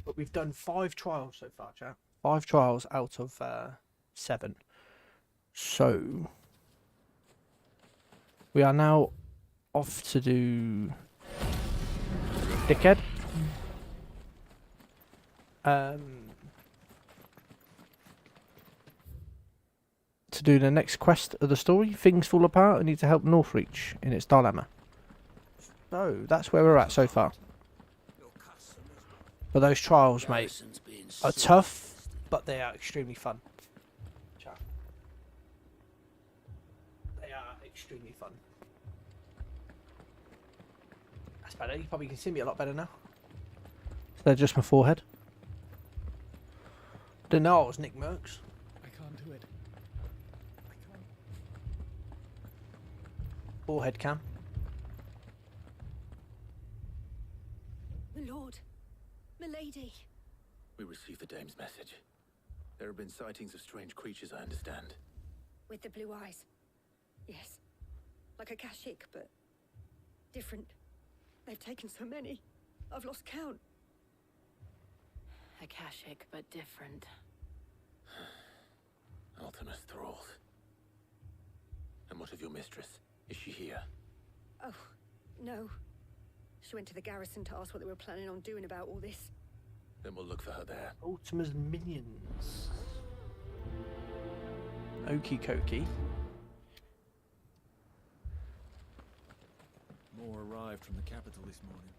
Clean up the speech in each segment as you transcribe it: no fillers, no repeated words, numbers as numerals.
But we've done 5 trials so far, chat. 5 trials out of 7. So we are now off to do Dickhead. To do the next quest of the story, things fall apart and need to help Northreach in its dilemma. So that's where we're at so far. But those trials, mate, are tough, but they are extremely fun. They are extremely fun. That's better. You probably can see me a lot better now. They're just my forehead. Didn't know I was Nick Merckx. I can't do it. I can't. Forehead cam. My lord, milady. We received the dame's message. There have been sightings of strange creatures, I understand. With the blue eyes. Yes. Like a Kashik, but different. They've taken so many. I've lost count. Akashic, but different. Ultimus thralls. And what of your mistress? Is she here? Oh, no. She went to the garrison to ask what they were planning on doing about all this. Then we'll look for her there. Ultima's minions. Okie dokie. More arrived from the capital this morning.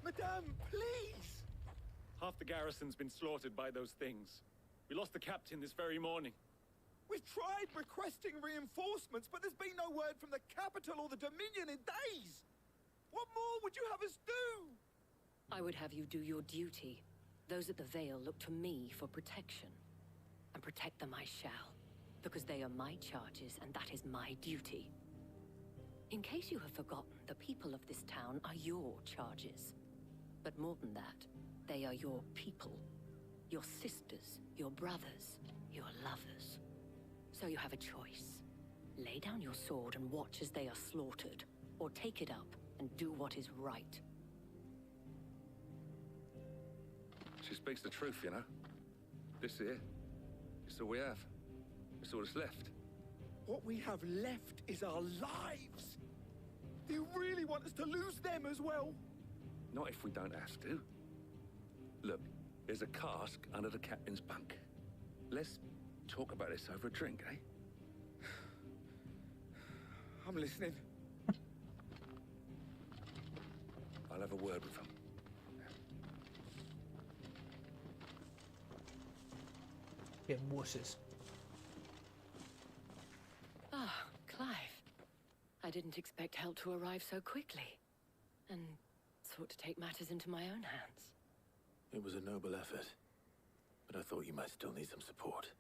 Madame, please! Half the garrison's been slaughtered by those things. We lost the captain this very morning. We've tried requesting reinforcements, but there's been no word from the capital or the Dominion in days. What more would you have us do? I would have you do your duty. Those at the Vale look to me for protection. And protect them I shall. Because they are my charges, and that is my duty. In case you have forgotten, the people of this town are your charges. But more than that, they are your people. Your sisters, your brothers, your lovers. So you have a choice. Lay down your sword and watch as they are slaughtered, or take it up and do what is right. She speaks the truth, you know. This here, it's all we have. It's all that's left. What we have left is our lives. Do you really want us to lose them as well? Not if we don't have to. Look, there's a cask under the captain's bunk. Let's talk about this over a drink, eh? I'm listening. I'll have a word with him. Getting wusses. Ah, Clive. I didn't expect help to arrive so quickly. And sought to take matters into my own hands. It was a noble effort, but I thought you might still need some support.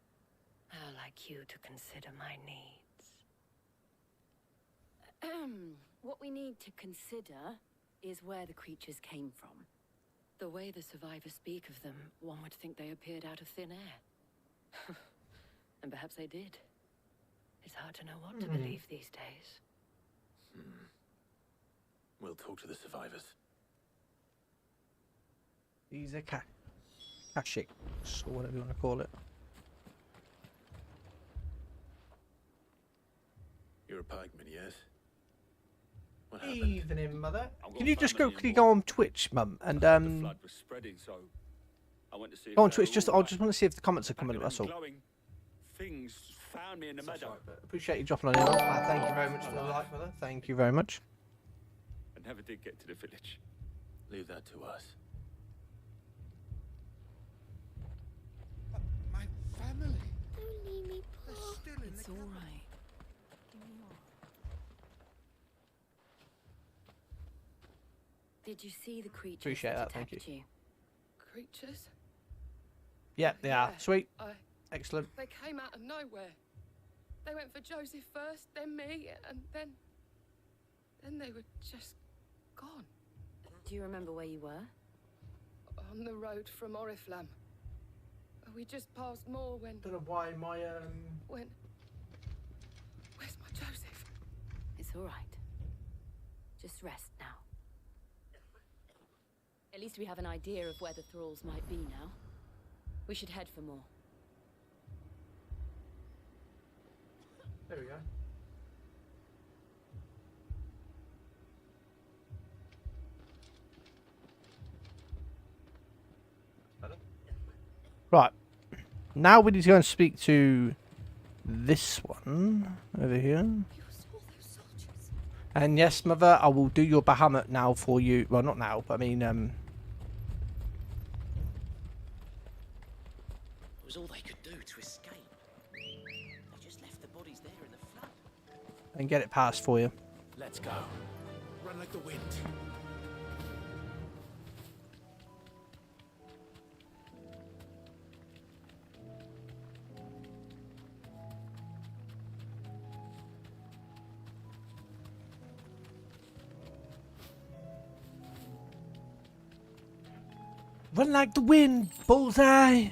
How like you to consider my needs. What we need to consider is where the creatures came from. The way the survivors speak of them, one would think they appeared out of thin air. And perhaps they did. It's hard to know what to believe these days. We'll talk to the survivors. These are Kashiks, or whatever you want to call it. You're a pikeman, yes? What happened? Evening, mother. I've got Can you just family quickly in go on Twitch, mum, and The flood was spreading, so I went to see. go on if they Twitch. were Just all I right. just want to see if the comments are Back coming of up. That's them all. glowing things found me in the meadow. Appreciate you dropping on in. Thank you very much for the like, mother. Thank you very much. I never did get to the village. Leave that to us. My family. Don't leave me, They're Paul. still in It's the all capital. right. Did you see the creatures Appreciate that, thank attacked you? Creatures? Yeah, they are. Yeah. Sweet. I, Excellent. they came out of nowhere. They went for Joseph first, then me, and then they were just gone. Do you remember where you were? On the road from Oriflamme. We just passed more when... Don't know why my When... Where's my Joseph? It's all right. Just rest now. At least we have an idea of where the thralls might be now. We should head for more. There we go. Right. Now we need to go and speak to this one over here. You saw those soldiers. And yes, Mother, I will do your Bahamut now for you. Well, not now, but I mean, It was all they could do to escape. They just left the bodies there in the flood. and get it passed for you. Let's go. Run like the wind. Run like the wind, bullseye!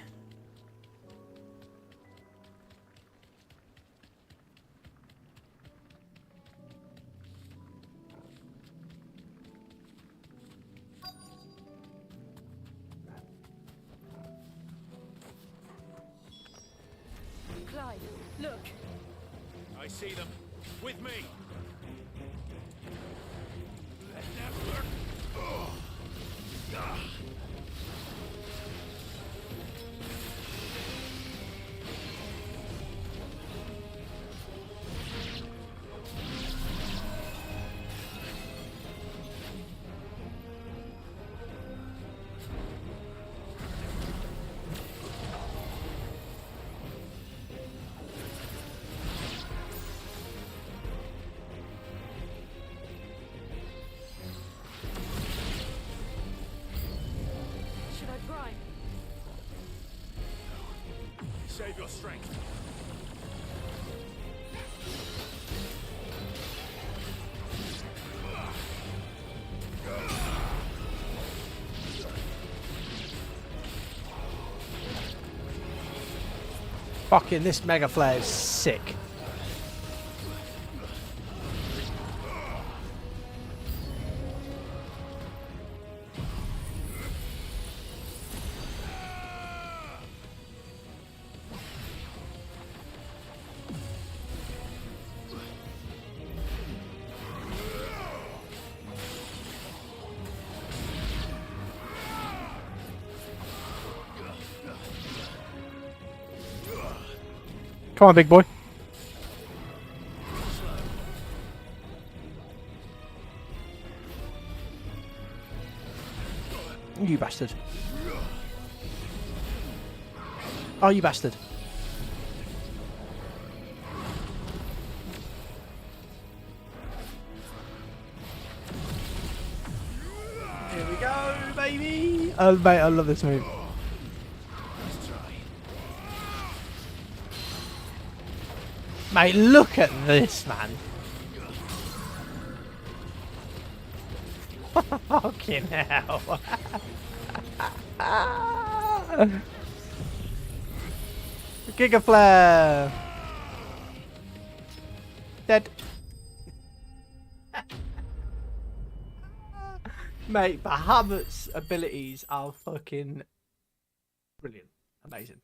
Clyde, look. I see them. With me. Let them work. Oh. Ah. Should I prime? Save your strength. Fucking this Mega Flare is sick. Come on, big boy. You bastard. Oh, you bastard. Here we go, baby. Oh, mate, I love this move. Mate, look at this, man. Fucking hell. Giga Flare. Dead. Mate, Bahamut's abilities are fucking brilliant. Amazing.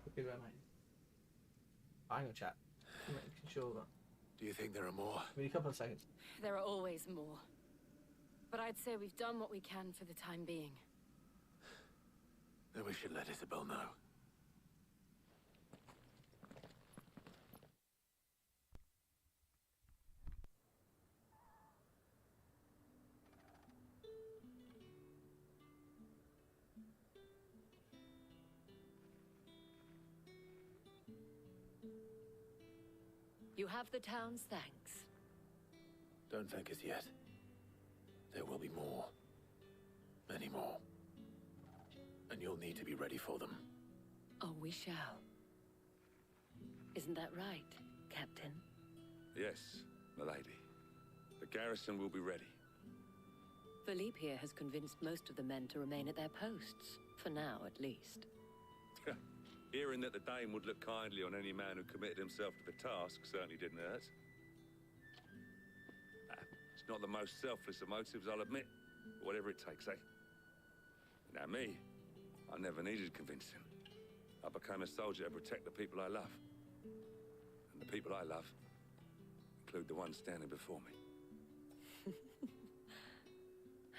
Fucking amazing. I'm gonna chat. I'm making sure that. Do you think there are more? Give me a couple of seconds. There are always more. But I'd say we've done what we can for the time being. Then we should let Isabel know. You have the town's thanks. Don't thank us yet. There will be more. Many more. And you'll need to be ready for them. Oh, we shall. Isn't that right, Captain? Yes, milady. The garrison will be ready. Philippe here has convinced most of the men to remain at their posts, for now at least. Hearing that the Dane would look kindly on any man who committed himself to the task certainly didn't hurt. It's not the most selfless of motives, I'll admit. But whatever it takes, eh? Now me, I never needed convincing. I became a soldier to protect the people I love. And the people I love include the ones standing before me.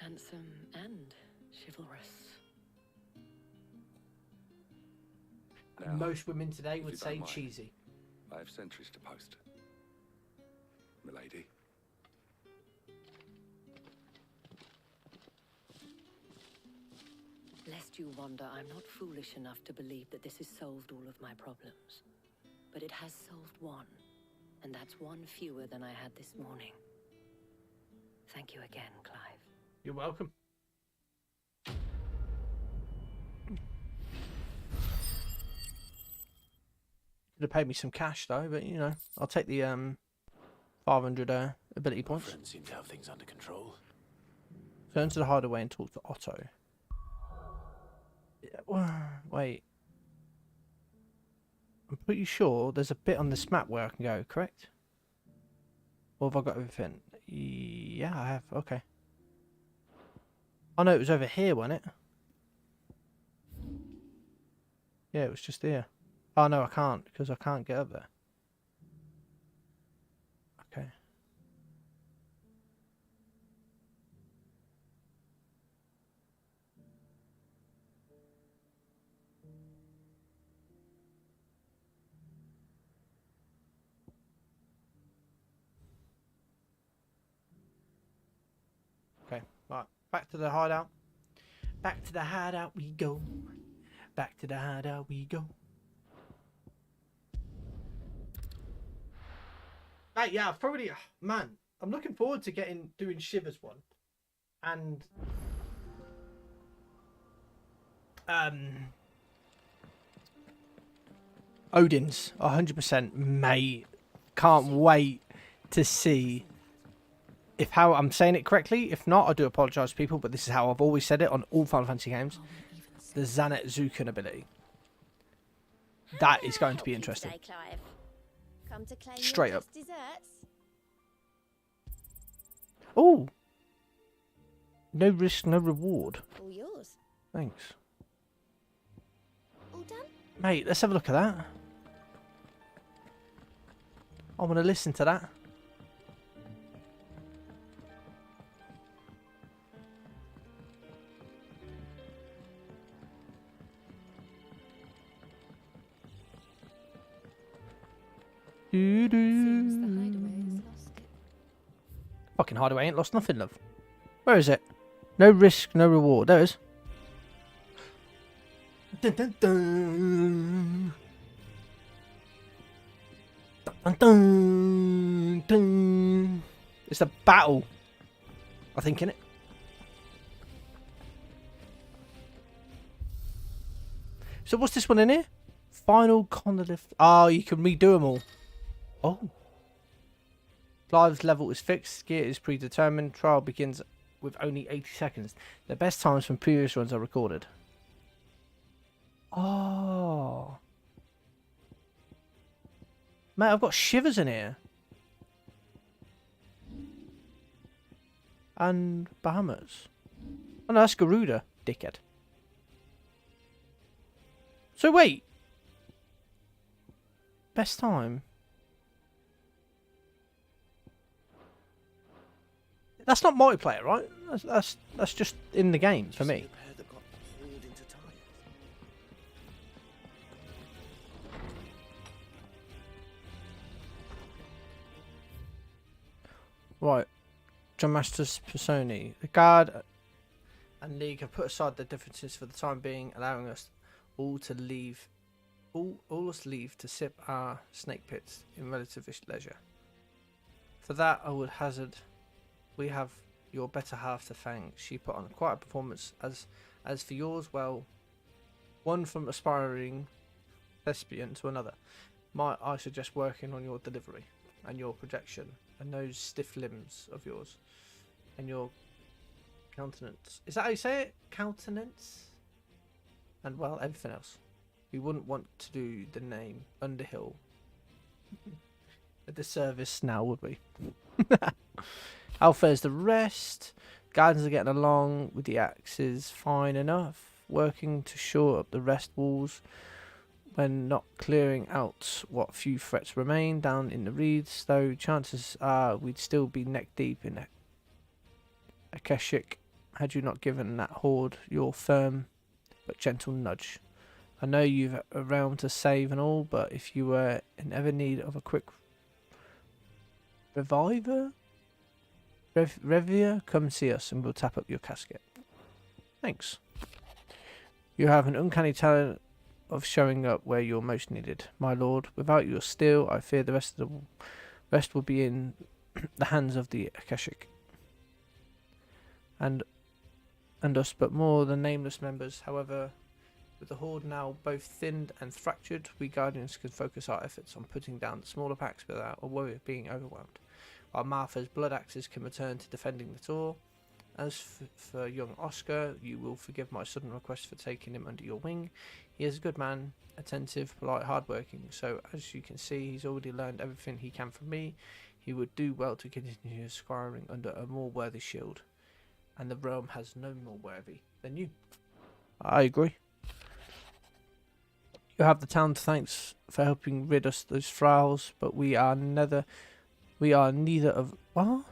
Handsome and chivalrous. Now, Most women today if would you say don't mind, cheesy. I have sentries to post. Milady. Lest you wonder, I'm not foolish enough to believe that this has solved all of my problems. But it has solved one, and that's one fewer than I had this morning. Thank you again, Clive. You're welcome. Could have paid me some cash though, but you know, I'll take the 500 ability My points. friends seem to have things under control. Turn to the hideaway and talk to Otto. Yeah, wait. I'm pretty sure there's a bit on this map where I can go, correct? Or have I got everything? Yeah, I have. Okay. Oh no, it was over here, wasn't it? Yeah, it was just here. Oh no, I can't, because I can't get up there. Okay. Okay, right. Back to the hideout. Back to the hideout we go. Back to the hideout we go. Hey, yeah, I've probably... Man, I'm looking forward to doing Shiva's one. And... Odin's, 100%, mate. Can't wait to see if how I'm saying it correctly. If not, I do apologise to people, but this is how I've always said it on all Final Fantasy games. The Xanet Zukin ability. That is going to be interesting. Come to claim Straight your up. just desserts? Oh! No risk, no reward. All yours. Thanks. All done? Mate, let's have a look at that. I want to listen to that. Seems the hideaway has lost it. Fucking hideaway ain't lost nothing, love. Where is it? No risk, no reward. There it is. Dun, dun, dun. Dun, dun, dun. It's a battle, I think, innit? So what's this one in here? Final Conolith. Oh, you can redo them all. Oh. Clive's level is fixed. Gear is predetermined. Trial begins with only 80 seconds. The best times from previous runs are recorded. Oh. Mate, I've got Shivers in here. And Bahamas. Oh no, that's Garuda, dickhead. So wait. Best time. That's not multiplayer, right? That's just in the game for me. Right. John Masters Personi. The guard and League have put aside their differences for the time being, allowing us all to leave to sip our snake pits in relative leisure. For that I would hazard we have your better half to thank. She put on quite a performance. As for yours, well, one from aspiring thespian to another. I suggest working on your delivery and your projection and those stiff limbs of yours and your countenance. Is that how you say it? Countenance? And well, everything else. We wouldn't want to do the name Underhill a disservice now, would we? How fares the rest? Gardens are getting along with the axes fine enough. Working to shore up the rest walls when not clearing out what few threats remain down in the reeds, though chances are we'd still be neck deep in Akashic had you not given that horde your firm but gentle nudge. I know you've a realm to save and all, but if you were in ever need of a quick reviver, come see us and we'll tap up your casket. Thanks. You have an uncanny talent of showing up where you're most needed, my lord. Without your steel, I fear the rest will be in the hands of the Akashic. And us, but more than nameless members. However, with the horde now both thinned and fractured, we Guardians can focus our efforts on putting down the smaller packs without a worry of being overwhelmed, while Martha's blood axes can return to defending the tour. As for young Oscar, you will forgive my sudden request for taking him under your wing. He is a good man, attentive, polite, hardworking, so as you can see, he's already learned everything he can from me. He would do well to continue squiring under a more worthy shield, and the realm has no more worthy than you. I agree. You have the town to thanks for helping rid us those thralls, but we are neither of what?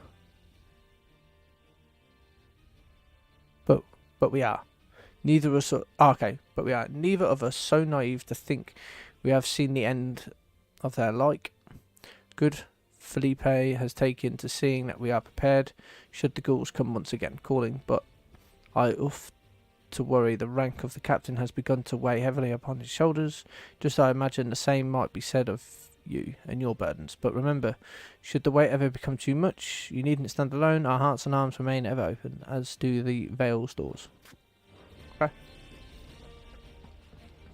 But we are neither of us. But we are neither of us so naive to think we have seen the end of their like. Good Felipe has taken to seeing that we are prepared should the ghouls come once again calling. But I to worry. The rank of the captain has begun to weigh heavily upon his shoulders. Just I imagine the same might be said of you and your burdens. But remember, should the weight ever become too much, you needn't stand alone. Our hearts and arms remain ever open, as do the Vale's doors. Okay.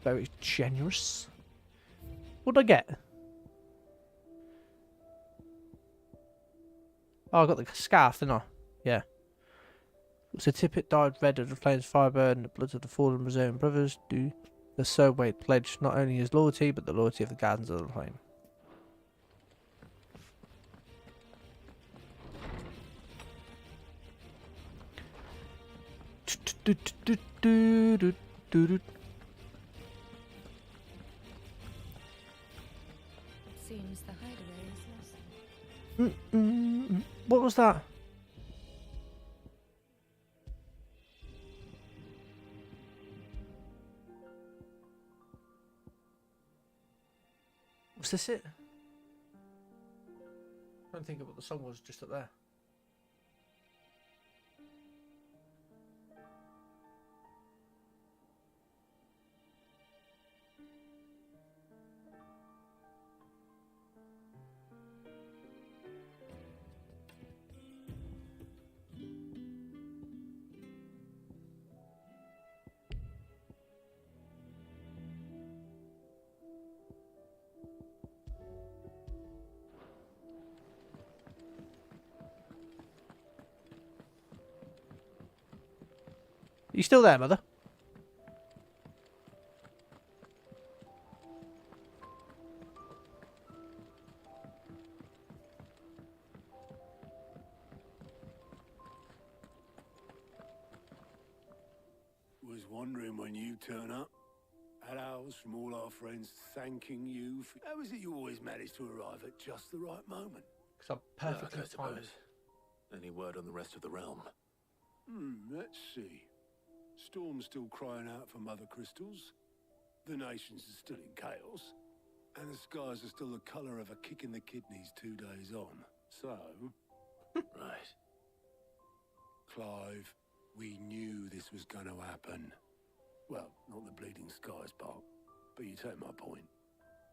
Very generous. What did I get? Oh, I got the scarf, didn't I? Yeah. So Tippet died red of the flames firebird and the blood of the fallen Brazilian brothers do the Sir Wade pledge not only his loyalty, but the loyalty of the Gardens of the Flame. Seems the hideaway is lost. What was that? Was this it? I don't think of what the song was just up there. You still there, Mother? Was wondering when you turn up. Had owls from all our friends thanking you for... How is it you always manage to arrive at just the right moment? Because I'm perfectly timed. Any word on the rest of the realm? Let's see. Storm's still crying out for mother crystals. The nations are still in chaos. And the skies are still the colour of a kick in the kidneys 2 days on. So... Right. Clive, we knew this was going to happen. Well, not the bleeding skies part, but you take my point.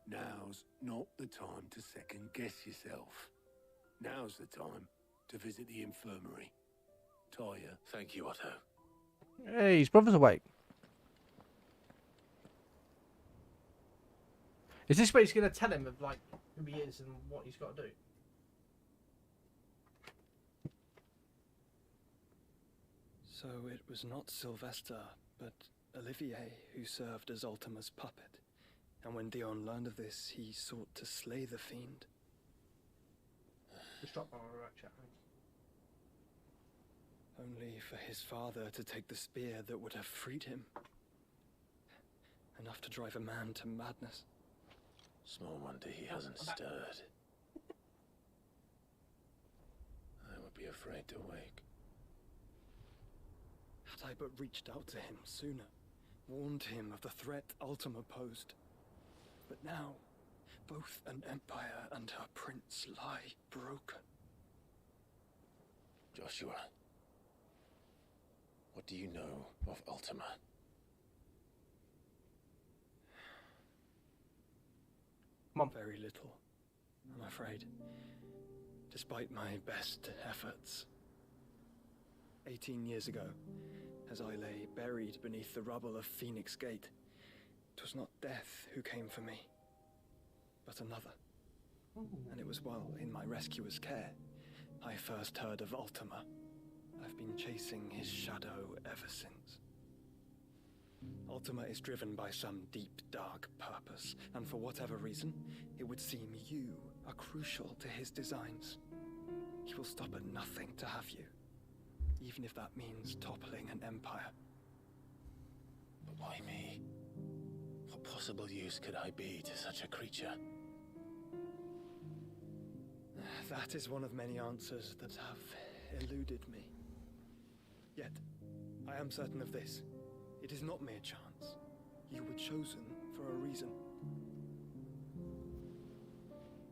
Now's not the time to second-guess yourself. Now's the time to visit the infirmary. Talia. Thank you, Otto. Hey, his brother's awake. Is this what he's going to tell him of like who he is and what he's got to do? So it was not Sylvester, but Olivier who served as Ultima's puppet. And when Dion learned of this, he sought to slay the fiend. Just drop my right chat. Only for his father to take the spear that would have freed him. Enough to drive a man to madness. Small wonder he hasn't stirred. I would be afraid to wake. Had I but reached out to him sooner, warned him of the threat Ultima posed. But now, both an empire and her prince lie broken. Joshua, what do you know of Ultima? Mom. Very little, I'm afraid. Despite my best efforts. 18 years ago, as I lay buried beneath the rubble of Phoenix Gate, 'twas not death who came for me, but another. And it was while in my rescuer's care, I first heard of Ultima. I've been chasing his shadow ever since. Ultima is driven by some deep, dark purpose, and for whatever reason, it would seem you are crucial to his designs. He will stop at nothing to have you, even if that means toppling an empire. But why me? What possible use could I be to such a creature? That is one of many answers that have eluded me. Yet, I am certain of this. It is not mere chance. You were chosen for a reason.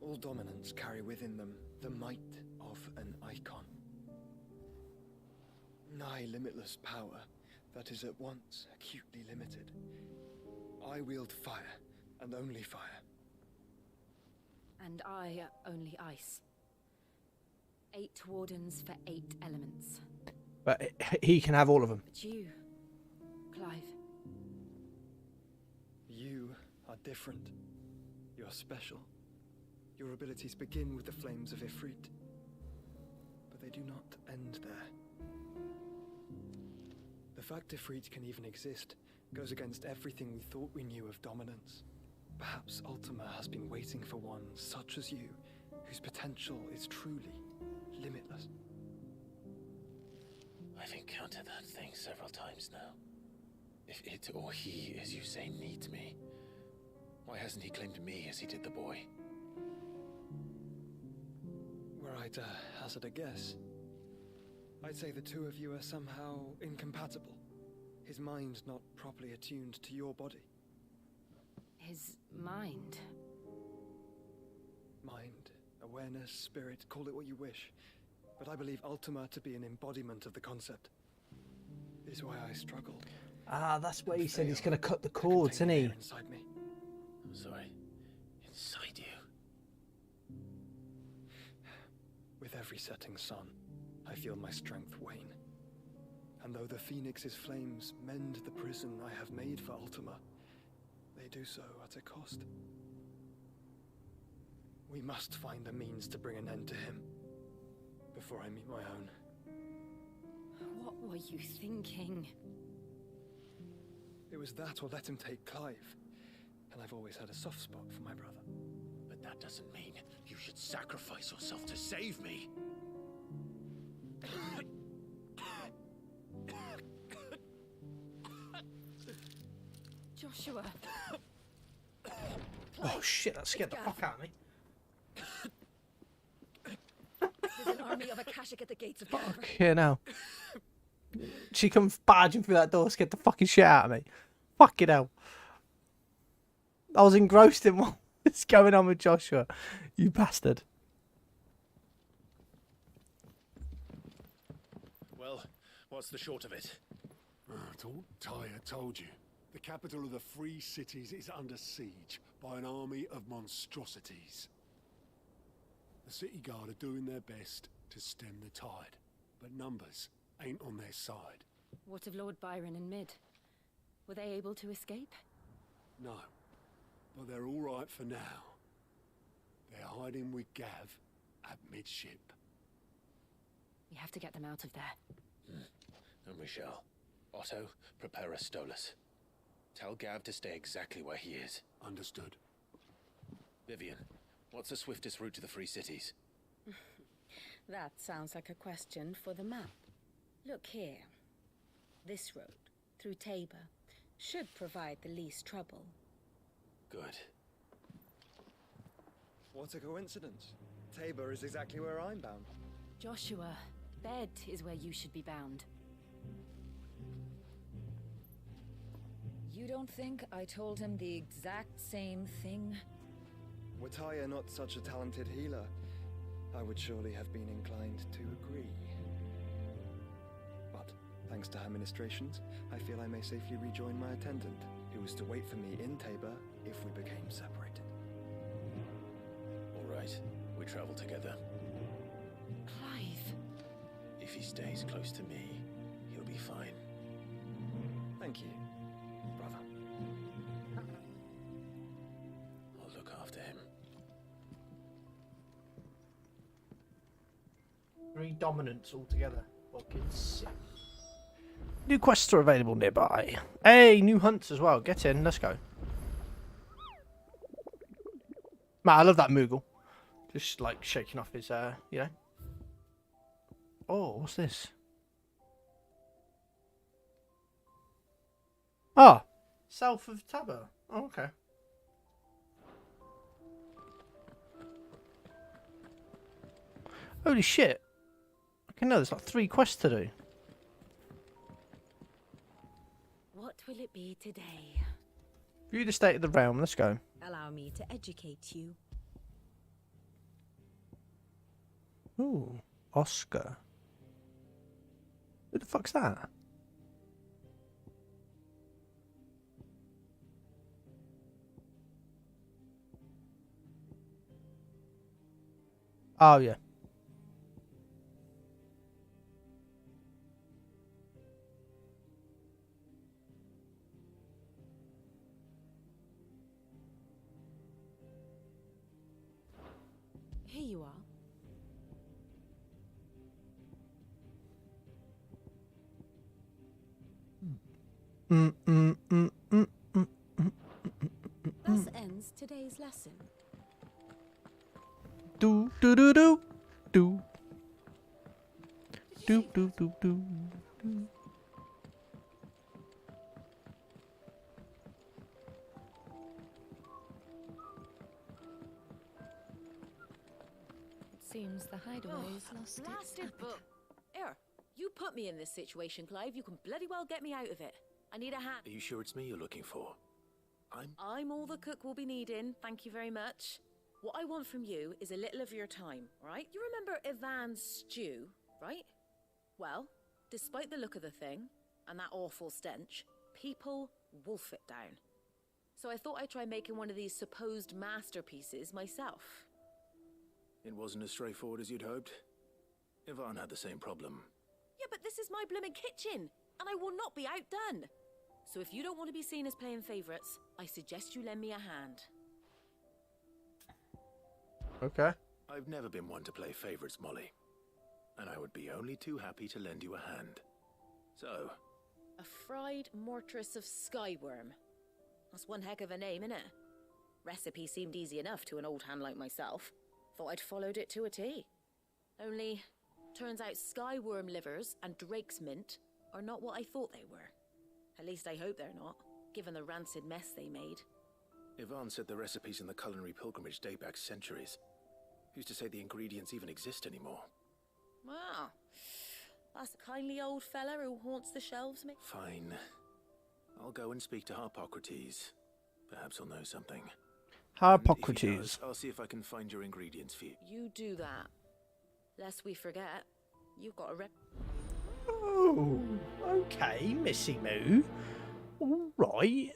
All dominants carry within them the might of an icon. Nigh limitless power that is at once acutely limited. I wield fire, and only fire. And I only ice. 8 wardens for 8 elements. But he can have all of them. But you, Clive. You are different. You are special. Your abilities begin with the flames of Ifrit. But they do not end there. The fact Ifrit can even exist goes against everything we thought we knew of dominance. Perhaps Ultima has been waiting for one such as you, whose potential is truly limitless. I've encountered that thing several times now. If it or he, as you say, needs me, why hasn't he claimed me as he did the boy? Were I to hazard a guess, I'd say the two of you are somehow incompatible. His mind not properly attuned to your body. His mind. Mind, awareness, spirit, call it what you wish. But I believe Ultima to be an embodiment of the concept. It is why I struggle. Ah, that's why he said he's going to cut the cords, isn't he? Inside me. I'm sorry. Inside you. With every setting sun, I feel my strength wane. And though the Phoenix's flames mend the prison I have made for Ultima, they do so at a cost. We must find a means to bring an end to him before I meet my own. What were you thinking? It was that or let him take Clive. And I've always had a soft spot for my brother. But that doesn't mean you should sacrifice yourself to save me. Joshua. Oh shit, that scared the fuck out of me. There's an army of Akashic at the gates of Fuck, yeah, now. She come barging through that door, scared the fucking shit out of me. Fucking hell. I was engrossed in what's going on with Joshua. You bastard. Well, what's the short of it? Tyre told you. The capital of the Free Cities is under siege by an army of monstrosities. The city guard are doing their best to stem the tide, but numbers ain't on their side. What of Lord Byron and Mid? Were they able to escape? No. but they're all right for now. They're hiding with Gav at midship. We have to get them out of there. And we shall. Otto, prepare a Stolas. Tell Gav to stay exactly where he is. Understood. Vivian, what's the swiftest route to the Free Cities? That sounds like a question for the map. Look here. This road, through Tabor, should provide the least trouble. Good. What a coincidence. Tabor is exactly where I'm bound. Joshua, bed is where you should be bound. You don't think I told him the exact same thing? Were Taya not such a talented healer, I would surely have been inclined to agree. But, thanks to her ministrations, I feel I may safely rejoin my attendant, who was to wait for me in Tabor if we became separated. All right, we travel together. Clive! If he stays close to me, he'll be fine. Thank you, brother. I'll look after him. 3 dominants altogether. Fucking sick. New quests are available nearby. Hey, new hunts as well. Get in, let's go. Man, I love that Moogle. Just like shaking off his, you know. Oh, what's this? Ah, south of Tabor. Oh, okay. Holy shit. Okay, no, there's like 3 quests to do. What will it be today? View the state of the realm. Let's go. Allow me to educate you. Ooh, Oscar. Who the fuck's that? Oh, yeah. Here you are. Thus ends today's lesson. Do do do do do do do do do do. Seems the hideaway's lost its Blasted appetite. book. Here, you put me in this situation, Clive. You can bloody well get me out of it. I need a hand. Are you sure it's me you're looking for? I'm all the cook will be needing. Thank you very much. What I want from you is a little of your time, right? You remember Ivan's stew, right? Well, despite the look of the thing and that awful stench, people wolf it down. So I thought I'd try making one of these supposed masterpieces myself. It wasn't as straightforward as you'd hoped. Ivan had the same problem. Yeah, but this is my blooming kitchen, and I will not be outdone. So if you don't want to be seen as playing favourites, I suggest you lend me a hand. Okay. I've never been one to play favourites, Molly. And I would be only too happy to lend you a hand. So... A fried mortress of skyworm. That's one heck of a name, innit? Recipe seemed easy enough to an old hand like myself. Thought I'd followed it to a T. Only, turns out skyworm livers and drake's mint are not what I thought they were. At least I hope they're not, given the rancid mess they made. Ivan said the recipes in the culinary pilgrimage date back centuries. Who's to say the ingredients even exist anymore? Wow. That's a kindly old fella who haunts the shelves, mate. Fine. I'll go and speak to Harpocrates. Perhaps he'll know something. Harpocrates. And if he does, I'll see if I can find your ingredients for you. You do that. Lest we forget, you've got a rep. Oh, okay, Missy Moo. All right.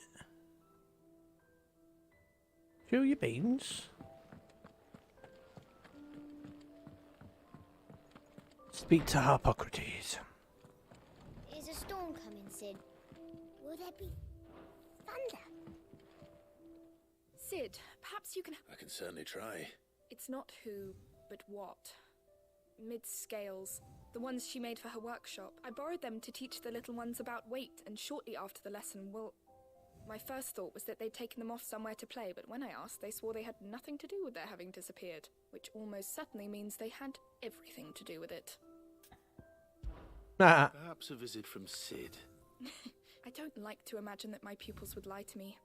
Fill your beans. Speak to Harpocrates. Is a storm coming, Sid? Will there be thunder? Sid, perhaps you can... I can certainly try. It's not who, but what. Mid-scales. The ones she made for her workshop. I borrowed them to teach the little ones about weight, and shortly after the lesson, well... My first thought was that they'd taken them off somewhere to play, but when I asked, they swore they had nothing to do with their having disappeared. Which almost certainly means they had everything to do with it. Perhaps a visit from Sid. I don't like to imagine that my pupils would lie to me.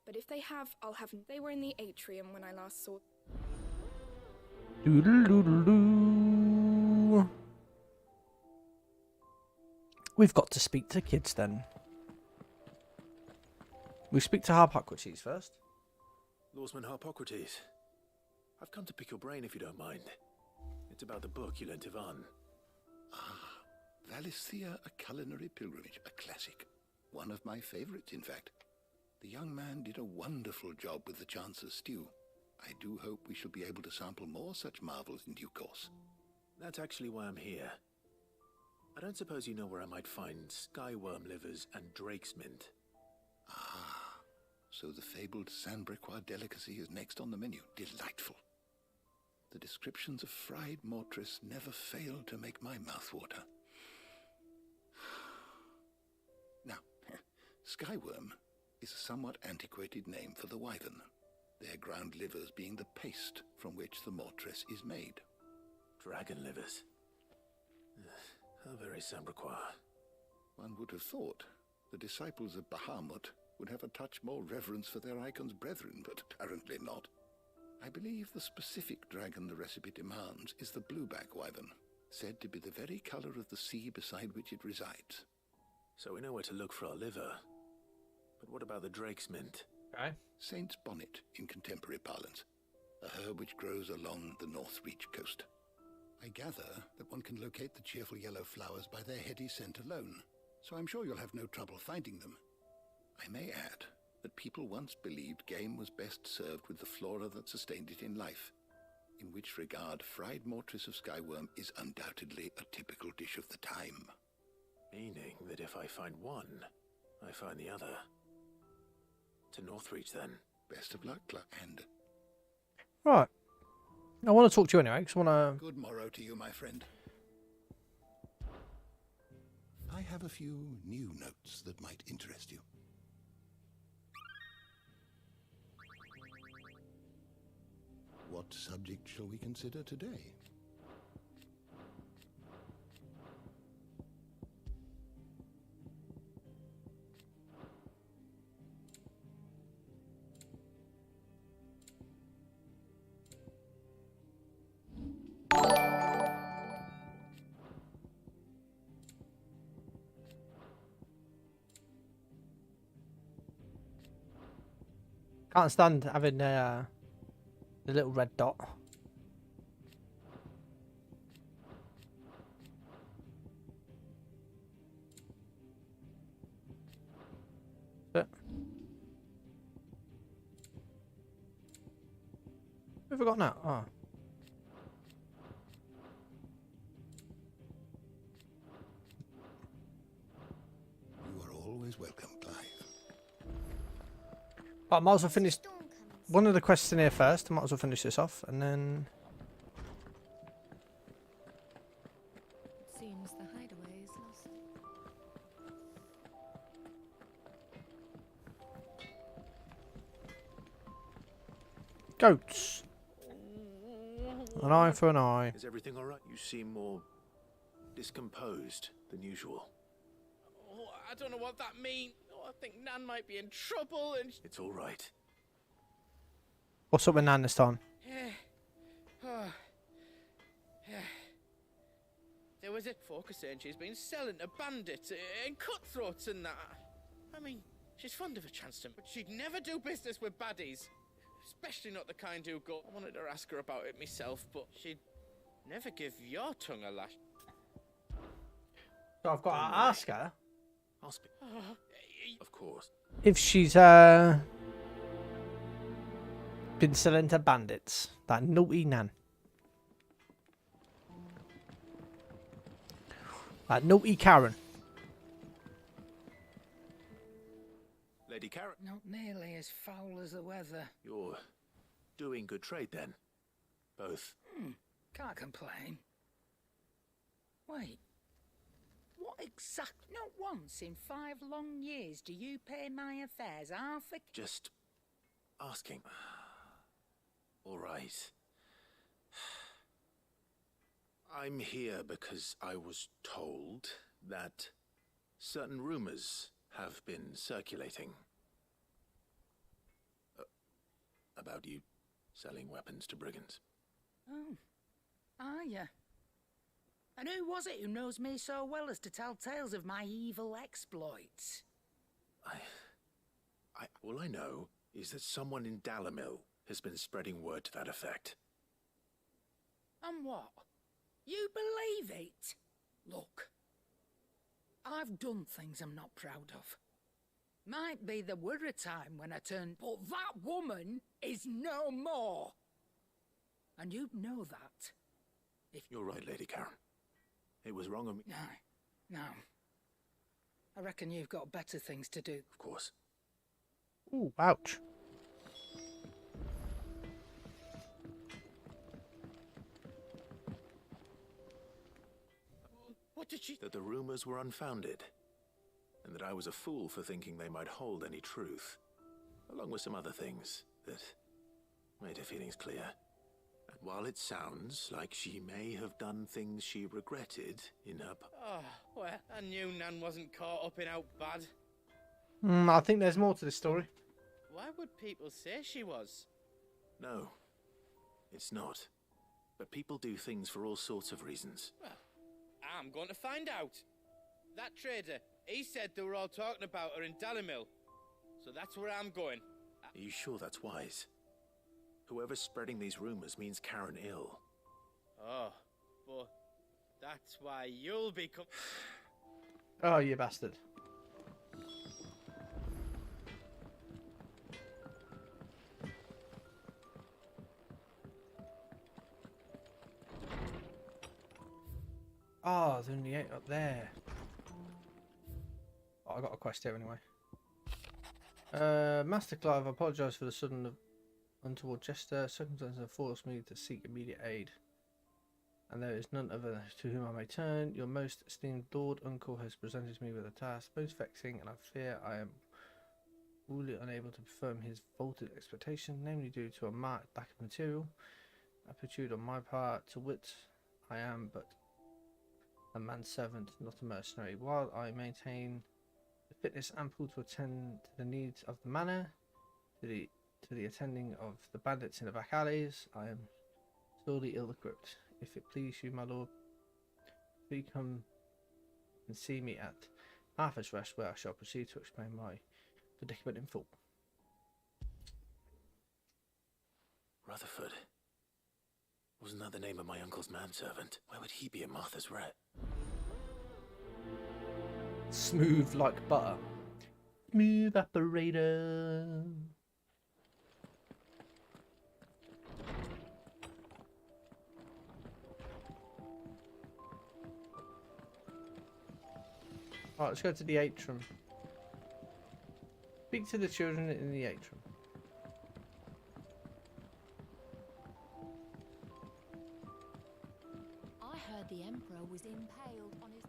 But if they have, I'll have... They were in the atrium when I last saw... Doodle-doodle-doo. We've got to speak to kids then. We speak to Harpocrates first. Lawsman Harpocrates. I've come to pick your brain if you don't mind. It's about the book you lent Ivan. Ah, Valisthea, A Culinary Pilgrimage, a classic. One of my favorites, in fact. The young man did a wonderful job with the Chance's stew. I do hope we shall be able to sample more such marvels in due course. That's actually why I'm here. I don't suppose you know where I might find skyworm livers and drake's mint. Ah, so the fabled Sandbrequois delicacy is next on the menu. Delightful. The descriptions of fried mortress never fail to make my mouth water. Now, skyworm is a somewhat antiquated name for the wyvern, their ground livers being the paste from which the mortress is made. Dragon livers. How very Sandbrequois. One would have thought the disciples of Bahamut would have a touch more reverence for their icon's brethren, but apparently not. I believe the specific dragon the recipe demands is the blueback wyvern, said to be the very color of the sea beside which it resides. So we know where to look for our liver. But what about the drake's mint? Okay. Saint's bonnet in contemporary parlance, a herb which grows along the North Reach coast. I gather that one can locate the cheerful yellow flowers by their heady scent alone, so I'm sure you'll have no trouble finding them. I may add that people once believed game was best served with the flora that sustained it in life, in which regard fried mortress of skyworm is undoubtedly a typical dish of the time. Meaning that if I find one, I find the other. To Northreach, then. Best of luck, Clark. And... Right. I want to talk to you anyway, because I want to... Good morrow to you, my friend. I have a few new notes that might interest you. What subject shall we consider today? Can't stand having the little red dot. But who have we got now? Oh. You are always welcome, Clive. But I might as well finish one of the quests in here first. I might as well finish this off and then... Seems the hideaway is lost. Goats. An eye for an eye. Is everything all right? You seem more discomposed than usual. Oh, I don't know what that means. Oh, I think Nan might be in trouble and... It's all right. What's up with Nan this time? There was a focus saying she's been selling to bandits and cutthroats and that. I mean, she's fond of a chance to, but she'd never do business with baddies. Especially not the kind who go. I wanted to ask her about it myself, but she'd never give your tongue a lash. So I've got to ask her. I'll speak. Of course. If she's been selling to bandits. That naughty Nan. That naughty Karen. Lady Karen. Not nearly as foul as the weather. You're doing good trade then. Both. Can't complain. Wait. What exact? Not once in 5 long years do you pay my affairs half a... Just asking. All right. I'm here because I was told that certain rumors have been circulating about you selling weapons to brigands. Oh, are ya? And who was it who knows me so well as to tell tales of my evil exploits? All I know is that someone in Dalamil has been spreading word to that effect. And what? You believe it? Look, I've done things I'm not proud of. Might be there were a time when I turned, but that woman is no more. And you'd know that. If You're right, Lady Karen. It was wrong of me. No. I reckon you've got better things to do. Of course. Ooh, ouch. What did she... That the rumors were unfounded, and that I was a fool for thinking they might hold any truth, along with some other things that made her feelings clear. And while it sounds like she may have done things she regretted in her... Oh, well, I knew Nan wasn't caught up in out bad. I think there's more to this story. Why would people say she was? No, it's not. But people do things for all sorts of reasons. Well, I'm going to find out. That trader, he said they were all talking about her in Dalamil. So that's where I'm going. Are you sure that's wise? Whoever's spreading these rumors means Karen ill. Oh, but that's why you'll be Oh, you bastard. Oh, there's only 8 up there. Oh, I got a quest here anyway. Master Clive, I apologise for the sudden untoward gesture. Circumstances have forced me to seek immediate aid, and there is none other to whom I may turn. Your most esteemed Lord Uncle has presented me with a task most vexing, and I fear I am wholly unable to perform his vaulted expectation, namely due to a marked lack of material aptitude on my part. To wit, I am but a manservant, not a mercenary. While I maintain the fitness ample to attend to the needs of the manor, to the attending of the bandits in the back alleys, I am sorely ill-equipped. If it please you, my lord, please come and see me at Arthur's Rest, where I shall proceed to explain my predicament in full. Rutherford. Wasn't that the name of my uncle's manservant? Where would he be at Martha's Ret? Smooth like butter. Smooth operator. Alright, let's go to the atrium. Speak to the children in the atrium. I heard the Emperor was impaled on his...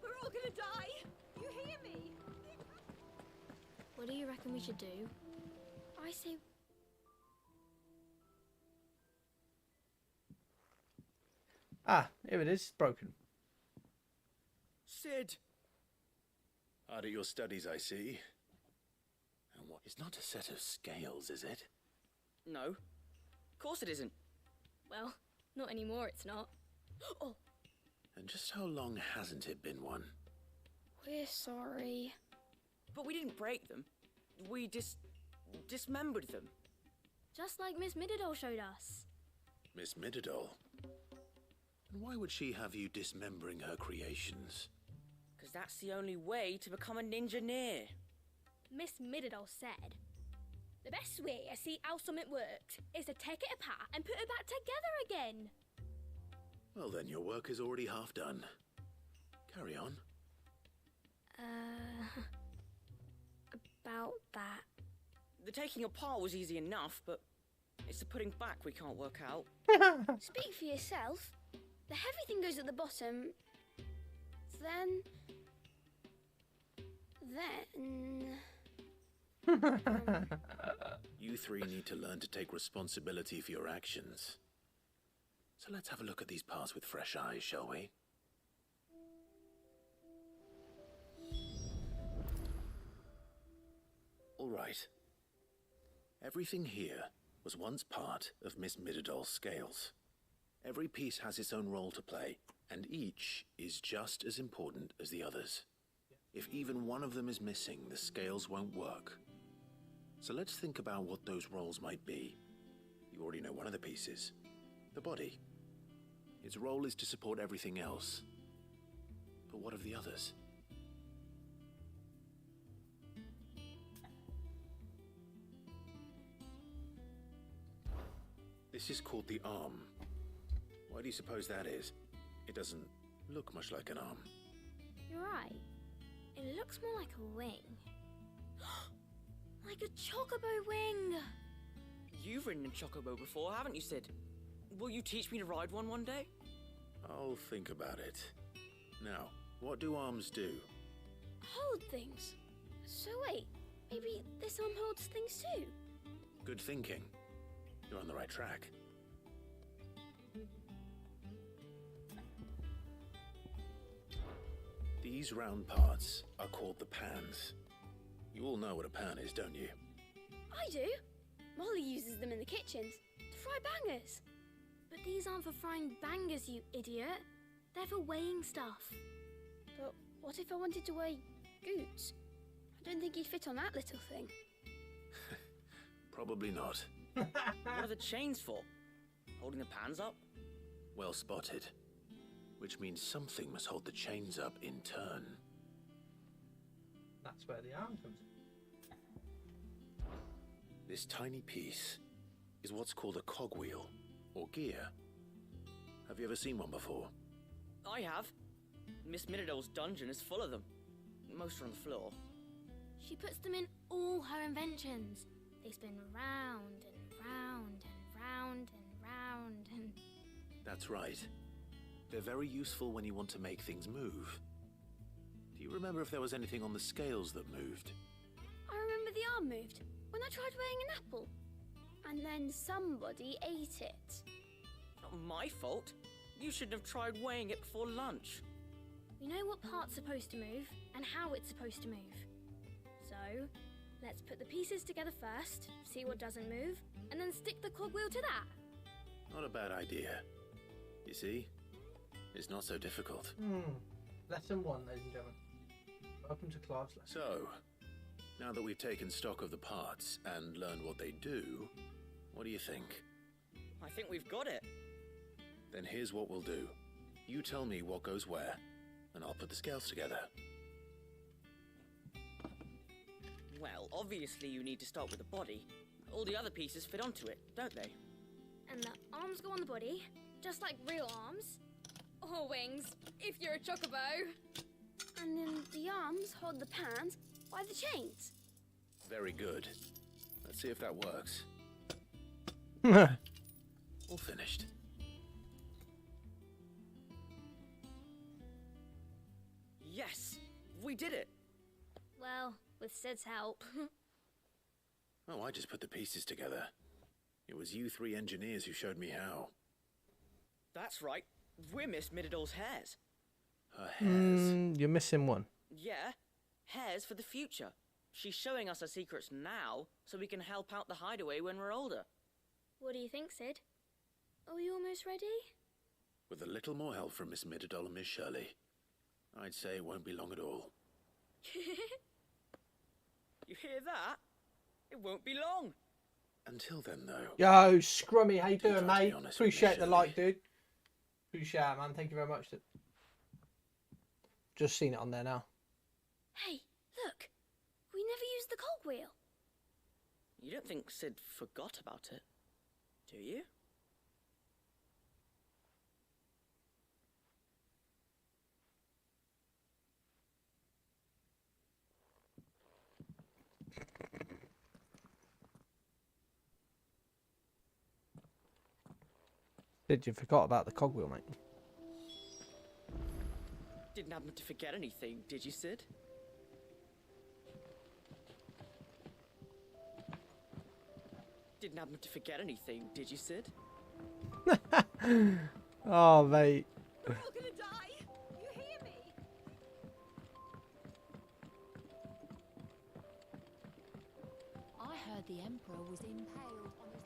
We're all gonna die! You hear me? What do you reckon we should do? I say... Ah, here it is. It's broken. Sid! Hard at your studies, I see. And what? It's not a set of scales, is it? No. Of course it isn't. Well, not anymore, it's not. Oh, And just how long hasn't it been one? we're sorry. But we didn't break them. We dismembered them. Just like Miss Mididol showed us. Miss Mididol? And why would she have you dismembering her creations? Because that's the only way to become a ninja-near. Miss Mididol said, the best way to see how something worked is to take it apart and put it back together again. Well then, your work is already half done. Carry on. About that. The taking apart was easy enough, but it's the putting back we can't work out. Speak for yourself. The heavy thing goes at the bottom. Then... You three need to learn to take responsibility for your actions. So let's have a look at these parts with fresh eyes, shall we? All right. Everything here was once part of Miss Midadol's scales. Every piece has its own role to play, and each is just as important as the others. If even one of them is missing, the scales won't work. So let's think about what those roles might be. You already know one of the pieces, the body. Its role is to support everything else. But what of the others? This is called the arm. Why do you suppose that is? It doesn't look much like an arm. You're right. It looks more like a wing. Like a chocobo wing! You've ridden a chocobo before, haven't you, Sid? Will you teach me to ride one day? I'll think about it. Now, what do arms do? Hold things. So wait, maybe this arm holds things too? Good thinking. You're on the right track. These round parts are called the pans. You all know what a pan is, don't you? I do. Molly uses them in the kitchens to fry bangers. But these aren't for frying bangers, you idiot. They're for weighing stuff. But what if I wanted to weigh Goots? I don't think he'd fit on that little thing. Probably not. What are the chains for? Holding the pans up? Well spotted. Which means something must hold the chains up in turn. That's where the arm comes in. This tiny piece is what's called a cogwheel, or gear. Have you ever seen one before? I have. Miss Midadol's dungeon is full of them. Most are on the floor. She puts them in all her inventions. They spin round and round and round and round and... That's right. They're very useful when you want to make things move. Do you remember if there was anything on the scales that moved? I remember the arm moved when I tried weighing an apple. And then somebody ate it. Not my fault. You should have tried weighing it before lunch. We know what part's supposed to move and how it's supposed to move. So, let's put the pieces together first, see what doesn't move, and then stick the cogwheel to that. Not a bad idea. You see? It's not so difficult. Lesson 1, ladies and gentlemen. Welcome to Clive's lesson. So, now that we've taken stock of the parts and learned what they do, what do you think? I think we've got it. Then here's what we'll do. You tell me what goes where, and I'll put the scales together. Well, obviously you need to start with the body. All the other pieces fit onto it, don't they? And the arms go on the body, just like real arms. Or wings, if you're a chocobo. And then the arms hold the pans by the chains. Very good. Let's see if that works. All finished. Yes! We did it! Well, with Sid's help. Oh, I just put the pieces together. It was you three engineers who showed me how. That's right. We're Miss Midadol's hares. Her hairs? You're missing one. Yeah, hares for the future. She's showing us her secrets now, so we can help out the hideaway when we're older. What do you think, Sid? Are we almost ready? With a little more help from Miss Midadol and Miss Shirley, I'd say it won't be long at all. You hear that? It won't be long. Until then, though. Yo, Scrummy, how you doing, mate? honest with Appreciate me, the like, dude. Appreciate it, man. Thank you very much. Just seen it on there now. Hey, look. We never used the cogwheel. You don't think Sid forgot about it, do you? Did you forgot about the cogwheel, mate? Didn't happen to forget anything, did you, Sid? Didn't happen to forget anything, did you, Sid? Oh, mate. We're all gonna die. You hear me? I heard the Emperor was impaled on his...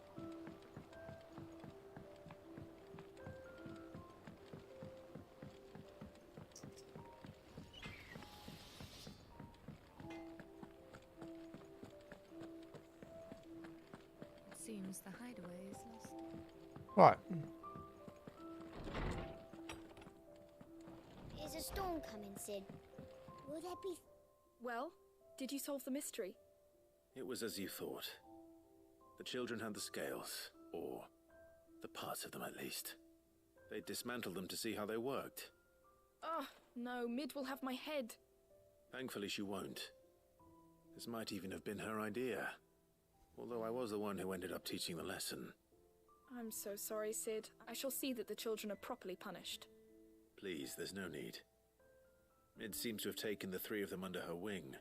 It seems the hideaway is lost. Right. Is a storm coming, Sid? Will there be... Well, did you solve the mystery? It was as you thought. The children had the scales, or the parts of them at least. They dismantled them to see how they worked. Oh, no, Mid will have my head. Thankfully she won't. This might even have been her idea. Although I was the one who ended up teaching the lesson. I'm so sorry, Sid. I shall see that the children are properly punished. Please, there's no need. Mid seems to have taken the three of them under her wing.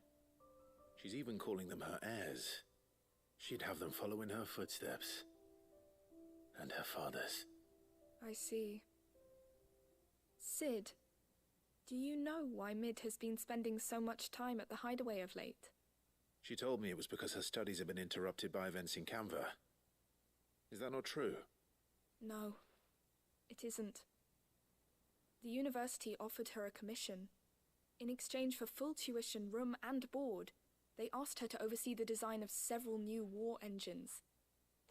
She's even calling them her heirs. She'd have them follow in her footsteps. And her father's. I see. Sid, do you know why Mid has been spending so much time at the hideaway of late? She told me it was because her studies have been interrupted by events in Canva. Is that not true? No, it isn't. The university offered her a commission. In exchange for full tuition, room and board, they asked her to oversee the design of several new war engines.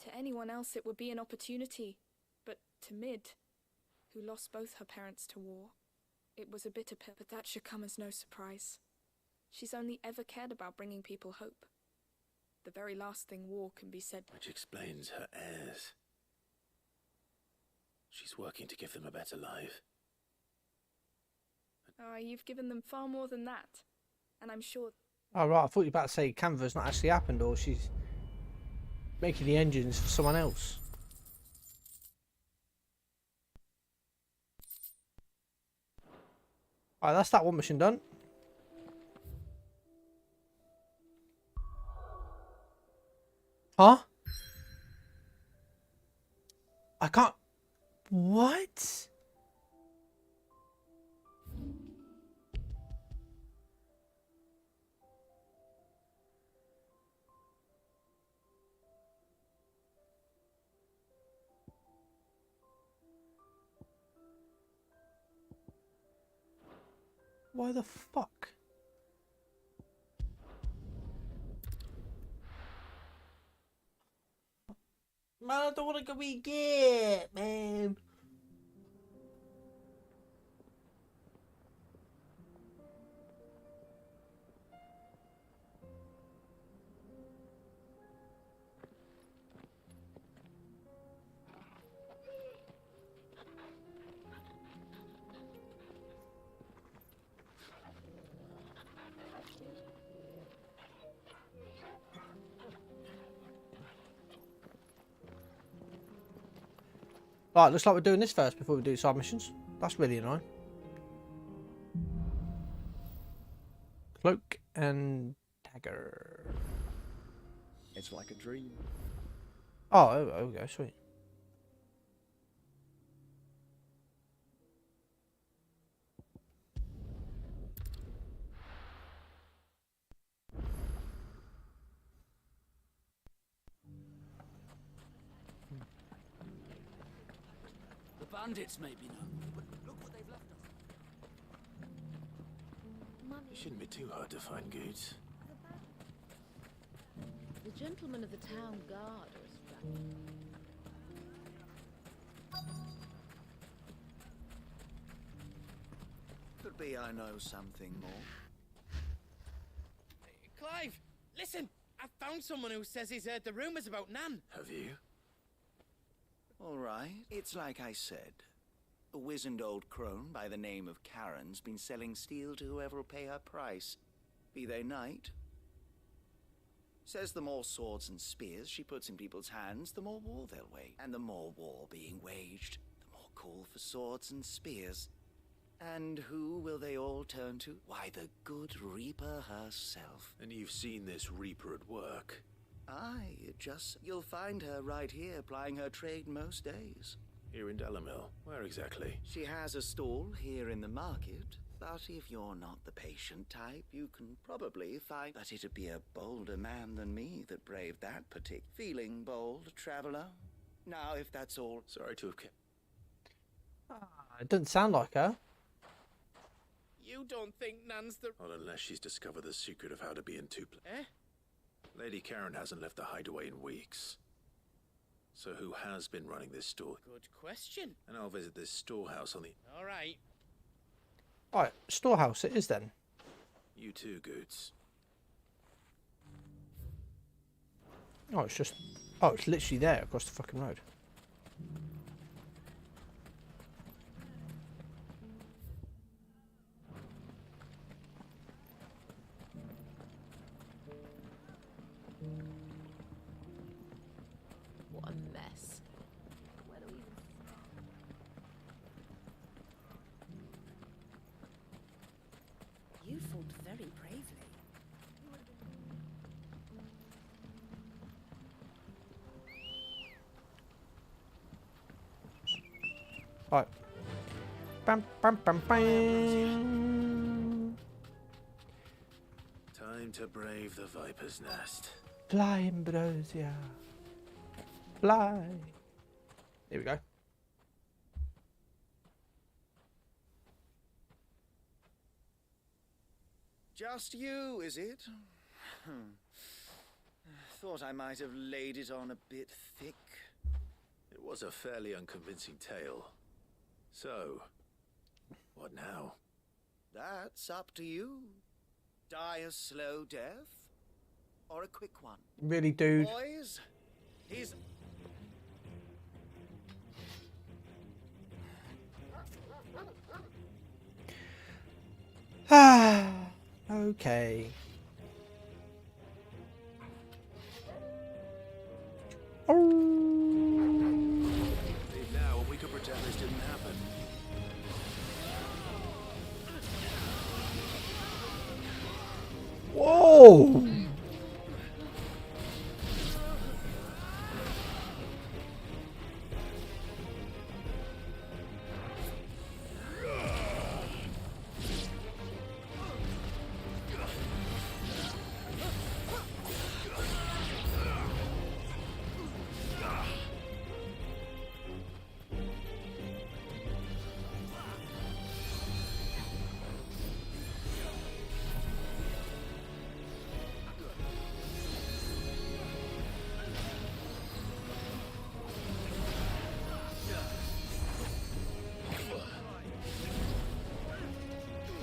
To anyone else it would be an opportunity, but to Mid, who lost both her parents to war, it was a bitter pill, but that should come as no surprise. She's only ever cared about bringing people hope. The very last thing war can be said. Which explains her heirs. She's working to give them a better life. Ah, you've given them far more than that. And I'm sure... Oh, right. I thought you were about to say Canva's not actually happened, or she's making the engines for someone else. Alright, that's that one mission done. Huh? I can't... What? Why the fuck? Man, I don't want to go get, man. Right, looks like we're doing this first before we do side missions. That's really annoying. Cloak and dagger. It's like a dream. Oh, okay, sweet. The bandits may be known, but look what they've left us. It shouldn't be too hard to find goods. The gentlemen of the town guard are strapped. Could be I know something more. Clive, listen! I found someone who says he's heard the rumours about Nan. Have you? All right, it's like I said. A wizened old crone by the name of Karen's been selling steel to whoever will pay her price, be they knight. Says the more swords and spears she puts in people's hands, the more war they'll wage. And the more war being waged, call for swords and spears. And who will they all turn to? Why, the good Reaper herself. And you've seen this Reaper at work? Aye, you'll find her right here plying her trade most days. Here in Dalamil? Where exactly? She has a stall here in the market, but if you're not the patient type, you can probably find that it'd be a bolder man than me that braved that particular. Feeling bold, traveler? Now, if that's all... Sorry to have kept... It doesn't sound like her. You don't think Nan's the... Not unless she's discovered the secret of how to be in two places. Eh? Lady Karen hasn't left the hideaway in weeks. So who has been running this store? Good question. And I'll visit this storehouse on the... All right. Right, storehouse it is then. You too, Goots. Oh, it's just... Oh, it's literally there across the fucking road. What a mess. Where do we even start? You fought very bravely. Right. Bam, bam, bam, bam. Time to brave the Viper's Nest. Fly, Ambrosia. Fly. Here we go. Just you, is it? Thought I might have laid it on a bit thick. It was a fairly unconvincing tale. So, what now? That's up to you. Die a slow death, or a quick one. Really, dude? Boys, he's... Ah, okay. Leave now, and we could pretend this didn't happen. Whoa!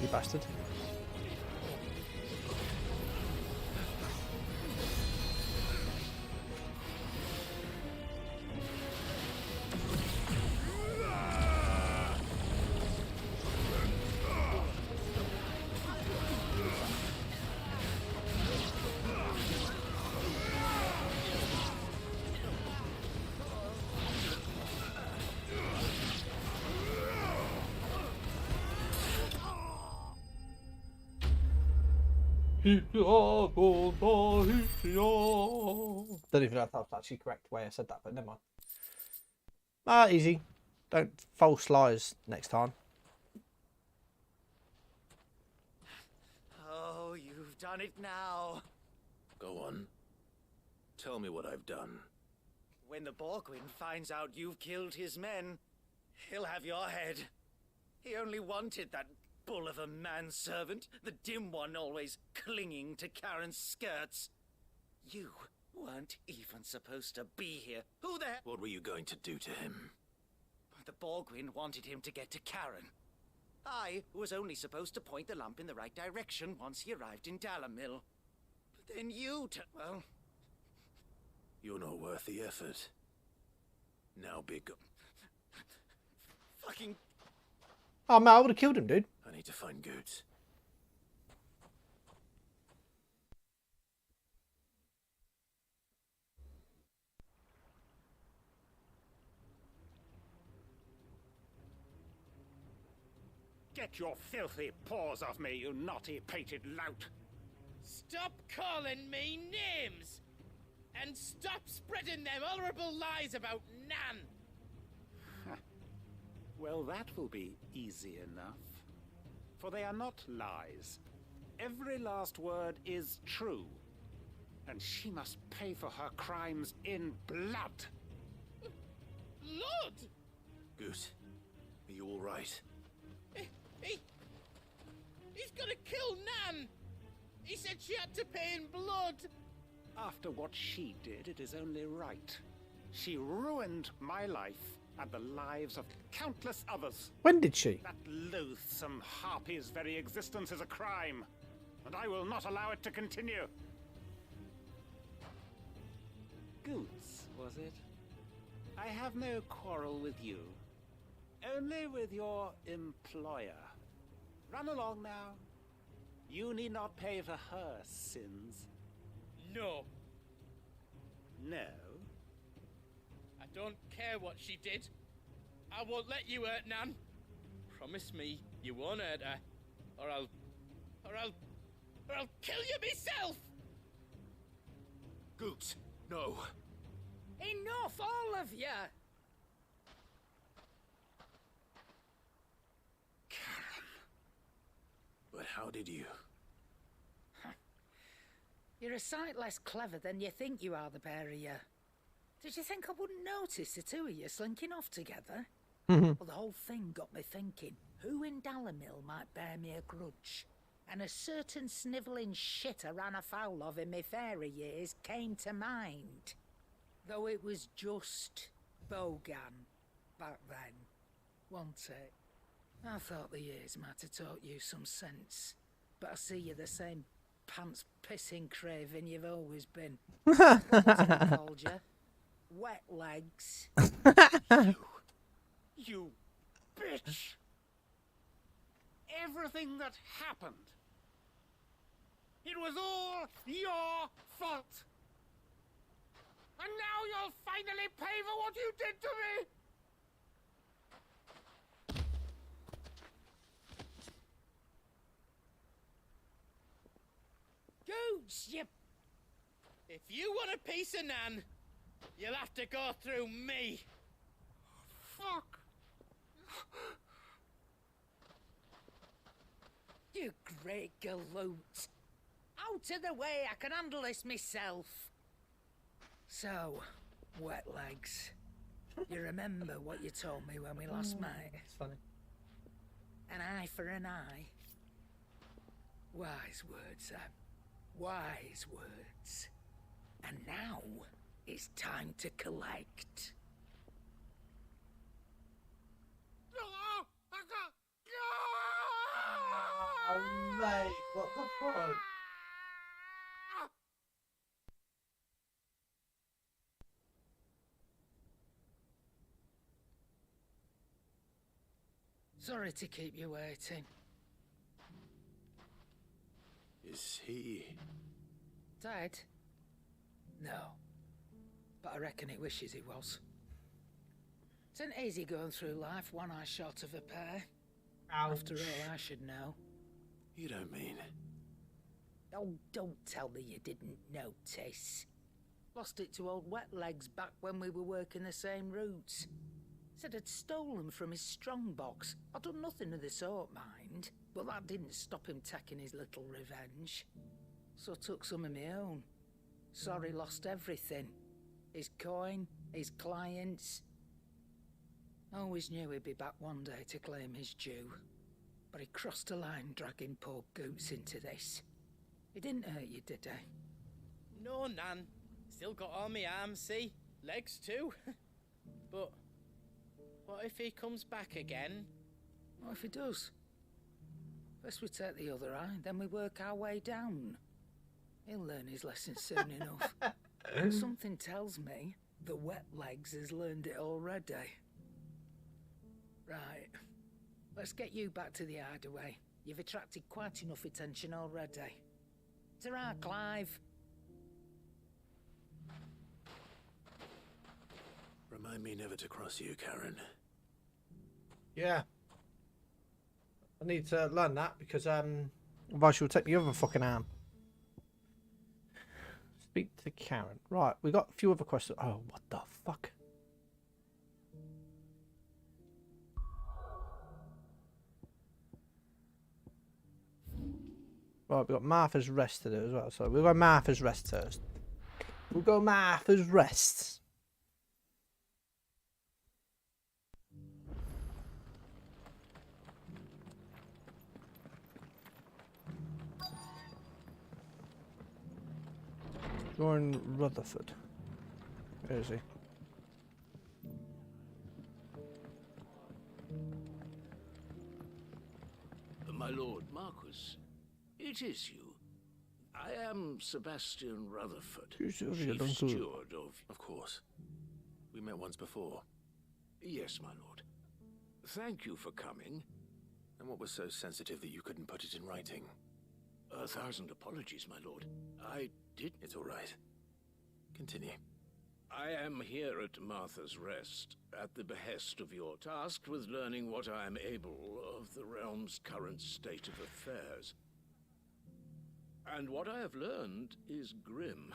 You bastard. Don't even know if that's actually the correct way I said that, but never mind. Ah, easy. Don't false lies next time. Oh, you've done it now. Go on. Tell me what I've done. When the Borgwin finds out you've killed his men, he'll have your head. He only wanted that bull of a manservant, the dim one always clinging to Karen's skirts. You weren't even supposed to be here. Who the hell? What were you going to do to him? The Borgwin wanted him to get to Karen. I was only supposed to point the lamp in the right direction once he arrived in Dalamil. But then you well... You're not worth the effort. Now be go... Fucking... Oh man, I would have killed him, dude. I need to find Goots. Get your filthy paws off me, you naughty-pated lout! Stop calling me names! And stop spreading them horrible lies about Nan! Well, that will be easy enough. For they are not lies. Every last word is true. And she must pay for her crimes in blood. Blood? Goose, are you all right? He's gonna kill Nan! He said she had to pay in blood! After what she did, it is only right. She ruined my life and the lives of countless others. When did she? That loathsome harpy's very existence is a crime, and I will not allow it to continue. Goose, was it? I have no quarrel with you. Only with your employer. Run along now. You need not pay for her sins. No. No? I don't care what she did. I won't let you hurt Nan. Promise me you won't hurt her, or I'll kill you myself! Goose, no. Enough, all of you! But how did you? You're a sight less clever than you think you are, the pair of you. Did you think I wouldn't notice the two of you slinking off together? Well, the whole thing got me thinking, who in Dalamil might bear me a grudge? And a certain snivelling shit I ran afoul of in my fairy years came to mind. Though it was just Bogan back then, wasn't it? I thought the years might have taught you some sense, but I see you're the same pants-pissing craven you've always been. What have I called you? Wet legs. You bitch! Everything that happened, it was all your fault! And now you'll finally pay for what you did to me! Goose, you... If you want a piece of Nan, you'll have to go through me. Fuck! You great galoot. Out of the way, I can handle this myself. So, wet legs. You remember what you told me when we last met? It's funny. An eye for an eye. Wise words, Sam. Wise words. And now, it's time to collect. Oh, mate, what the fuck? Sorry to keep you waiting. Is he... Dead? No. But I reckon he wishes he was. It ain't easy going through life one eye short of a pair. Ouch. After all, I should know. You don't mean... Oh, don't tell me you didn't notice. Lost it to old Wet Legs back when we were working the same routes. Said I'd stolen from his strongbox. I'd done nothing of the sort, mind. But that didn't stop him taking his little revenge. So I took some of my own. Sorry, lost everything. His coin, his clients. Always knew he'd be back one day to claim his due. But he crossed a line dragging poor Goots into this. He didn't hurt you, did he? No, Nan. Still got all my arms, see? Legs too. But what if he comes back again? What if he does? First we take the other eye, then we work our way down. He'll learn his lesson soon enough. Something tells me the Wet Legs has learned it already. Right. Let's get you back to the hideaway. You've attracted quite enough attention already. Ta-ra, Clive. Remind me never to cross you, Karen. Yeah. I need to learn that because otherwise she'll take the other fucking arm. Speak to Karen. Right, we got a few other questions. Oh, what the fuck? Right, we've got Martha's Rest to do as well. So we'll go Martha's Rest first. We'll go Martha's Rest. You're in Rutherford. Where is he? My lord Marquis, it is you. I am Sebastian Rutherford, Chief Steward of... Of course. We met once before. Yes, my lord. Thank you for coming. And what was so sensitive that you couldn't put it in writing? 1,000 apologies, my lord. I did... It's all right. Continue. I am here at Martha's Rest, at the behest of your tasked with learning what I am able of the realm's current state of affairs. And what I have learned is grim.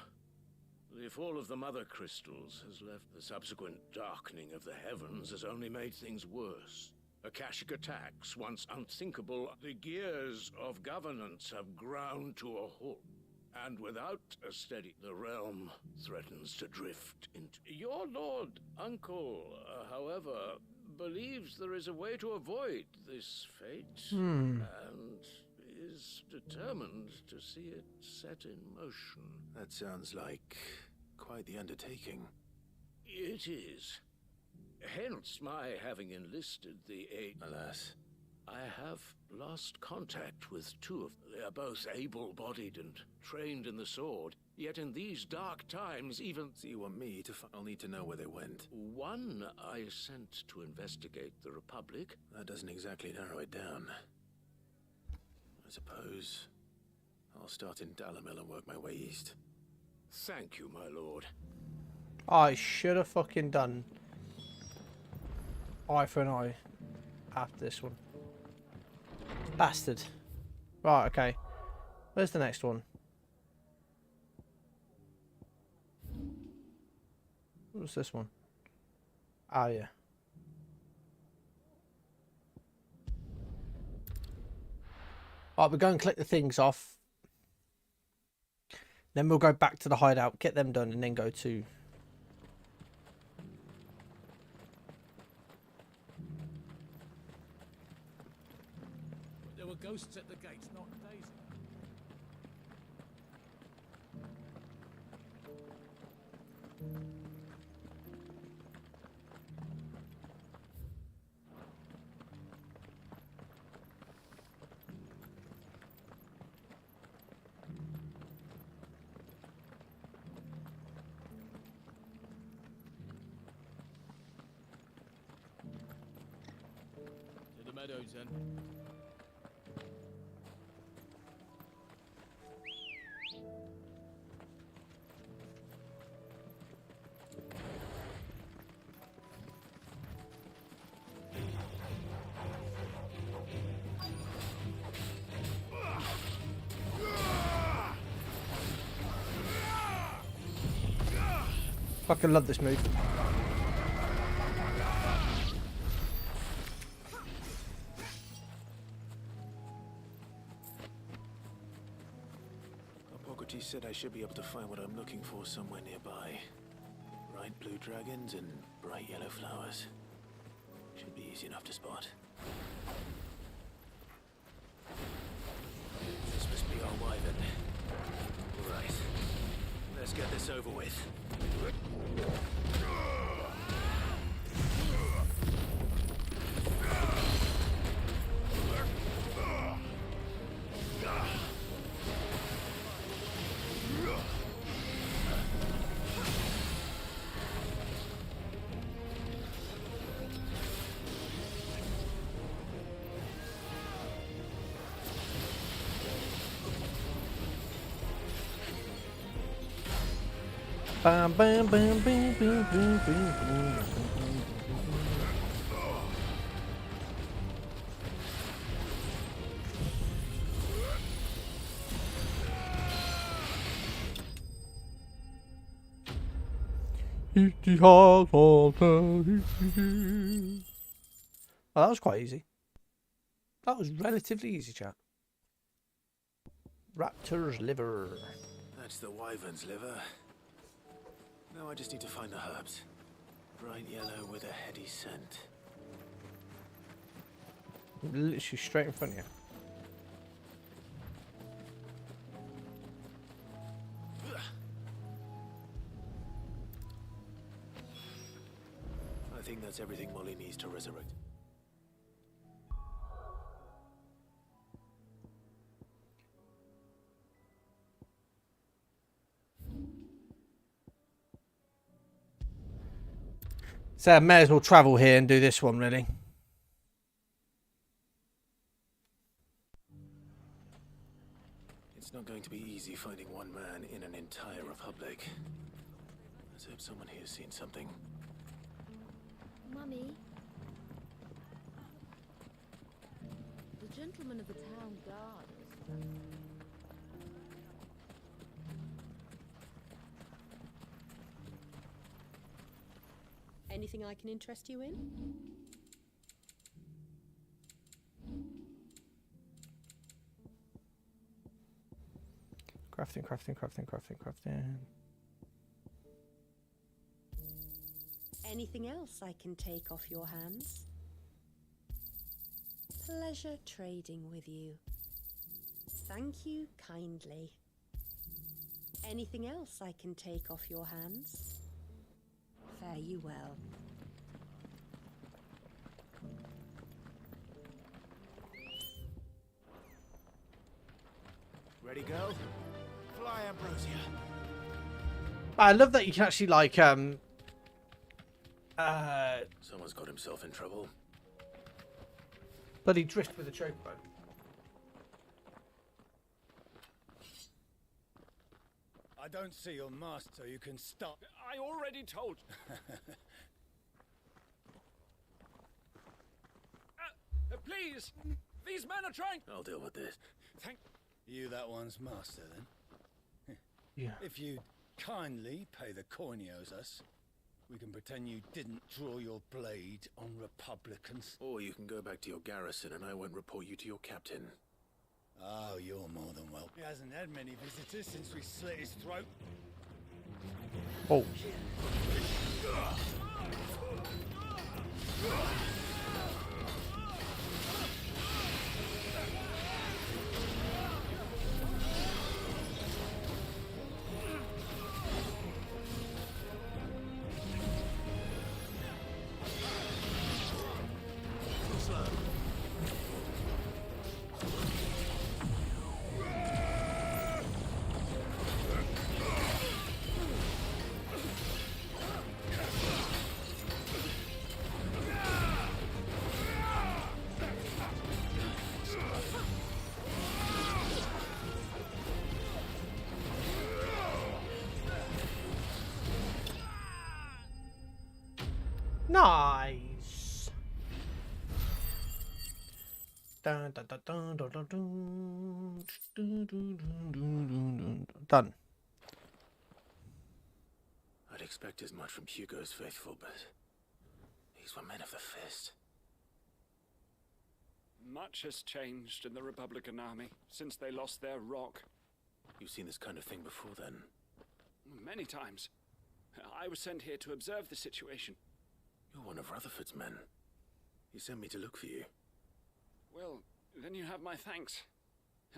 The fall of the Mother Crystals has left the subsequent darkening of the heavens has only made things worse. Akashic attacks, once unthinkable, the gears of governance have ground to a halt. And without a steady, the realm threatens to drift into... Your lord uncle, however, believes there is a way to avoid this fate, and is determined to see it set in motion. That sounds like quite the undertaking. It is. Hence my having enlisted the aid. Alas. I have lost contact with two of them. They are both able-bodied and trained in the sword. Yet in these dark times, even... So you want me to... I'll need to know where they went. One I sent to investigate the Republic. That doesn't exactly narrow it down. I suppose I'll start in Dalamil and work my way east. Thank you, my lord. I should have fucking done eye for an eye after this one. Bastard. Right, okay. Where's the next one? What's this one? Oh, yeah. Right, we'll go and click the things off. Then we'll go back to the hideout, get them done, and then go to... There were ghosts at the gates not days ago. To the meadows then. Fucking love this move. Hippocrates said I should be able to find what I'm looking for somewhere nearby. Bright blue dragons and bright yellow flowers. Should be easy enough to spot. This must be our wyvern. Right. Let's get this over with. Bam, bam, bam, bam, bam, bam, bam. Oh, that was quite easy. That was relatively easy, chat. Raptor's liver. That's the wyvern's liver. Now I just need to find the herbs. Bright yellow with a heady scent. Literally straight in front of you. I think that's everything Molly needs to resurrect. So I may as well travel here and do this one, really. It's not going to be easy finding one man in an entire republic. Let's hope someone here's seen something. Mummy? The gentleman of the town guard was... Anything I can interest you in? Crafting. Anything else I can take off your hands? Pleasure trading with you. Thank you kindly. Anything else I can take off your hands? Fare you well. Ready, go? Fly, Ambrosia. I love that you can actually like Someone's got himself in trouble. bloody drift with a chokerbone. I don't see your master. You can stop. I already told. Please, these men are trying. I'll deal with this. Thank you. That one's master, then. Yeah. If you'd kindly pay the coin he owes us, we can pretend you didn't draw your blade on Republicans. Or you can go back to your garrison and I won't report you to your captain. Oh, you're more than welcome. He hasn't had many visitors since we slit his throat. Oh. Nice. Done. I'd expect as much from Hugo's faithful, but these were men of the fist. Much has changed in the Republican army since they lost their rock. You've seen this kind of thing before, then? Many times. I was sent here to observe the situation. You're one of Rutherford's men. He sent me to look for you. Well, then you have my thanks.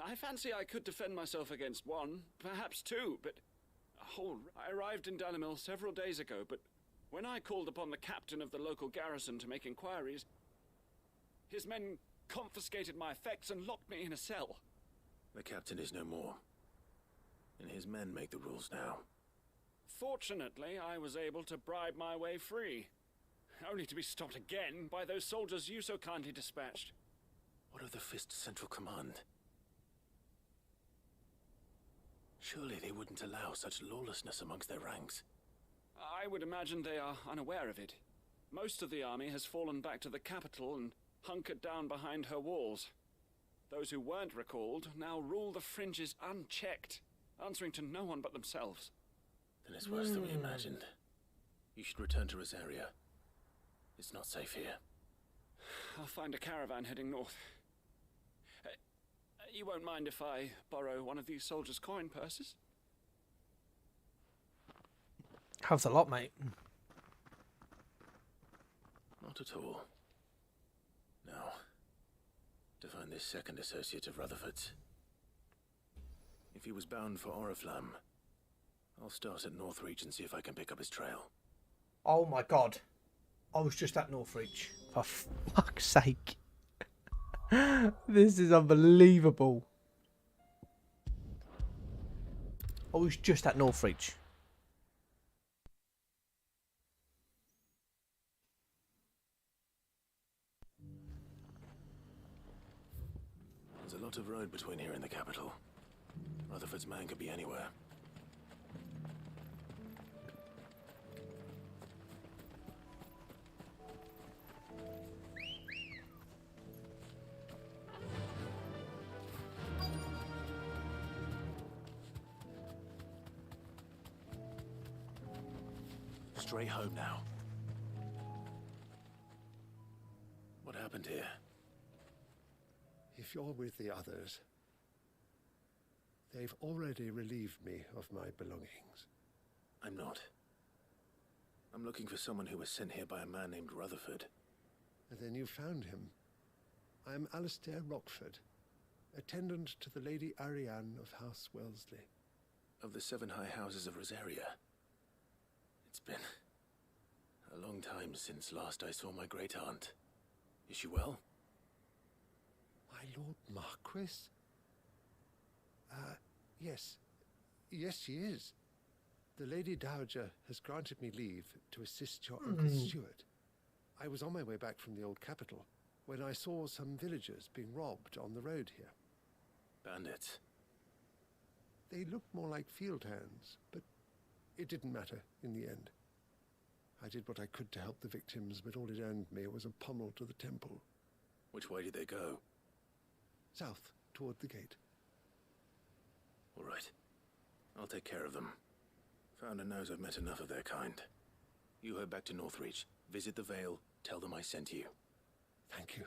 I fancy I could defend myself against one, perhaps two, but... I arrived in Dalimil several days ago, but when I called upon the captain of the local garrison to make inquiries, his men confiscated my effects and locked me in a cell. The captain is no more, and his men make the rules now. Fortunately, I was able to bribe my way free, only to be stopped again by those soldiers you so kindly dispatched. What of the Fist's Central Command? Surely they wouldn't allow such lawlessness amongst their ranks. I would imagine they are unaware of it. Most of the army has fallen back to the capital and hunkered down behind her walls. Those who weren't recalled now rule the fringes unchecked, answering to no one but themselves. Then it's worse than we imagined. You should return to Rosaria. It's not safe here. I'll find a caravan heading north. You won't mind if I borrow one of these soldiers' coin purses? Helps a lot, mate. Not at all. Now, to find this second associate of Rutherford's. If he was bound for Oriflamme, I'll start at Northreach and see if I can pick up his trail. Oh my god. I was just at Northreach. For fuck's sake. This is unbelievable. I was just at Northreach. There's a lot of road between here and the capital. Rutherford's man could be anywhere. Straight home now. What happened here? If you're with the others, they've already relieved me of my belongings. I'm not. I'm looking for someone who was sent here by a man named Rutherford. And then you found him. I am Alistair Rockford, attendant to the Lady Ariane of House Wellesley. Of the 7 high houses of Rosaria. It's been a long time since last I saw my great-aunt. Is she well? My Lord Marquis? Yes. Yes, she is. The Lady Dowager has granted me leave to assist your Uncle Stuart. I was on my way back from the old capital when I saw some villagers being robbed on the road here. Bandits? They looked more like field hands, but it didn't matter in the end. I did what I could to help the victims, but all it earned me was a pummel to the temple. Which way did they go? South, toward the gate. All right. I'll take care of them. Founder knows I've met enough of their kind. You head back to Northreach, visit the Vale, tell them I sent you. Thank you.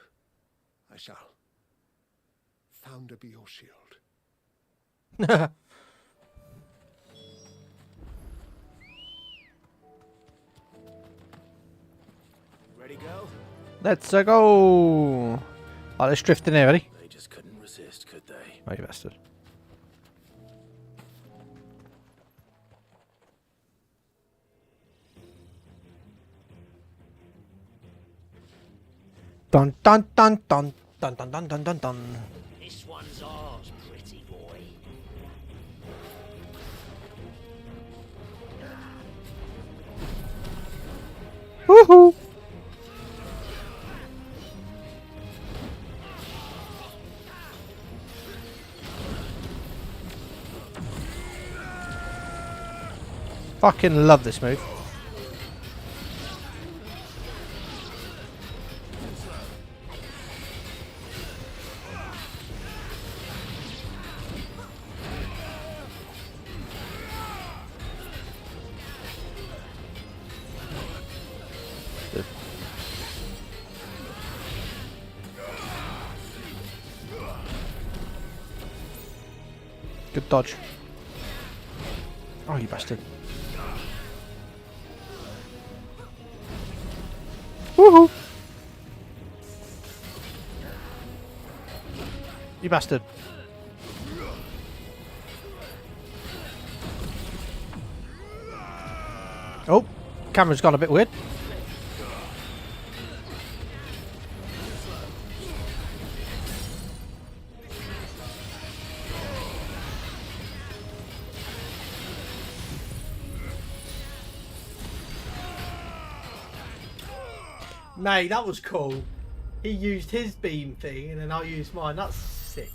I shall. Founder be your shield. Ready, go? Let's go. Oh, let's drift in here, ready? They just couldn't resist, could they? Oh, you bastard. Dun dun dun dun dun dun dun dun dun dun. This one's ours, pretty boy. Woohoo! Fucking love this move. Good dodge. Oh, you bastard. Woohoo! You bastard. Oh, camera's gone a bit weird. Mate, that was cool. He used his beam thing and then I used mine. That's sick.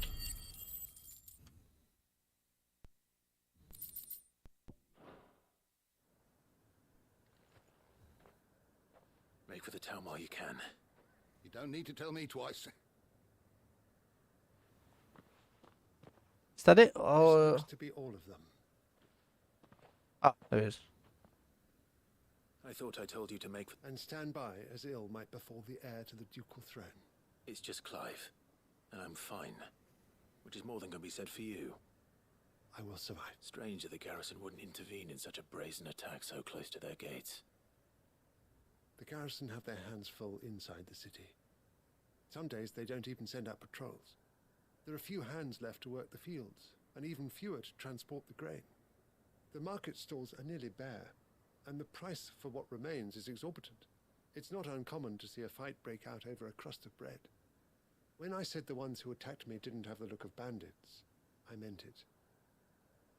Make for the town while you can. You don't need to tell me twice. Is that it? Oh, Seems to be all of them. ah, there it is. I thought I told you to make... And stand by as ill might befall the heir to the ducal throne. It's just Clive, and I'm fine. Which is more than can be said for you. I will survive. Strange that the garrison wouldn't intervene in such a brazen attack so close to their gates. The garrison have their hands full inside the city. Some days they don't even send out patrols. There are few hands left to work the fields, and even fewer to transport the grain. The market stalls are nearly bare, and the price for what remains is exorbitant. It's not uncommon to see a fight break out over a crust of bread. When I said the ones who attacked me didn't have the look of bandits, I meant it.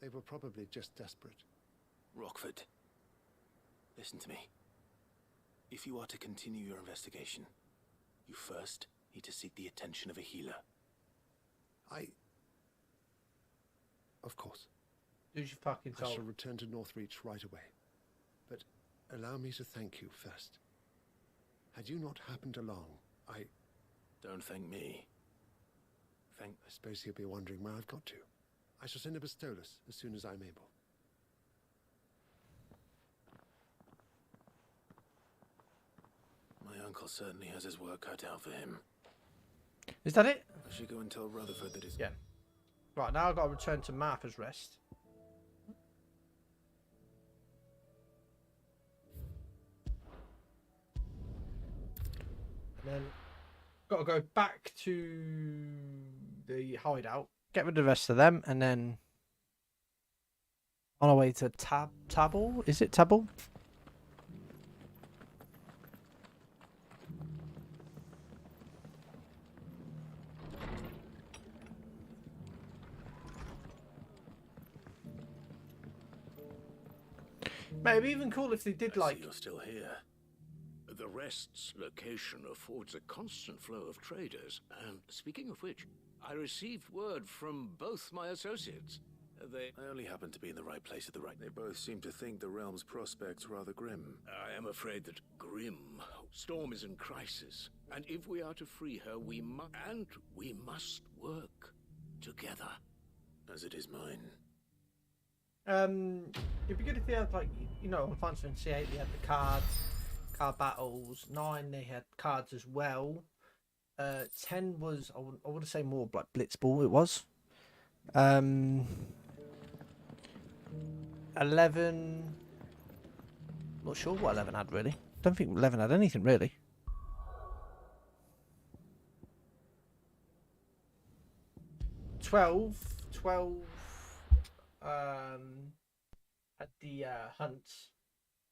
They were probably just desperate. Rockford, listen to me. If you are to continue your investigation, you first need to seek the attention of a healer. Of course. Who's your fucking soul? I shall return to Northreach right away. But allow me to thank you first. Had you not happened along, Don't thank me. I suppose he'll be wondering where I've got to. I shall send a Bistolus as soon as I'm able. My uncle certainly has his work cut out for him. Is that it? I should go and tell Rutherford that his... Yeah. Right, now I've got to return to Martha's Rest. And then got to go back to the hideout, get rid of the rest of them, and then on our way to Tabble. Is it Tabble? Maybe even cool if they did like. You're still here. The Rest's location affords a constant flow of traders, and speaking of which, I received word from both my associates. I only happen to be in the right place at the right... They both seem to think the realm's prospects rather grim. I am afraid that grim. Storm is in crisis, and if we are to free her, we must work together. As it is mine. It'd be good if they had, like, you know, on Final Fantasy 8 they had the card battles. 9 they had cards as well. 10 was I want to say more like Blitzball. It was. 11. Not sure what 11 had really. Don't think 11 had anything really. Twelve had the hunts.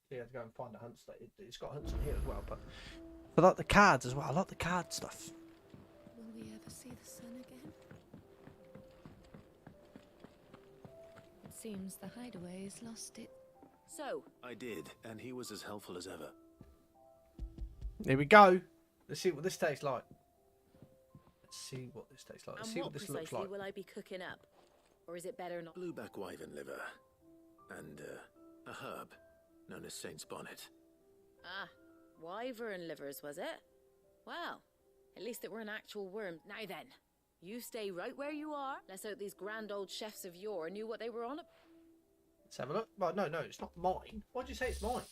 So you had to go and find the hunts. It's got hunts in here as well, but I like the cards as well. I like the card stuff. Will we ever see the sun again? It seems the hideaway has lost it. So I did, and he was as helpful as ever. Here we go. Let's see what this tastes like. Let's see what this tastes like. Let's and see what what this precisely looks like. will I be cooking up? Or is it better not? Blueback wyvern liver, and a herb known as Saint's Bonnet. Ah, wyvern livers, was it? Well, at least it were an actual worm. Now then, you stay right where you are. Let's hope these grand old chefs of yore knew what they were on. Let's have a look. Well, no, it's not mine. Why'd you say it's mine?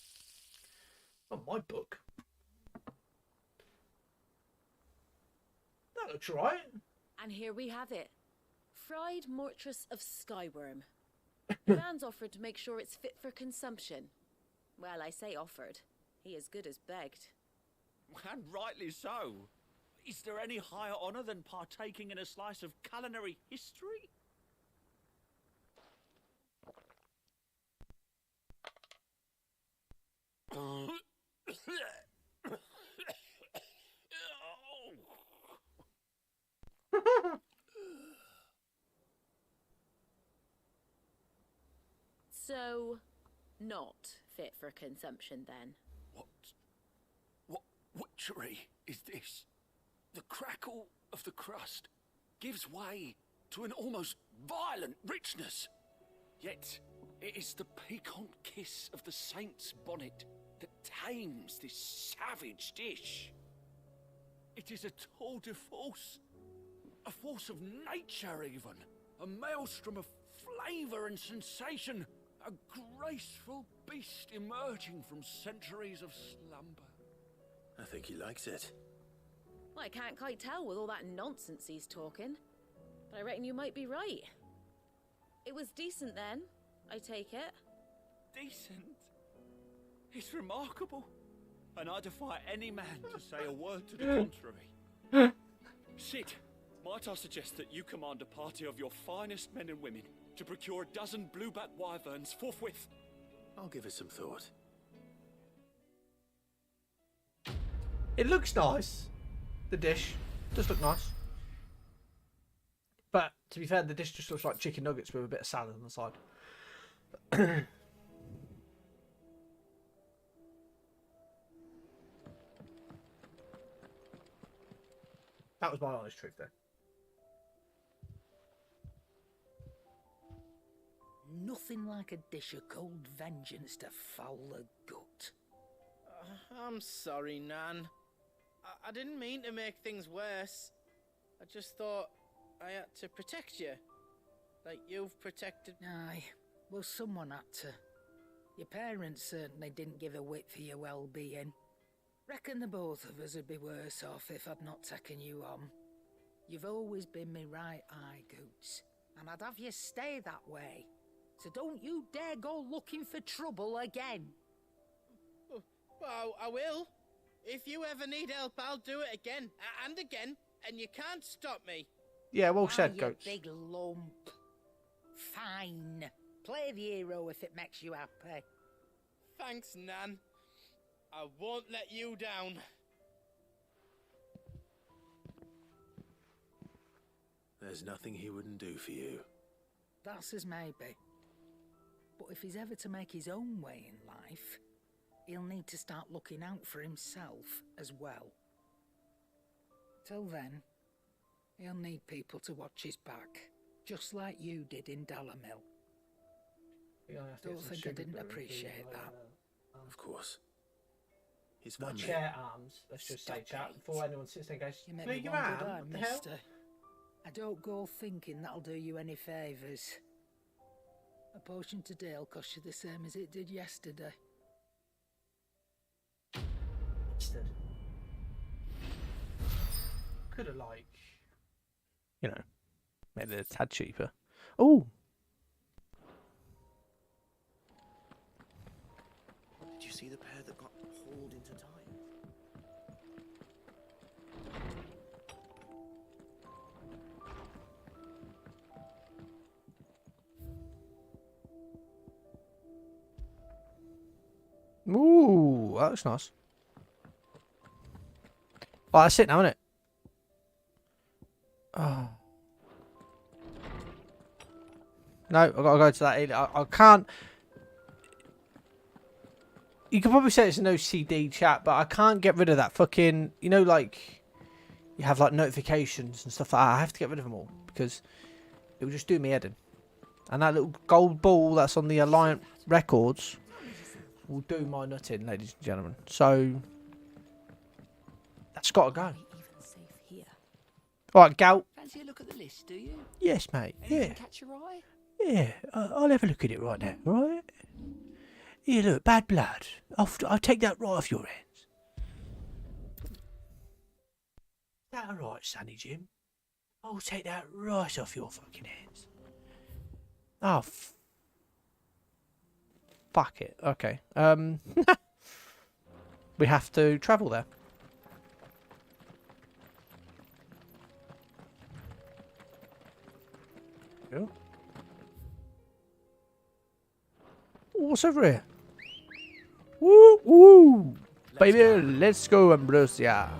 Not my book. That looks right. And here we have it. Fried mortress of skyworm. Dan's offered to make sure it's fit for consumption. Well, I say offered. He as good as begged. And rightly so. Is there any higher honour than partaking in a slice of culinary history? So, not fit for consumption then? What witchery is this? The crackle of the crust gives way to an almost violent richness. Yet, it is the piquant kiss of the saint's bonnet that tames this savage dish. It is a tour de force, a force of nature even, a maelstrom of flavour and sensation A graceful beast emerging from centuries of slumber. I think he likes it. Well, I can't quite tell with all that nonsense he's talking. But I reckon you might be right. It was decent then, I take it. Decent? It's remarkable. And I defy any man to say a word to the contrary. Sid, might I suggest that you command a party of your finest men and women to procure a dozen blueback wyverns forthwith? I'll give it some thought. It looks nice. The dish does look nice. But to be fair, the dish just looks like chicken nuggets with a bit of salad on the side. That was my honest truth there. Nothing like a dish of cold vengeance to foul the gut. I'm sorry, Nan. I didn't mean to make things worse. I just thought I had to protect you. Like you've protected... Aye, well, someone had to. Your parents certainly didn't give a whit for your well-being. Reckon the both of us would be worse off if I'd not taken you on. You've always been me right eye, Goots, and I'd have you stay that way. So don't you dare go looking for trouble again. Well, I will. If you ever need help, I'll do it again and again, and you can't stop me. Yeah, well said, You Goats. big lump. Fine. Play the hero if it makes you happy. Thanks, Nan. I won't let you down. There's nothing he wouldn't do for you. That's as maybe. But if he's ever to make his own way in life, he'll need to start looking out for himself as well. Till then, he'll need people to watch his back, just like you did in Dalamil. Don't think I didn't appreciate that. Of course. His My family. chair arms, let's just say, chat, before anyone sits there and goes, You make "Flick me your one arm, good eye, what the hell?" mister. I don't go thinking that'll do you any favours. A potion today will cost you the same as it did yesterday. Could have, like, you know, made it a tad cheaper. Oh! Did you see the pair that got hauled into time? Ooh, that looks nice. Oh, that's it now, isn't it? Oh. No, I've got to go to that alien. I can't. You could probably say it's an OCD chat, but I can't get rid of that fucking. You know, like you have like notifications and stuff like that. I have to get rid of them all because it will just do me head in. And that little gold ball that's on the Alliant records will do my nut in, ladies and gentlemen. So that's got to go. All right, Gout. Fancy a look at the list, do you? Yes, mate. Anything Yeah. catch your eye? Yeah, I'll have a look at it right now, right? Here, look, bad blood. I'll take that right off your hands. Is that alright, Sonny Jim? I'll take that right off your fucking hands. Oh, fuck it. Okay. We have to travel there. Yeah. What's over here? Woo woo! Baby, let's go, Ambrosia.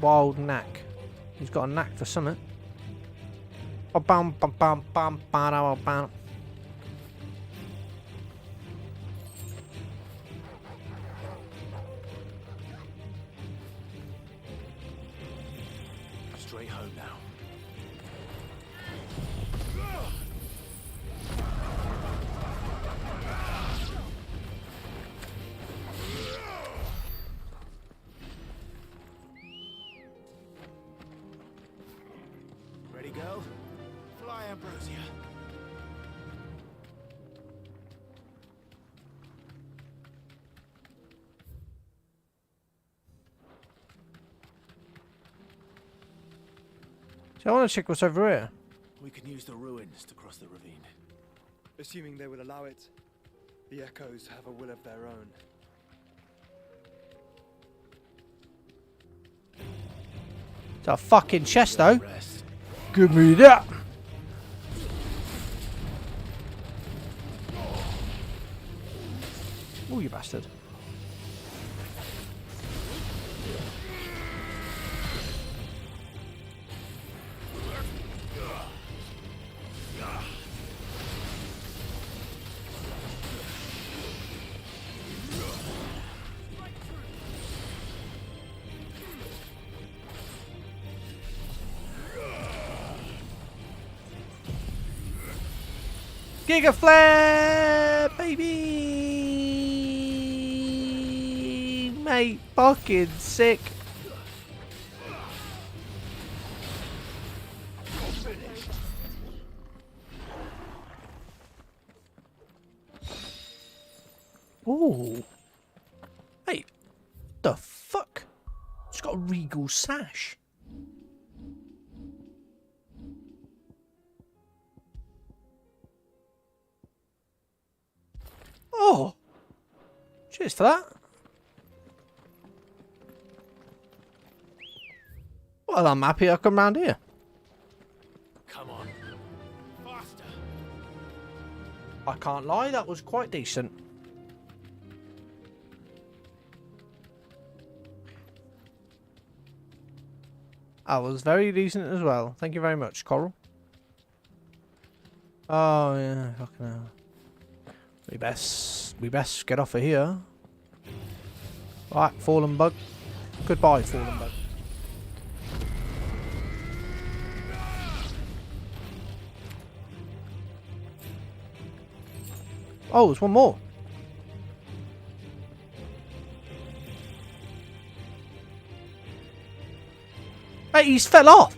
Wild knack. He's got a knack for something. Bam bam bam bam bam bam. Straight home now. Ready, go? Fly, Ambrosia. So I want to check what's over here. We can use the ruins to cross the ravine. Assuming they will allow it, the echoes have a will of their own. It's a fucking chest, though. Give me that. Oh, you bastard. Giga Flare, baby! Mate, fucking sick. Ooh. Mate, the fuck? It's got a regal sash. Oh, cheers for that. Well, I'm happy I come round here. Come on. Faster. I can't lie, that was quite decent. That was very decent as well. Thank you very much, Coral. Oh yeah, fucking hell. We best get off of here. Right, fallen bug. Goodbye, fallen bug. Oh, there's one more. Hey, he's fell off.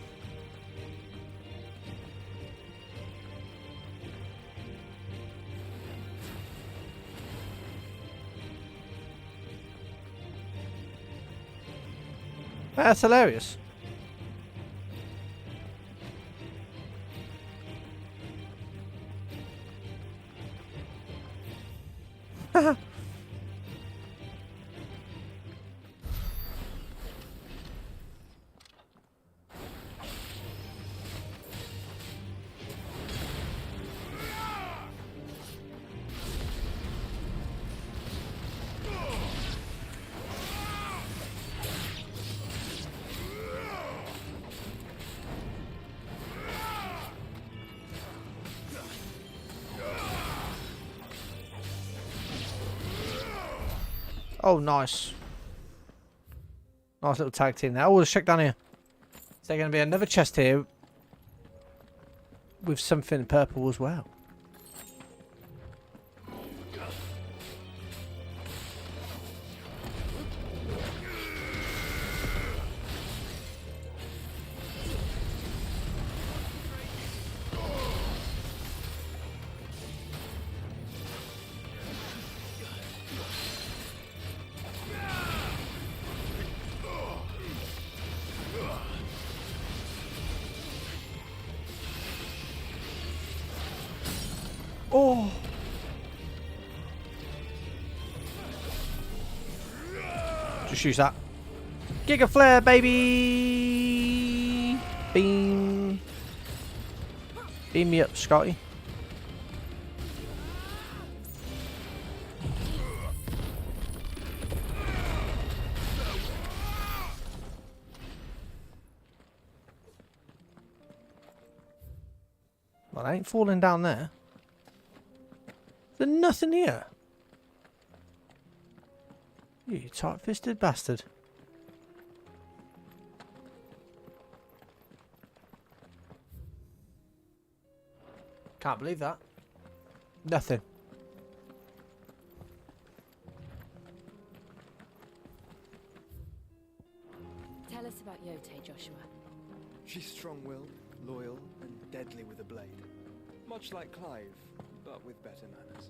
That's hilarious. Oh, nice. Nice little tag team there. Oh, let's check down here. Is there going to be another chest here with something purple as well? Oh. Just use that. Giga Flare, baby! Beam. Beam me up, Scotty. Well, I ain't falling down there. There's nothing here. You tight-fisted bastard. Can't believe that. Nothing. Tell us about Yote, Joshua. She's strong-willed, loyal, and deadly with a blade. Much like Clive, but with better manners.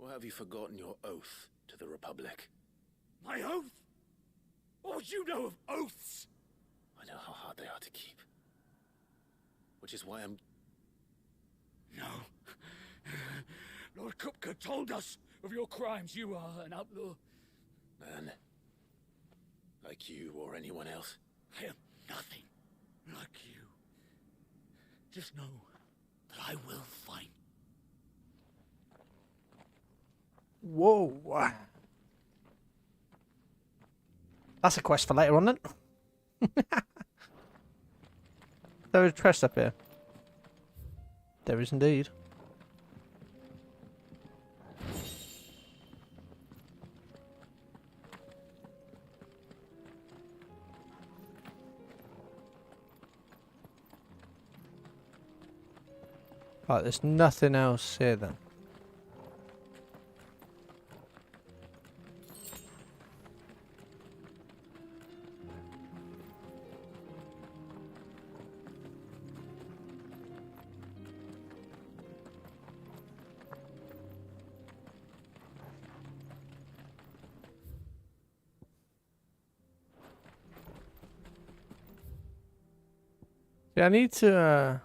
Or have you forgotten your oath to the Republic? My oath? What would you know of oaths? I know how hard they are to keep. Which is why I'm... No. Lord Kupka told us of your crimes. You are an outlaw. Man. Like you or anyone else. I am nothing like you. Just know that I will find. Whoa. That's a quest for later on, then. There is a chest up here. There is indeed. Right, there's nothing else here then. Yeah, I need to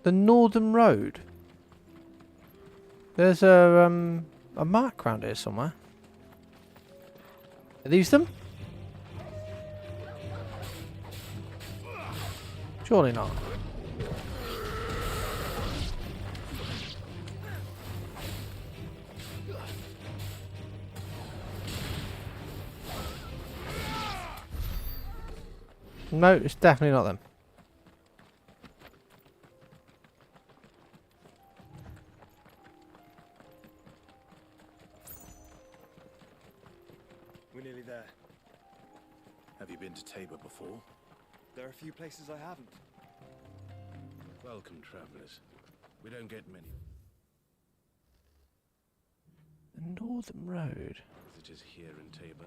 the Northern Road. There's a mark around here somewhere. Are these them? Surely not. No, it's definitely not them. We're nearly there. Have you been to Tabor before? There are a few places I haven't. Welcome, travelers. We don't get many The Northern Road. visitors here in Tabor.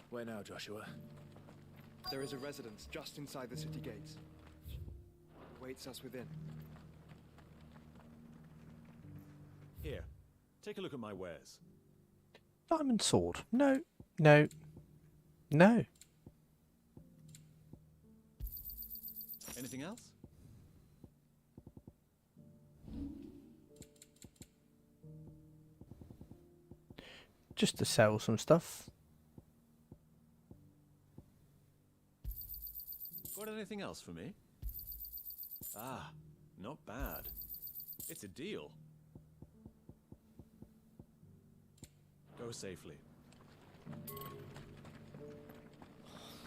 Where now, Joshua? There is a residence just inside the city gates. Waits us within. Here, take a look at my wares. Diamond sword. No. No. No. Anything else? Just to sell some stuff. Got anything else for me? Ah, not bad. It's a deal. Go safely. I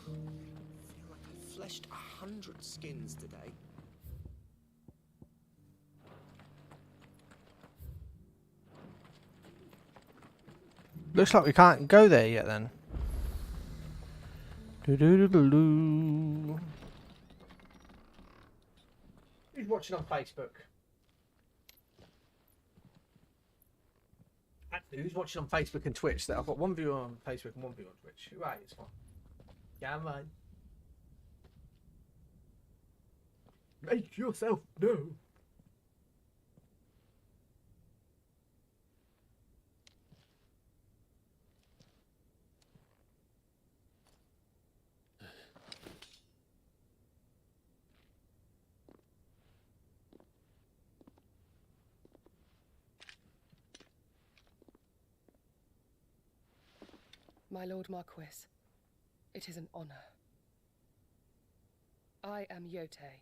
feel like I fleshed 100 skins today. Looks like we can't go there yet then. Do-do-do-do-do. Who's watching on Facebook? Actually, who's watching on Facebook and Twitch? I've got one viewer on Facebook and one viewer on Twitch. Right, it's fine. Yeah, man. Make yourself known. My Lord Marquis, it is an honor. I am Yote,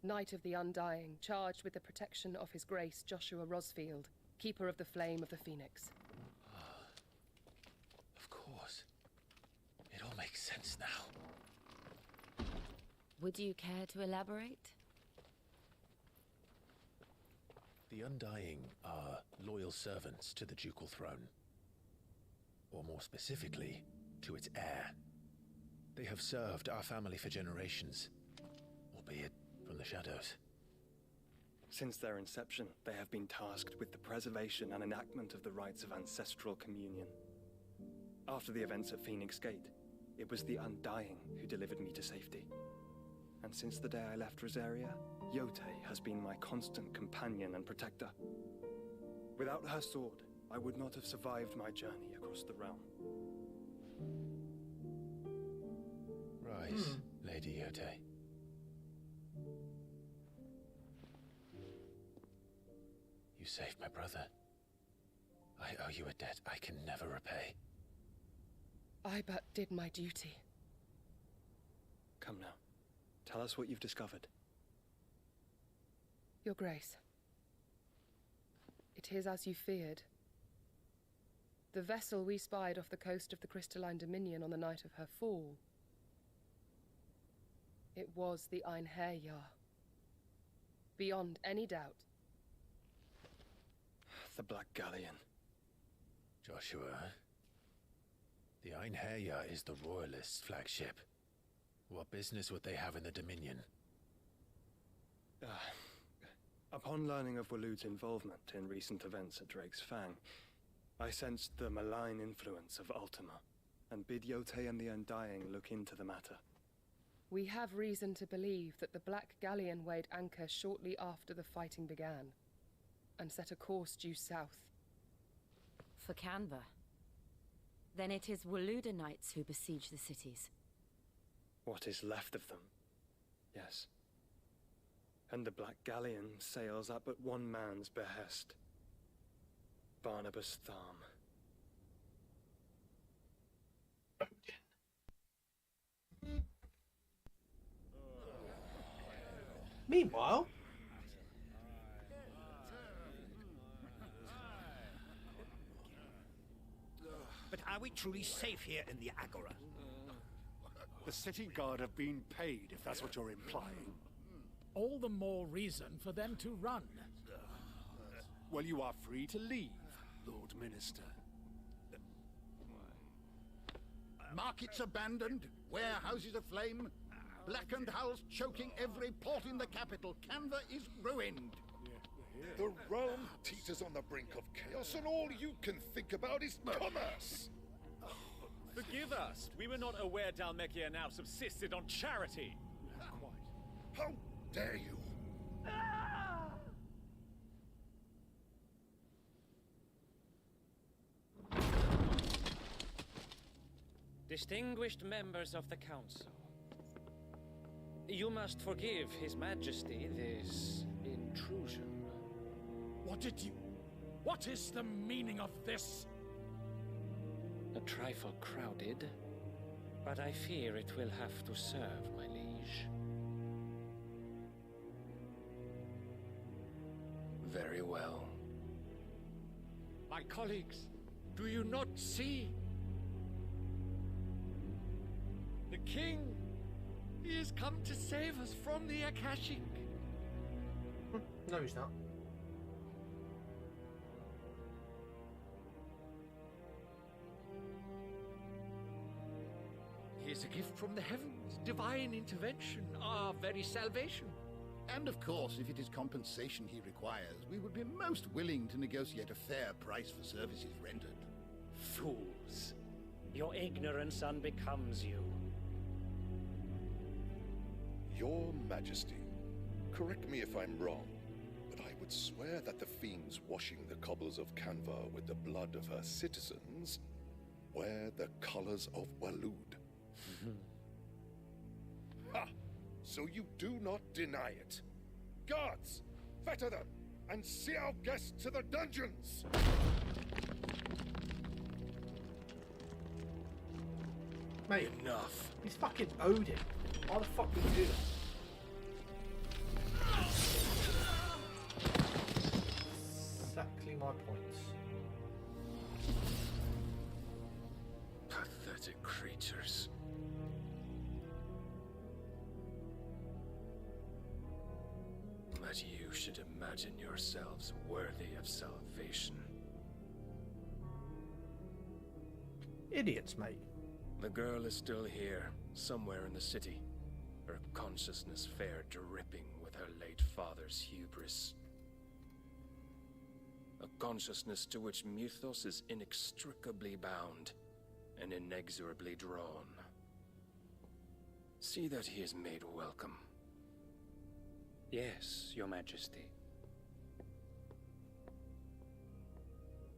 Knight of the Undying, charged with the protection of His Grace Joshua Rosfield, Keeper of the Flame of the Phoenix. Of course. It all makes sense now. Would you care to elaborate? The Undying are loyal servants to the ducal throne. Or more specifically, to its heir. They have served our family for generations, albeit from the shadows. Since their inception, they have been tasked with the preservation and enactment of the rites of ancestral communion. After the events at Phoenix Gate, it was the Undying who delivered me to safety. And since the day I left Rosaria, Yote has been my constant companion and protector. Without her sword, I would not have survived my journey across the realm. Rise, Lady Yote. You saved my brother. I owe you a debt I can never repay. I but did my duty. Come now. Tell us what you've discovered. Your Grace. It is as you feared. The vessel we spied off the coast of the Crystalline Dominion on the night of her fall. It was the Onearmedwarrior. Beyond any doubt. The Black Galleon. Joshua, the Onearmedwarrior is the Royalists' flagship. What business would they have in the Dominion? Upon learning of Waloed's involvement in recent events at Drake's Fang, I sensed the malign influence of Ultima, and bid Yote and the Undying look into the matter. We have reason to believe that the Black Galleon weighed anchor shortly after the fighting began, and set a course due south. For Canva. Then it is Waloeda knights who besiege the cities. What is left of them? Yes. And the Black Galleon sails at but one man's behest. Barnabas Tharm. Meanwhile, but are we truly safe here in the Agora? The city guard have been paid, if that's what you're implying. All the more reason for them to run. Well, you are free to leave, Lord Minister. Markets abandoned, warehouses aflame, blackened hulls choking every port in the capital. Canva is ruined. The realm teeters on the brink of chaos, and all you can think about is commerce. Forgive us. We were not aware Dhalmekia now subsisted on charity. How dare you? Distinguished members of the Council, you must forgive His Majesty this intrusion. What is the meaning of this? A trifle crowded, but I fear it will have to serve, my liege. Very well. My colleagues, do you not see? The king, he has come to save us from the Akashic. No, he's not. He is a gift from the heavens, divine intervention, our very salvation. And of course, if it is compensation he requires, we would be most willing to negotiate a fair price for services rendered. Fools. Your ignorance unbecomes you. Your Majesty, correct me if I'm wrong, but I would swear that the fiends washing the cobbles of Canva with the blood of her citizens wear the colors of Waloed. Ha! So you do not deny it. Guards, fetter them, and see our guests to the dungeons! Mate, enough. He's fucking Odin. Why the fuck would you do that? Exactly my points. Pathetic creatures. That you should imagine yourselves worthy of salvation. Idiots, mate. The girl is still here, somewhere in the city. Her consciousness fair dripping with her late father's hubris. a consciousness to which Mythos is inextricably bound and inexorably drawn. See that he is made welcome. Yes, Your Majesty.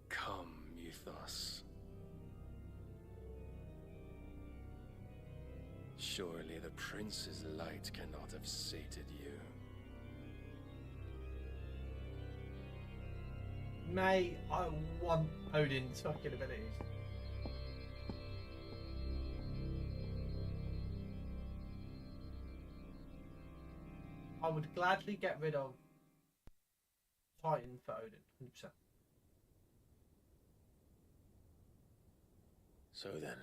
Come, Mythos. Surely the prince's light cannot have sated you. Mate, I want Odin's fucking abilities. I would gladly get rid of Titan for Odin, 100%. So then,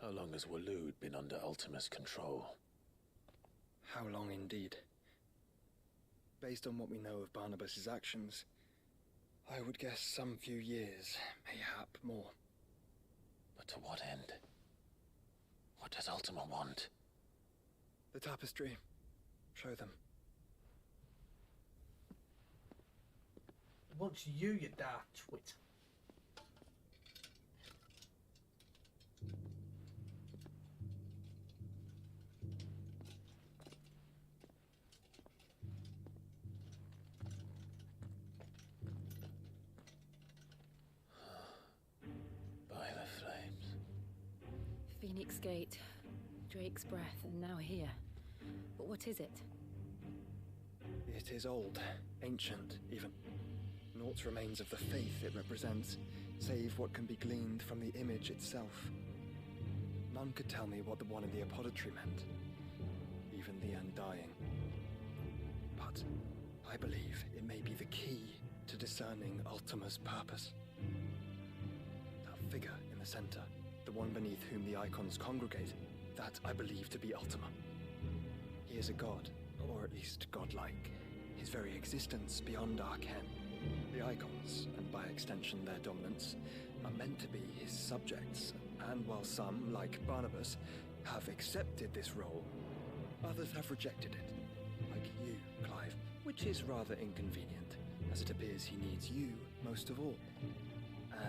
how long has Waloed been under Ultima's control? How long indeed? Based on what we know of Barnabas's actions, I would guess some few years, mayhap more. But to what end? What does Ultima want? The tapestry. Show them. What's you dark twit? By the flames. Phoenix Gate, Drake's breath, and now here. But what is it? It is old, ancient, even. Naught remains of the faith it represents, save what can be gleaned from the image itself. None could tell me what the one in the apothecary meant, even the Undying. But I believe it may be the key to discerning Ultima's purpose. That figure in the center, the one beneath whom the icons congregate, that I believe to be Ultima. He is a god, or at least godlike. His very existence beyond our ken. The icons, and by extension their dominance, are meant to be his subjects, and while some, like Barnabas, have accepted this role, others have rejected it, like you, Clive, which is rather inconvenient, as it appears he needs you most of all.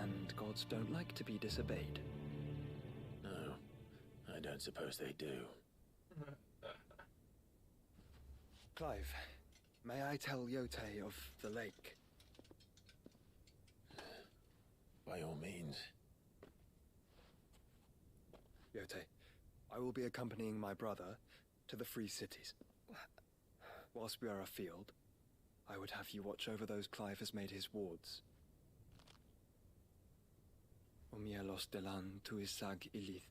And gods don't like to be disobeyed. No, I don't suppose they do. Clive, may I tell Yote of the lake? By all means. Yote, I will be accompanying my brother to the Free Cities. Whilst we are afield, I would have you watch over those Clive has made his wards. Umielos delan tuisag ilith.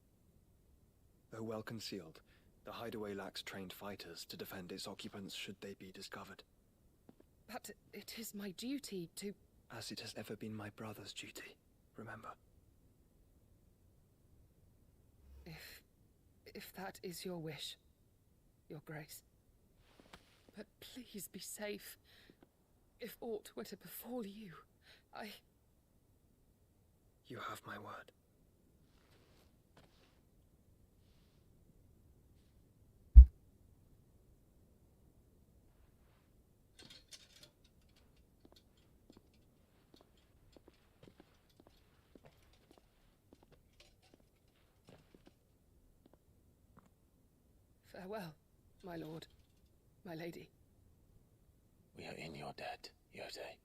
Though well concealed, the hideaway lacks trained fighters to defend its occupants should they be discovered. But it is my duty to... As it has ever been my brother's duty, remember. If that is your wish, Your Grace. But please be safe. If aught were to befall you, You have my word. Farewell, my lord, my lady. We are in your debt, Yote.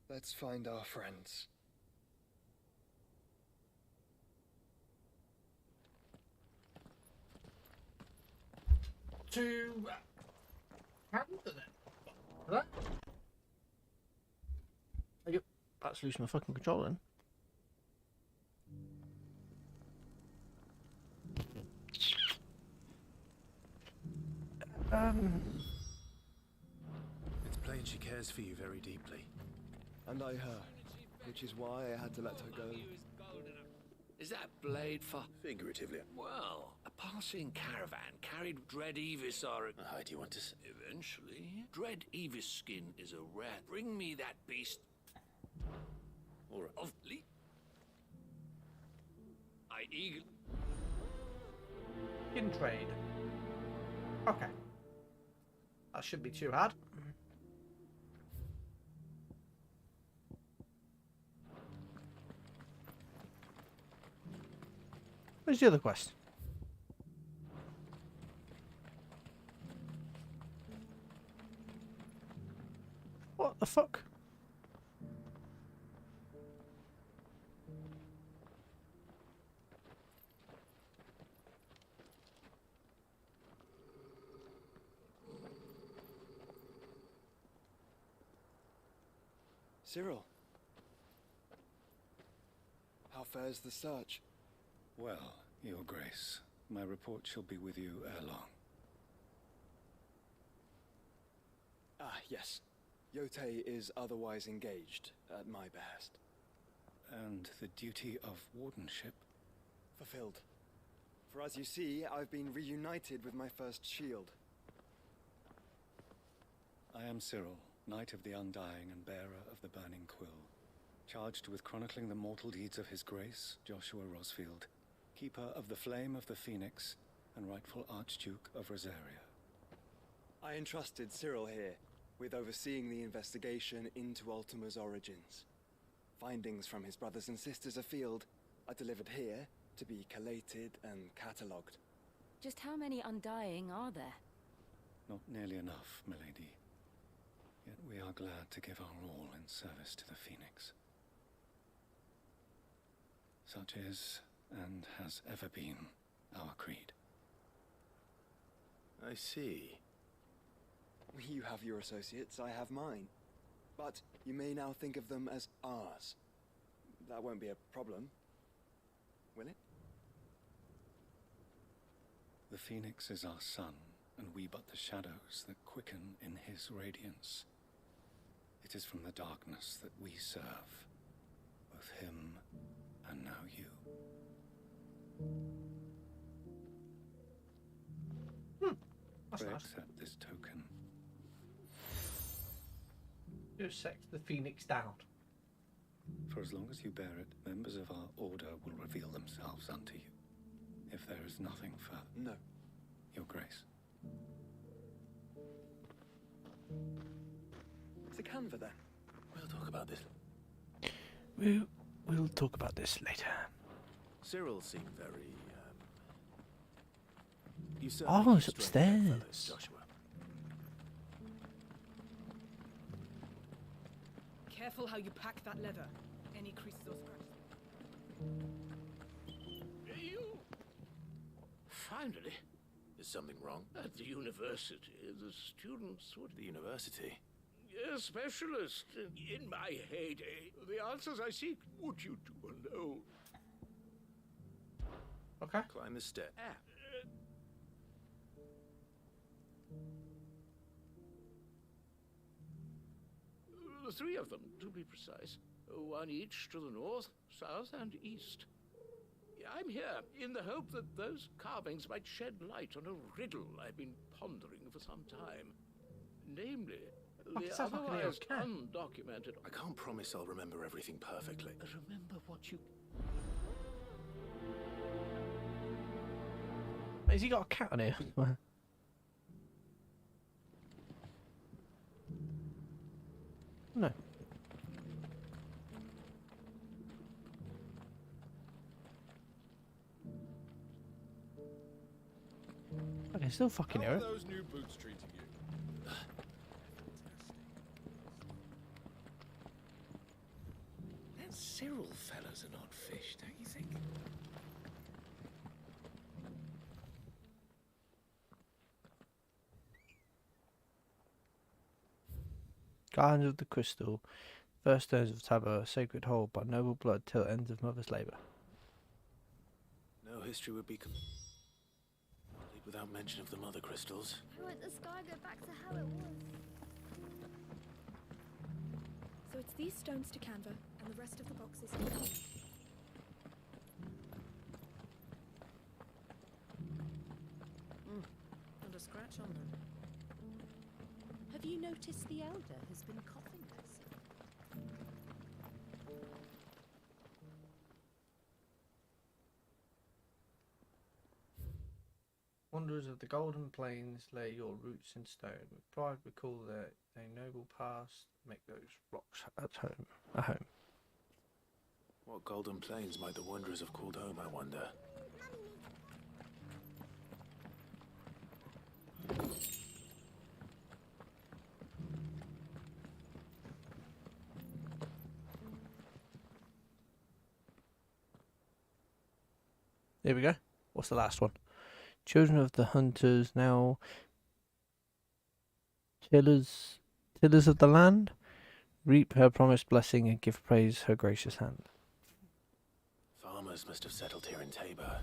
Let's find our friends. To handle it. What? I get about to lose my fucking controller then. It's plain she cares for you very deeply. And I her, which is why I had to let her go. Is that blade for... Figuratively. Well, a passing caravan carried Dread Evis do you want to say? Eventually, Dread Evis skin is a rare. Bring me that beast. All right. Of I eagerly. In trade. Okay. That shouldn't be too hard. Where's the other quest? What the fuck? Cyril. How fares the search? Well, Your Grace, my report shall be with you ere long. Ah, yes. Yotei is otherwise engaged, at my behest. And the duty of wardenship? Fulfilled. For as you see, I've been reunited with my first shield. I am Cyril, Knight of the Undying and bearer of the Burning Quill, charged with chronicling the mortal deeds of His Grace, Joshua Rosfield, Keeper of the Flame of the Phoenix, and rightful Archduke of Rosaria. I entrusted Cyril here with overseeing the investigation into Ultima's origins. Findings from his brothers and sisters afield are delivered here to be collated and catalogued. Just how many Undying are there? Not nearly enough, milady. Yet we are glad to give our all in service to the Phoenix. Such is, and has ever been, our creed. I see. You have your associates, I have mine. But you may now think of them as ours. That won't be a problem, will it? The Phoenix is our sun, and we but the shadows that quicken in his radiance. It is from the darkness that we serve, both him and now you. That's Pray nice. accept this token. You set the Phoenix down. For as long as you bear it, members of our order will reveal themselves unto you. If there is nothing further. No. Your Grace. To Canva, then. We'll talk about this. We'll talk about this later. Cyril seemed very, You Oh, it's keep upstairs. straight young fellows, Joshua. Careful how you pack that leather. Any creases or scratches. You. Finally. Is something wrong? At the university, the students would. The university? A specialist. In my heyday, the answers I seek, would you two alone? Okay. Climb the step. The three of them, to be precise. One each to the north, south, and east. I'm here in the hope that those carvings might shed light on a riddle I've been pondering for some time. Namely, the otherwise undocumented... I can't promise I'll remember everything perfectly. Remember what you... Has he got a cat on here? No. I can still fucking hear How are it. those new boots treating you? That Cyril fellow's an odd fish, don't you think? Guardians of the Crystal, first stones of Tabor, sacred hold by noble blood till ends of mother's labour. No history would be complete without mention of the mother crystals. Why won't the sky go back to how it was? So it's these stones to Canva, and the rest of the boxes to Canva. scratch on them. Have you noticed the elder has been coughing less? Wanderers of the Golden Plains, lay your roots in stone. With pride recall their noble past. Make those rocks at home. A home. What Golden Plains might the Wanderers have called home, I wonder? Here we go. What's the last one? Children of the hunters, now tillers of the land, reap her promised blessing and give praise her gracious hand. Farmers must have settled here in Tabor.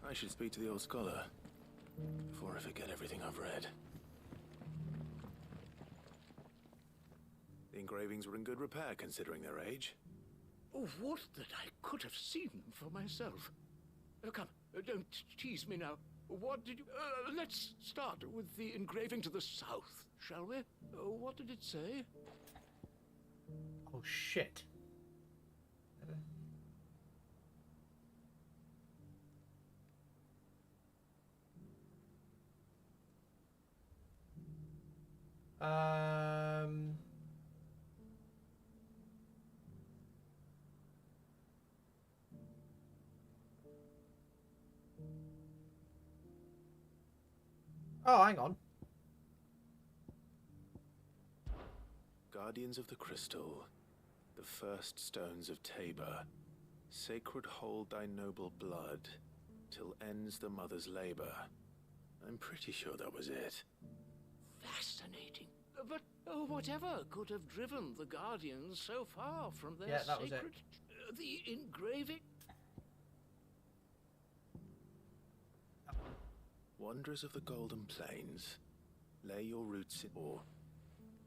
I should speak to the old scholar before I forget everything I've read. The engravings were in good repair considering their age. Oh, would that I could have seen them for myself. Come, don't tease me now. What did you... let's start with the engraving to the south, shall we? What did it say? Oh, shit. Oh, hang on. Guardians of the Crystal, the first stones of Tabor, sacred hold thy noble blood, till ends the mother's labor. I'm pretty sure that was it. Fascinating. But whatever could have driven the Guardians so far from their that was sacred... the engraving... Wanderers of the Golden Plains, lay your roots in ore.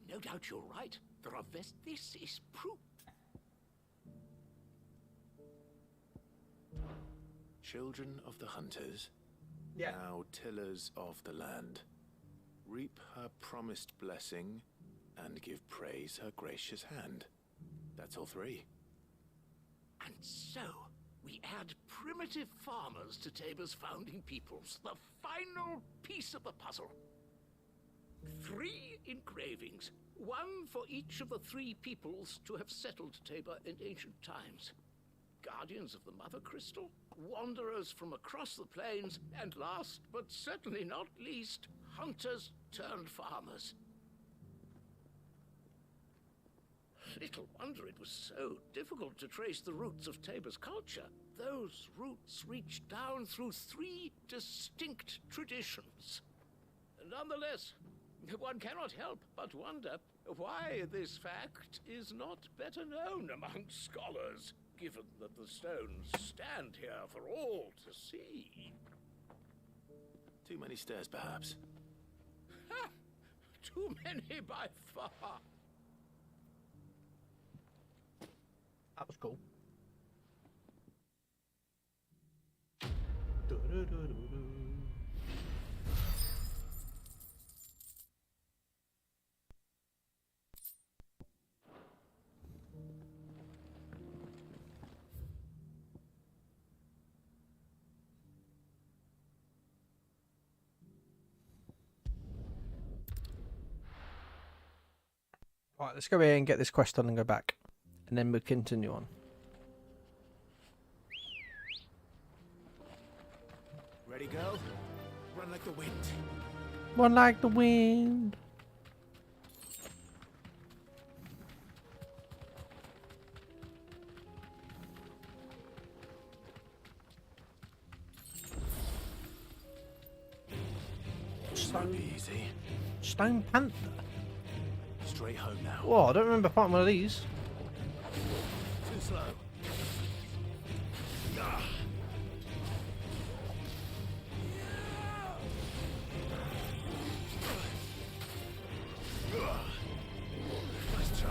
No doubt you're right. There are this is proof. Children of the hunters, now tillers of the land, reap her promised blessing and give praise her gracious hand. That's all three. And so, we add primitive farmers to Tabor's founding peoples, the final piece of the puzzle. 3 engravings, one for each of the 3 peoples to have settled Tabor in ancient times. Guardians of the Mother Crystal, wanderers from across the plains, and last, but certainly not least, hunters turned farmers. Little wonder it was so difficult to trace the roots of Tabor's culture. Those roots reach down through 3 distinct traditions. Nonetheless, one cannot help but wonder why this fact is not better known among scholars, given that the stones stand here for all to see. Too many stairs, perhaps. Ha! Too many by far. That was cool. Right, let's go here and get this quest done and go back. And then we'll continue on. Ready, go? Run like the wind. Run like the wind. Stone easy. Stone Panther. Straight home now. Whoa, I don't remember fighting one of these. Too slow. Ah. Nice try.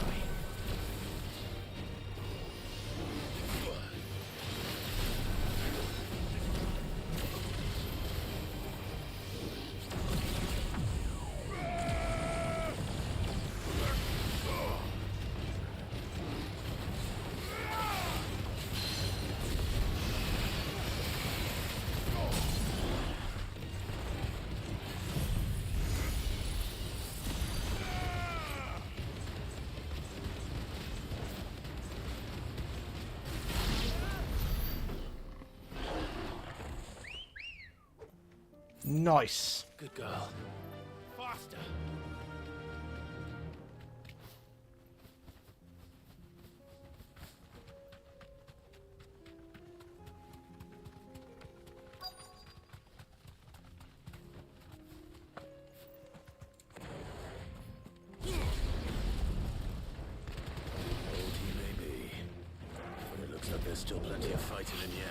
Nice. Good girl. Faster! Old he may be, but it looks like there's still plenty of fighting in yet.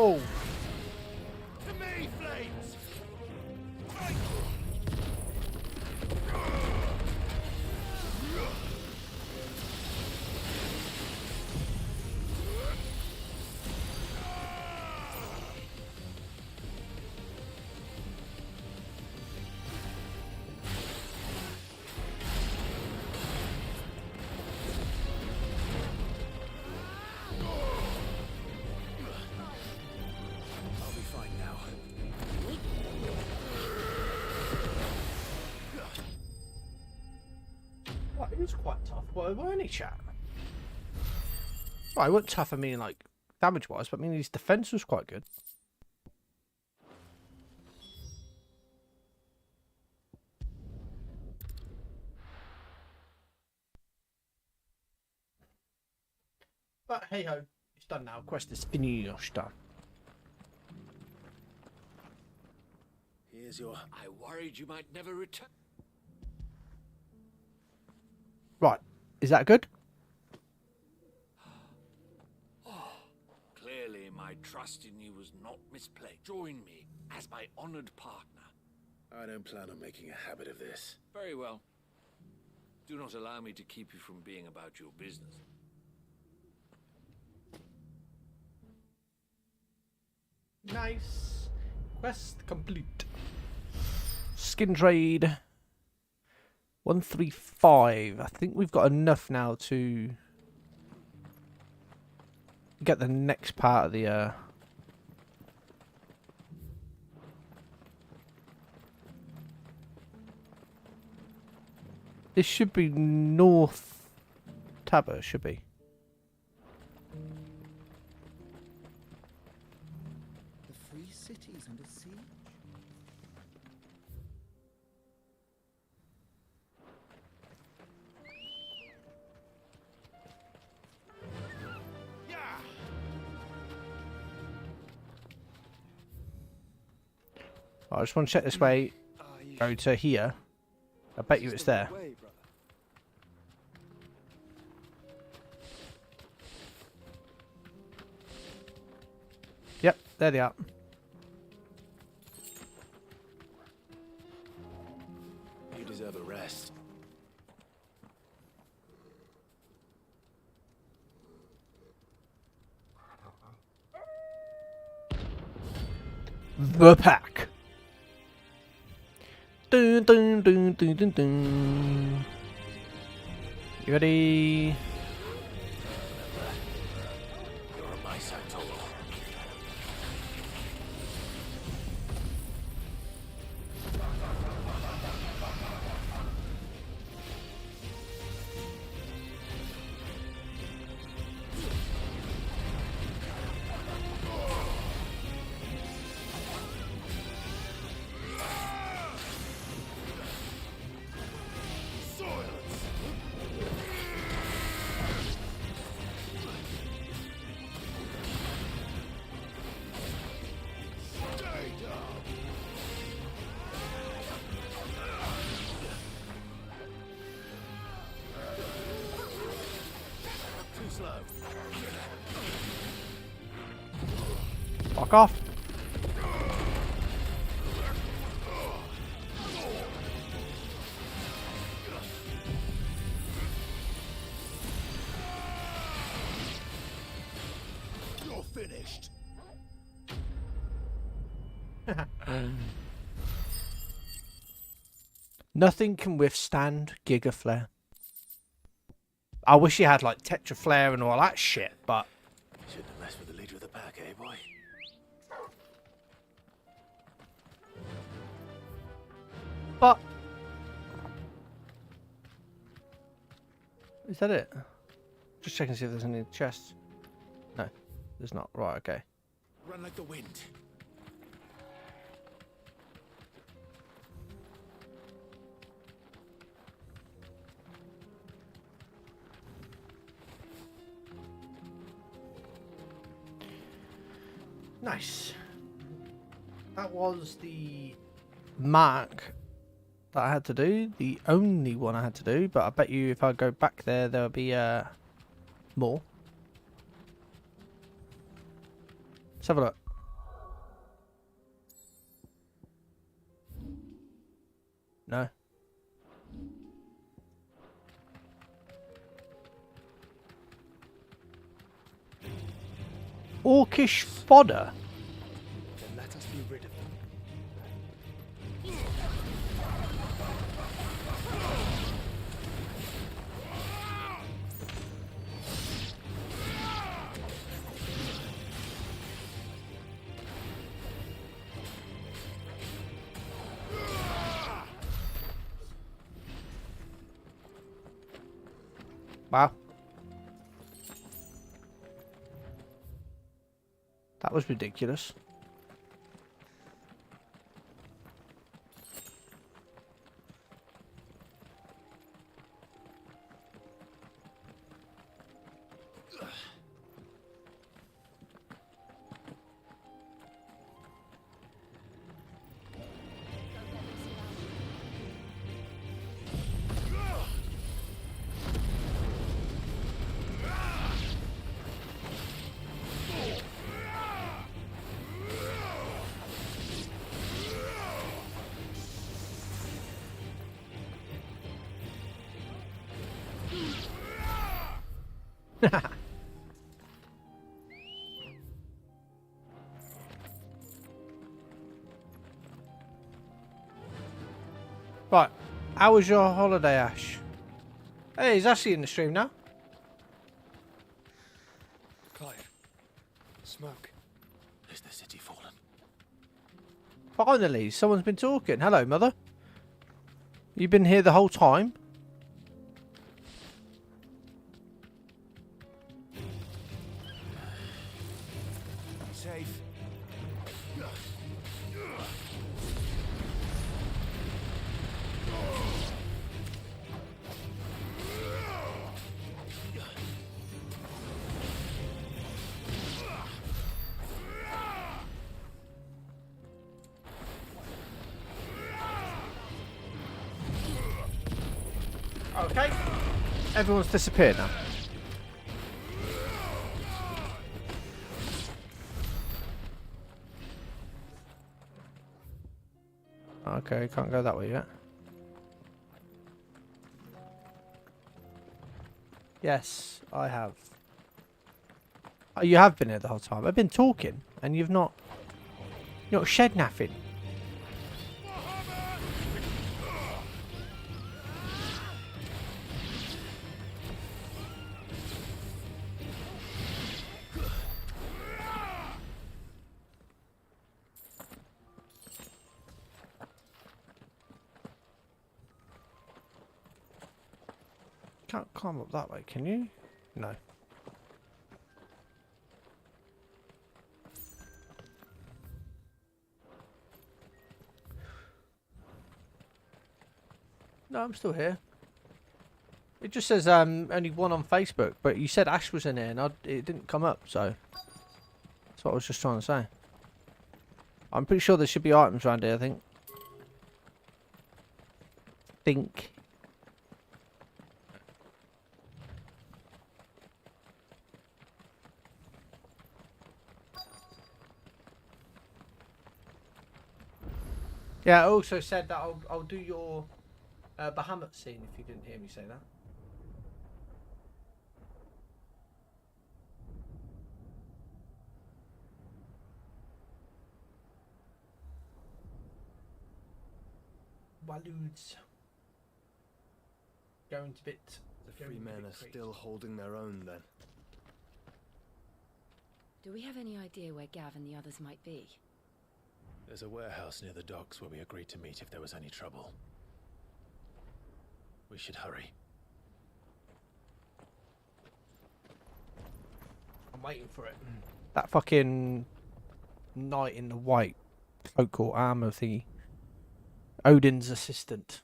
Oh. To me, Flames! I'll be fine now. Right, he was quite tough, weren't he, chat? Right, he wasn't tough, I mean, like, damage-wise, but I mean, his defense was quite good. But hey-ho, it's done now. Quest is finished. Here's your... I worried you might never return. Right, is that good? Clearly, my trust in you was not misplaced. Join me as my honored partner. I don't plan on making a habit of this. Very well. Do not allow me to keep you from being about your business. Nice. Quest complete. Skin trade. 135. I think we've got enough now to get the next part of the this should be North Tabor, should be. The free city's under siege. I just want to check this way. Go to here. I bet you it's there. Yep, there they are. You deserve a rest. The pack. Dun, dun, dun, dun, dun, dun. You ready? You're on my side, Tolo. Fuck off. You're finished. Nothing can withstand Giga Flare. I wish he had like Tetra Flare and all that shit, but Shouldn't have messed with the leader of the pack, eh, boy? But is that it? Just checking to see if there's any chests. No, there's not. Right, okay. Run like the wind. Nice. That was the mark that I had to do. The only one I had to do. But I bet you if I go back there, there'll be more. Let's have a look. No. Orcish fodder. Then let us be rid of them. Wow. That was ridiculous. Right, how was your holiday, Ash? Hey, he's actually in the stream now. Clive, smoke. Is the city fallen? Finally, someone's been talking. Hello, Mother. You've been here the whole time? Safe. Okay. Everyone's disappeared now. Okay, can't go that way yet. Yes, I have. Oh, you have been here the whole time. I've been talking, and you've not shed nothing. Can't climb up that way, can you? No. No, I'm still here. It just says only one on Facebook, but you said Ash was in here and it didn't come up, so that's what I was just trying to say. I'm pretty sure there should be items around here, I think. Yeah, I also said that I'll do your Bahamut scene if you didn't hear me say that. Waloods. Going to bit. The free men are still holding their own then. Do we have any idea where Gav and the others might be? There's a warehouse near the docks where we agreed to meet if there was any trouble. We should hurry. I'm waiting for it. That fucking knight in the white cloak or armor thingy. Odin's assistant.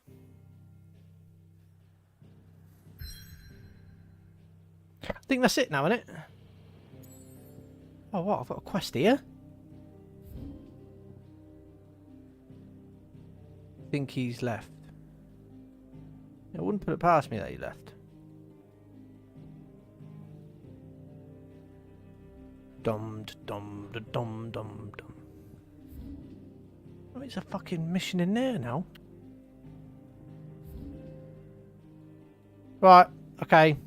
I think that's it now, isn't it? Oh, what? I've got a quest here. I think he's left. I wouldn't put it past me that he left. Dum dum dum dum dum. Oh, it's a fucking mission in there now. Right, okay.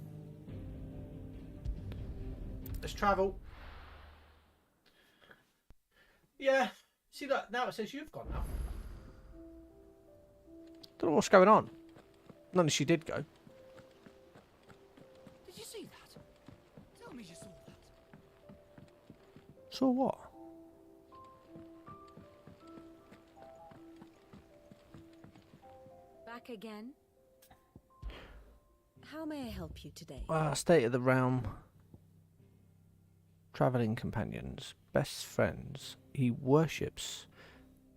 Let's travel. Yeah. See that now it says you've gone now. Don't know what's going on. Not that she did go. Did you see that? Tell me you saw that. Saw what? Back again? How may I help you today? State of the realm. Travelling companions. Best friends. He worships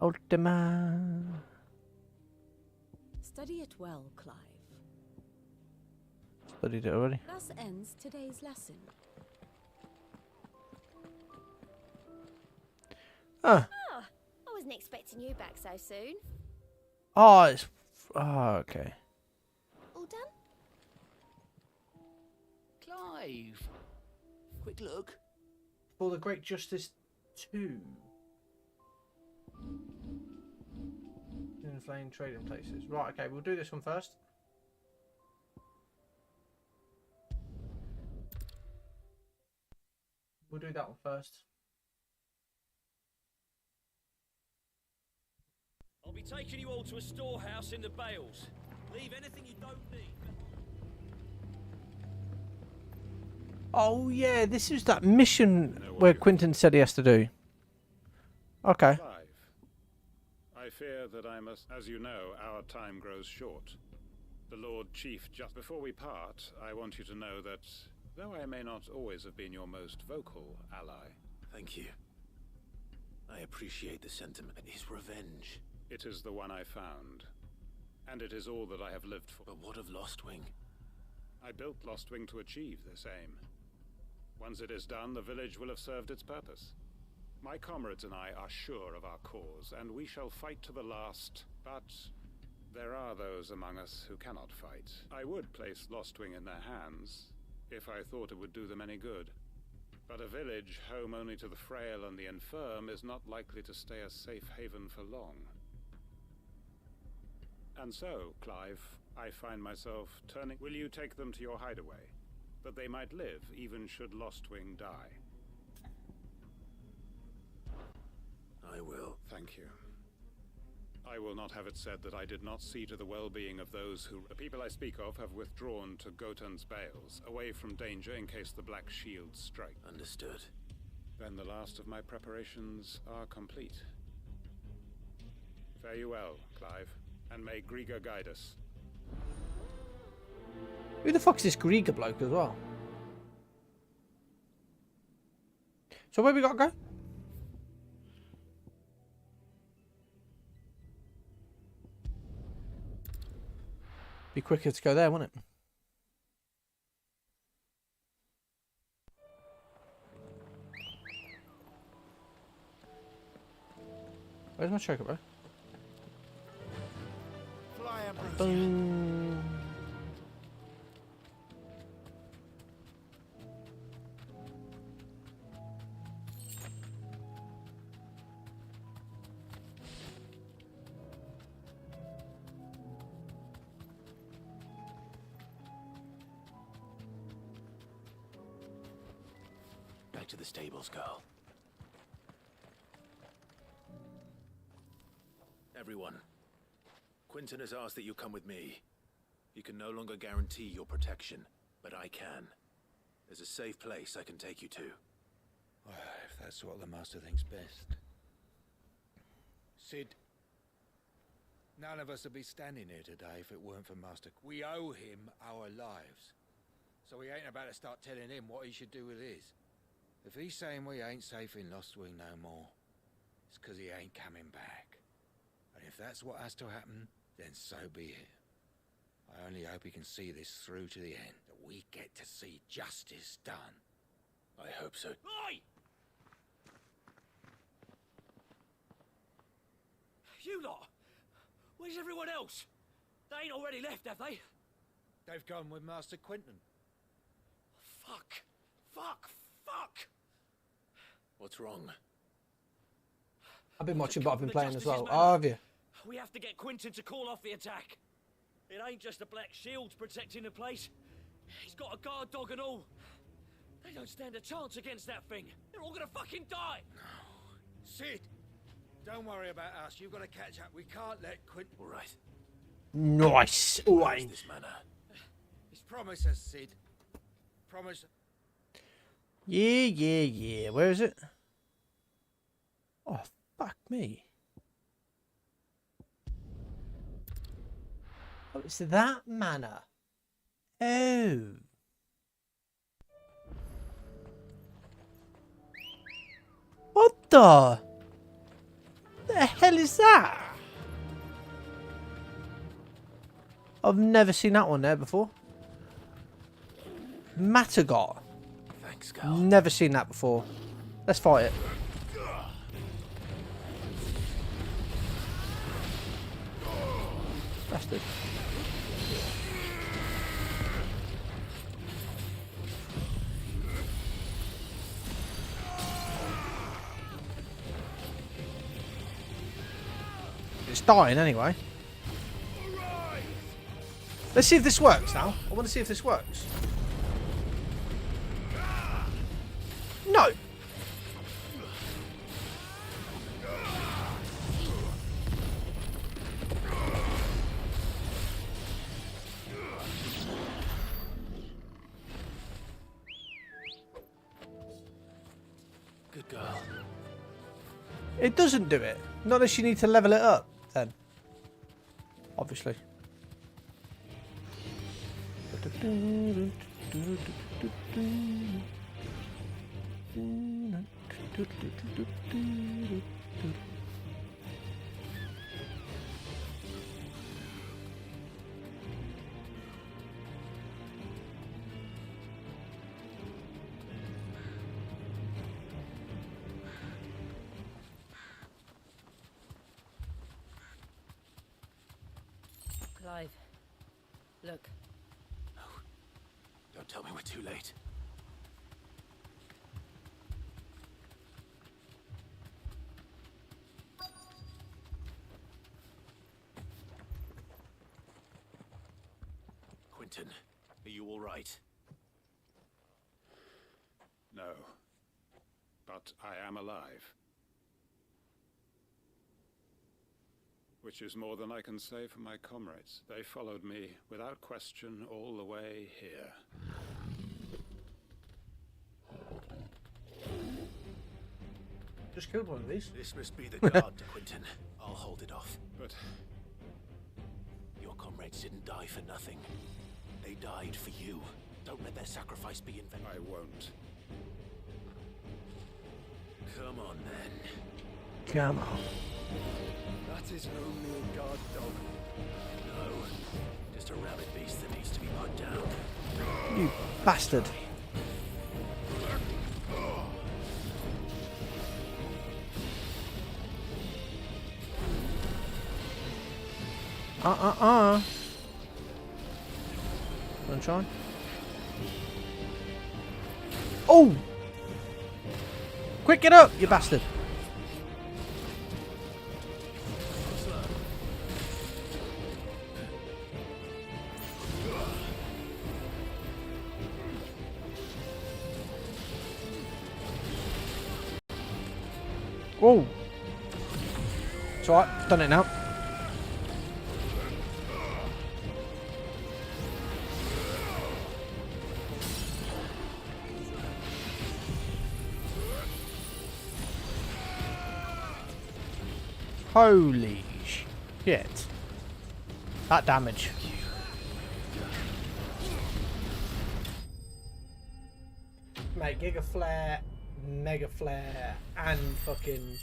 Odin. Study it well, Clive. Studied it already. Thus ends today's lesson. Ah. Oh, I wasn't expecting you back so soon. Oh, it's... Oh, okay. All done? Clive. Quick look. For the Great Justice 2. Inflame trading places. Right, okay, we'll do this one first. We'll do that one first. I'll be taking you all to a storehouse in the Bales. Leave anything you don't need. Oh yeah, this is that mission where Quentin said he has to do. Okay. Clive, I fear that I must, as you know, our time grows short. The Lord Chief, just before we part, I want you to know that, though I may not always have been your most vocal ally... Thank you. I appreciate the sentiment. His revenge. It is the one I found. And it is all that I have lived for. But what of Lostwing? I built Lostwing to achieve this aim. Once it is done, the village will have served its purpose. My comrades and I are sure of our cause, and we shall fight to the last, but there are those among us who cannot fight. I would place Lostwing in their hands, if I thought it would do them any good. But a village home only to the frail and the infirm is not likely to stay a safe haven for long. And so, Clive, I find myself turning... Will you take them to your hideaway? That they might live, even should Lostwing die. I will. Thank you. I will not have it said that I did not see to the well-being of those who... The people I speak of have withdrawn to Gotan's Bales, away from danger in case the Black Shields strike. Understood. Then the last of my preparations are complete. Fare you well, Clive, and may Griga guide us. Who the fuck's this Griga bloke as well? So where we gotta go? Be quicker to go there, wouldn't it? Where's my chocobo? Boom. Back to the stables, girl. Everyone. Quentin has asked that you come with me. He can no longer guarantee your protection, but I can. There's a safe place I can take you to. Well, if that's what the Master thinks best. Sid. None of us would be standing here today if it weren't for Master. We owe him our lives. So we ain't about to start telling him what he should do with his. If he's saying we ain't safe in Lostwing no more, it's 'cause he ain't coming back. And if that's what has to happen, then so be it. I only hope he can see this through to the end, that we get to see justice done. I hope so. Oi! You lot! Where's everyone else? They ain't already left, have they? They've gone with Master Quentin. Fuck! Fuck! Fuck! What's wrong? I've been watching, but I've been The playing as well. Justice's Oh, man. have you? We have to get Quentin to call off the attack. It ain't just the Black Shields protecting the place. He's got a guard dog and all. They don't stand a chance against that thing. They're all gonna fucking die. Sid! Don't worry about us. You've got to catch up. We can't let Quentin... All right. Nice. Where's this manor? It's promise us, Sid. Promise... Yeah. Where is it? Oh, fuck me. Oh, it's that manor. Oh. What the hell is that? I've never seen that one there before. Matagot. Thanks, Cal. Never seen that before. Let's fight it. Bastard. It's dying anyway. Let's see if this works now. I want to see if this works. No. Good girl. It doesn't do it. Not unless you need to level it up, then. Obviously. Clive, look. No. Don't tell me we're too late. Quentin, are you all right? No. But I am alive. Which is more than I can say for my comrades. They followed me without question all the way here. Just killed one of these. This must be the guard to Quentin. I'll hold it off. But your comrades didn't die for nothing. They died for you. Don't let their sacrifice be in vain. I won't. Come on, then. Come on. That is only a guard dog. No. Just a rabid beast that needs to be put down. You bastard. Sunshine. Oh! Quick, get up, you bastard. Oh! It's alright, done it now. Holy shit. That damage. Mate, Giga Flare, Mega Flare, and fucking...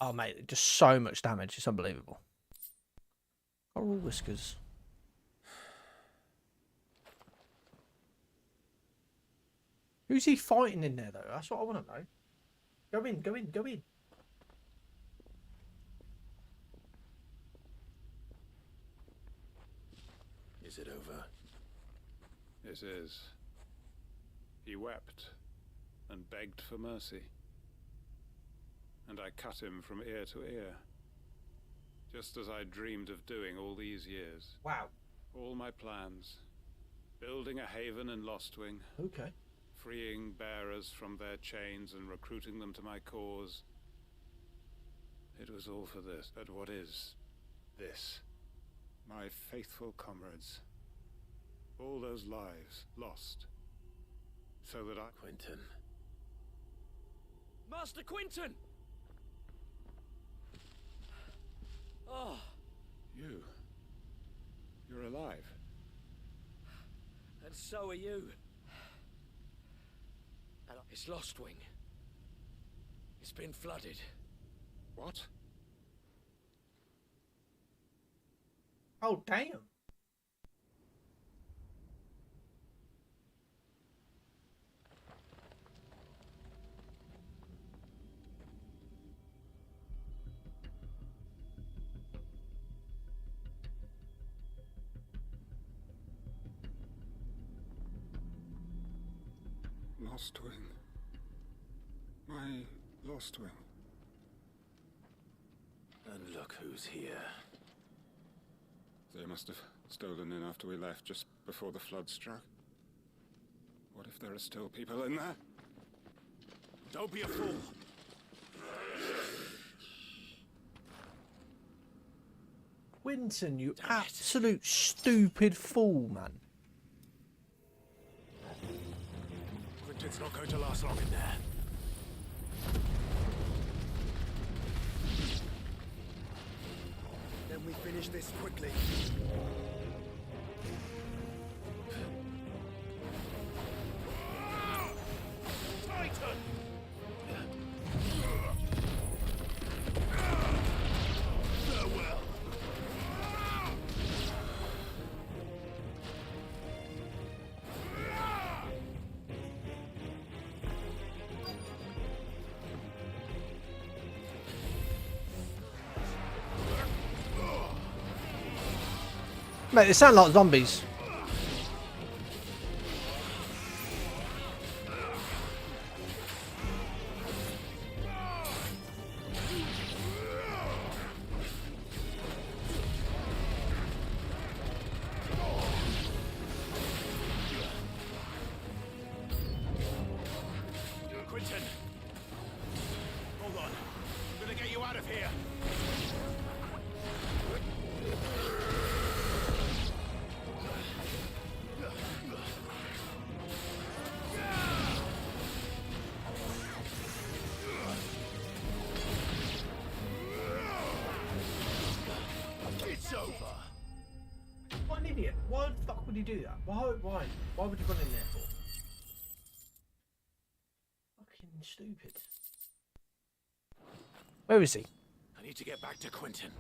Oh, mate, just so much damage. It's unbelievable. Coral Whiskers. Who's he fighting in there, though? That's what I want to know. Go in, go in, go in. Is it over? It is. He wept and begged for mercy. And I cut him from ear to ear. Just as I dreamed of doing all these years. Wow. All my plans. Building a haven in Lostwing. Okay. Freeing bearers from their chains and recruiting them to my cause. It was all for this. But what is this? My faithful comrades. All those lives lost. So that I... Quentin. Master Quentin! Oh. You're alive. And so are you. It's Lostwing. It's been flooded. What? Oh, damn. Lostwing. My Lostwing. And look who's here. They must have stolen in after we left, just before the flood struck. What if there are still people in there? Don't be a fool. Quentin, you absolute stupid fool, man. Quentin's not going to last long in there. Then we finish this quickly. Titan! Farewell. Mate, they sound like zombies. Quentin! Hold on. I'm gonna get you out of here. It's over. What an idiot. Why the fuck would he do that? Why would you run in there for? Fucking stupid. Where is he? I need to get back to Quentin.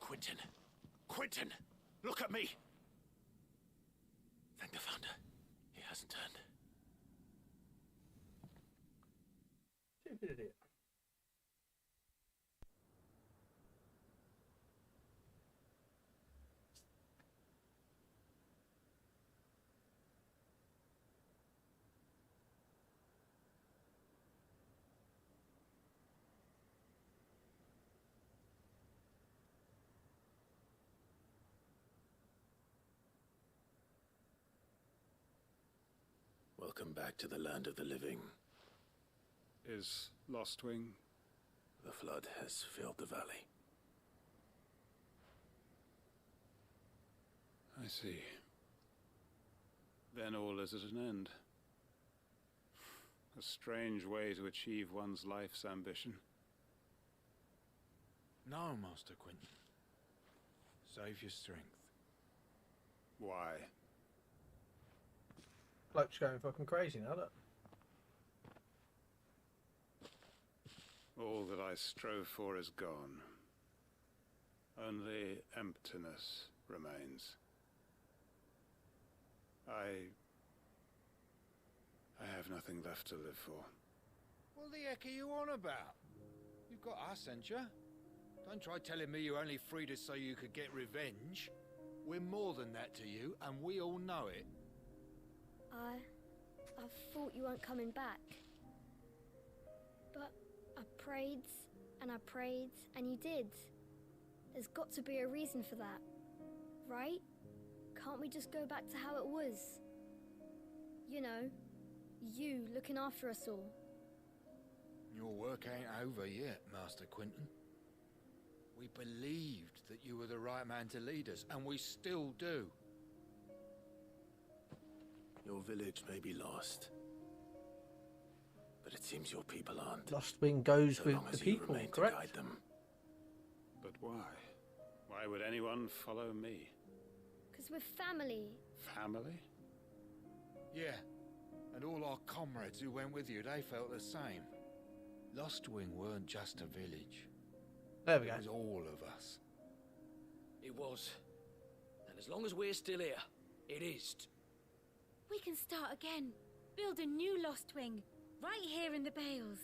Quentin! Quentin! Look at me! Thank the Founder. He hasn't turned. Stupid idiot. Welcome back to the land of the living. Is Lostwing? The flood has filled the valley. I see. Then all is at an end. A strange way to achieve one's life's ambition. No, Master Quentin. Save your strength. Why? Bloke's going fucking crazy now, look. All that I strove for is gone. Only emptiness remains. I have nothing left to live for. What the heck are you on about? You've got us, ain't you? Don't try telling me you only freed us so you could get revenge. We're more than that to you, and we all know it. I thought you weren't coming back. But I prayed, and you did. There's got to be a reason for that, right? Can't we just go back to how it was? You know, you looking after us all. Your work ain't over yet, Master Quentin. We believed that you were the right man to lead us, and we still do. Your village may be lost, but it seems your people aren't. Lostwing goes So with long the as you people, remain to correct? guide them. But why? Why would anyone follow me? Because we're family. Family? Yeah, and all our comrades who went with you, they felt the same. Lostwing weren't just a village. There we go. It was all of us. It was. And as long as we're still here, it is. We can start again. Build a new Lostwing. Right here in the Bales.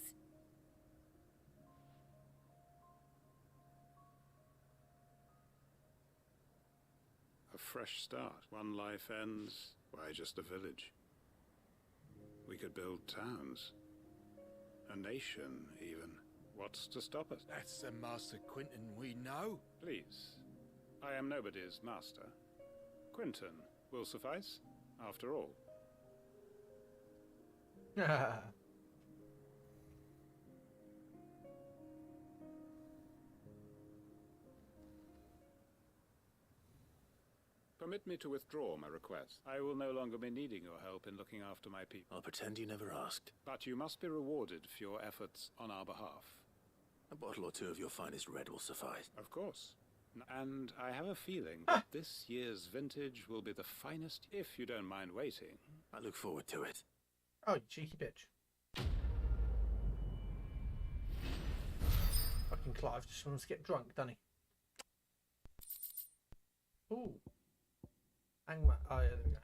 A fresh start. One life ends. Why, just a village. We could build towns. A nation, even. What's to stop us? That's the Master Quentin we know. Please. I am nobody's master. Quentin will suffice, after all. Permit me to withdraw my request. I will no longer be needing your help in looking after my people. I'll pretend you never asked. But you must be rewarded for your efforts on our behalf. A bottle or two of your finest red will suffice. Of course. And I have a feeling that this year's vintage will be the finest, if you don't mind waiting. I look forward to it. Oh, you cheeky bitch. Fucking Clive just wants to get drunk, doesn't he? Ooh. Hang on. Oh, yeah, there we go.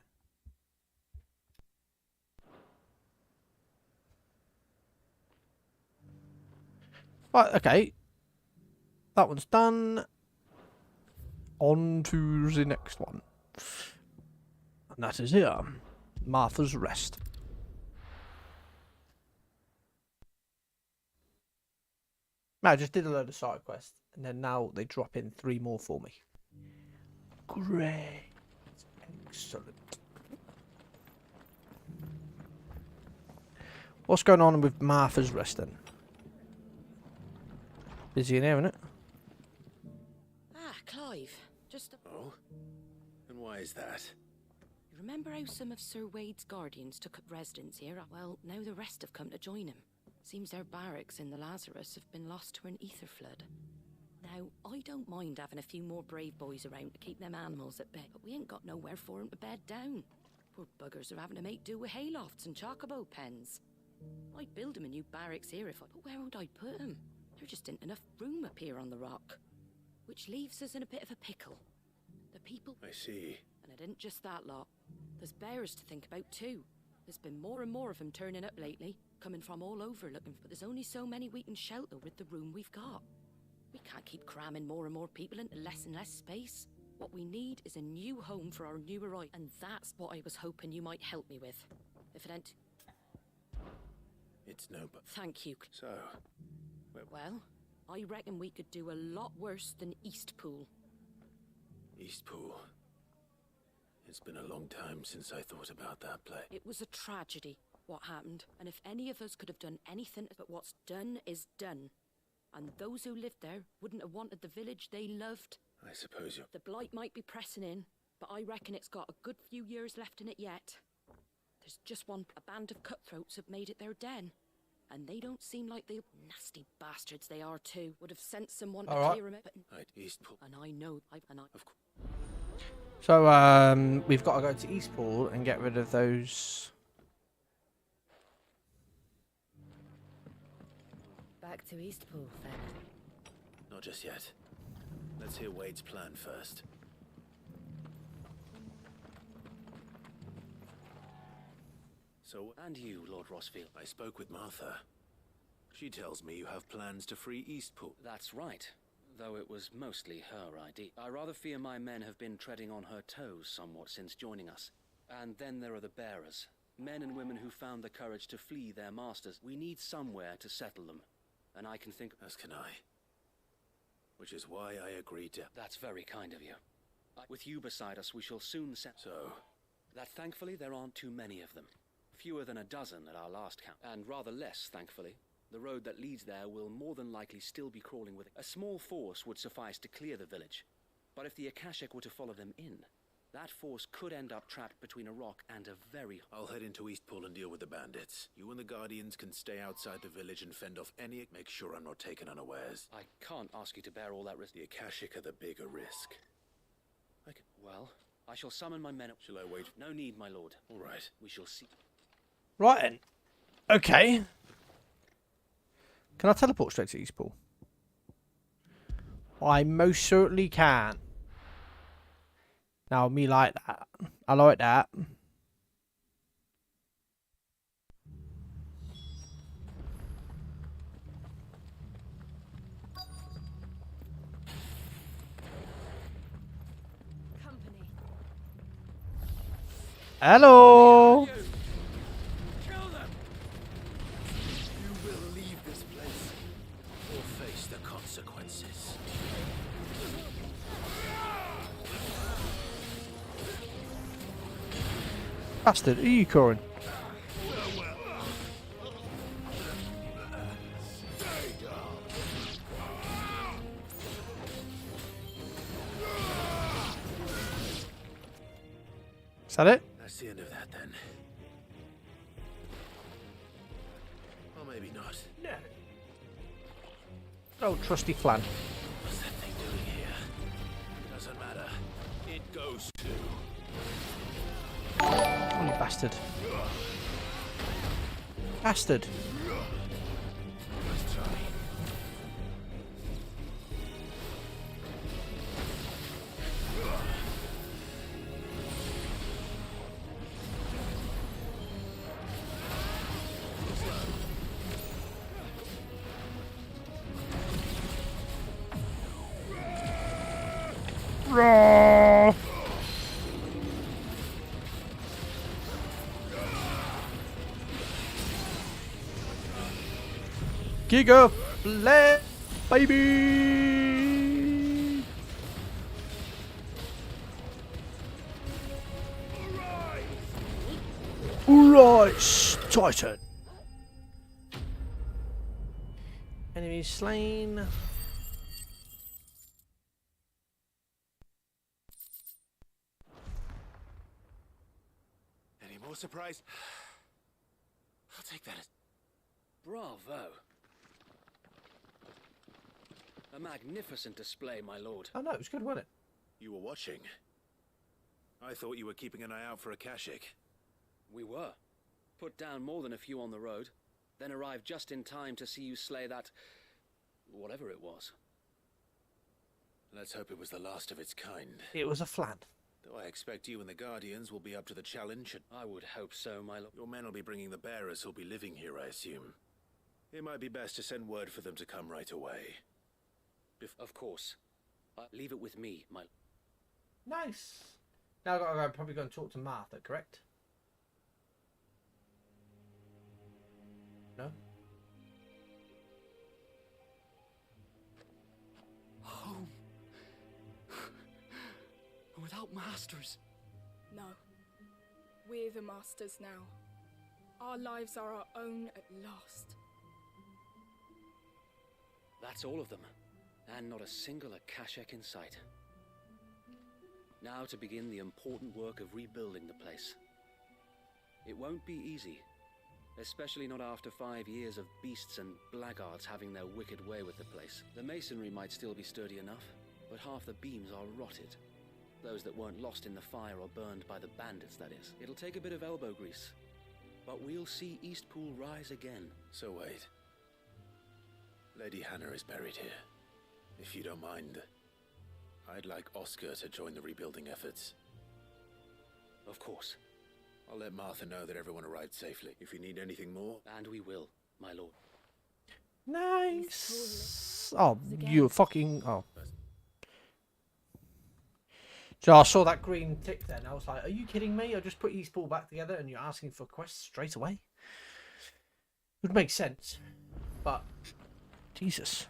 Right, okay. That one's done. On to the next one. And that is here. Martha's Rest. I just did a load of side quests, and then now they drop in 3 more for me. Great. Excellent. What's going on with Martha's Rest then? Busy in here, isn't it? Ah, Clive. Just a... Oh? And why is that? You remember how some of Sir Wade's guardians took up residence here? Well, now the rest have come to join him. Seems their barracks in the Lazarus have been lost to an ether flood. Now, I don't mind having a few more brave boys around to keep them animals at bay, but we ain't got nowhere for them to bed down. Poor buggers are having to make do with haylofts and chocobo pens. I'd build them a new barracks here if I... But where would I put them? There just ain't enough room up here on the rock. Which leaves us in a bit of a pickle. The people... I see. And it ain't just that lot. There's bears to think about too. There's been more and more of them turning up lately, coming from all over looking, but there's only so many we can shelter with the room we've got. We can't keep cramming more and more people into less and less space. What we need is a new home for our new arrivals, and that's what I was hoping you might help me with. If it ain't... It's no but... Thank you. So... Well, I reckon we could do a lot worse than Eastpool. Eastpool. It's been a long time since I thought about that place. It was a tragedy, what happened, and if any of us could have done anything, but what's done is done. And those who lived there wouldn't have wanted the village they loved. I suppose you're... The blight might be pressing in, but I reckon it's got a good few years left in it yet. There's just one. A band of cutthroats have made it their den. And they don't seem like they... Nasty bastards they are too. Would have sent someone to clear them out. Right, Eastpool. And I know... Of course. So, we've got to go to Eastpool and get rid of those... Back to Eastpool, then. Not just yet. Let's hear Wade's plan first. So, And you, Lord Rosfield. I spoke with Martha. She tells me you have plans to free Eastpool. That's right. Though it was mostly her idea. I rather fear my men have been treading on her toes somewhat since joining us. And then there are the bearers. Men and women who found the courage to flee their masters. We need somewhere to settle them. And I can think... As can I. Which is why I agreed to... That's very kind of you. With you beside us, we shall soon set... So? That thankfully there aren't too many of them. Fewer than a dozen at our last count. And rather less, thankfully. The road that leads there will more than likely still be crawling with it. A small force would suffice to clear the village. But if the Akashic were to follow them in, that force could end up trapped between a rock and a very... I'll head into Eastpool and deal with the bandits. You and the Guardians can stay outside the village and fend off any... Make sure I'm not taken unawares. I can't ask you to bear all that risk. The Akashic are the bigger risk. Well, I shall summon my men... Shall I wait? No need, my lord. All right. We shall see... Right then. Okay. Can I teleport straight to Eastpool? I most certainly can. Now, me like that. I like that. Company. Hello. Consequences. Bastard, who are you calling? Is that it? That's the end of that then. Or maybe not. No. Oh, trusty flan. What's that thing doing here? Doesn't matter. It goes to. Oh, you bastard. Bastard. Let's try. Raw. Giga Flare, baby! Alright, Titan. Enemy slain. Any more surprise? I'll take that as... Bravo! A magnificent display, my lord. Oh no, it was good, wasn't it? You were watching. I thought you were keeping an eye out for Akashic. We were. Put down more than a few on the road, then arrived just in time to see you slay that... whatever it was. Let's hope it was the last of its kind. It was a flan. Though I expect you and the Guardians will be up to the challenge. I would hope so, my lord. Your men will be bringing the bearers who'll be living here, I assume. It might be best to send word for them to come right away. Of course. Leave it with me, my... Nice. Now I've got to go, probably go and talk to Martha, correct? No? Home. Without masters. No. We're the masters now. Our lives are our own at last. That's all of them. And not a single Akashic in sight. Now to begin the important work of rebuilding the place. It won't be easy. Especially not after 5 years of beasts and blackguards having their wicked way with the place. The masonry might still be sturdy enough, but half the beams are rotted. Those that weren't lost in the fire or burned by the bandits, that is. It'll take a bit of elbow grease, but we'll see Eastpool rise again. So wait. Lady Hannah is buried here. If you don't mind, I'd like Oscar to join the rebuilding efforts. Of course. I'll let Martha know that everyone arrived safely. If you need anything more... And we will, my lord. Nice. Oh, you fucking... Oh. So I saw that green tick then. I was like, are you kidding me? I just put Eastpool back together and you're asking for quests straight away? Would make sense. But, Jesus.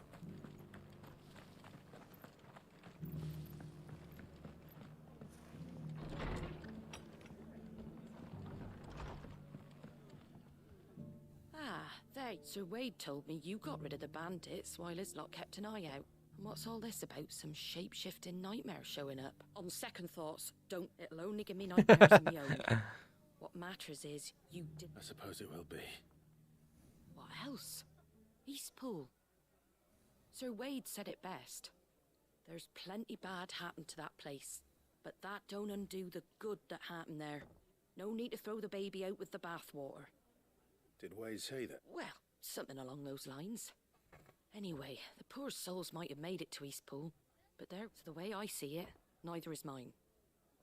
There, Sir Wade told me you got rid of the bandits while his lot kept an eye out. And what's all this about some shape-shifting nightmare showing up? On second thoughts, don't. It'll only give me nightmares of my own. What matters is you did... I suppose it will be. What else? Eastpool. Sir Wade said it best. There's plenty bad happened to that place, but that don't undo the good that happened there. No need to throw the baby out with the bathwater. Did Wade say that? Well, something along those lines. Anyway, the poor souls might have made it to Eastpool, but they're, the way I see it, neither is mine.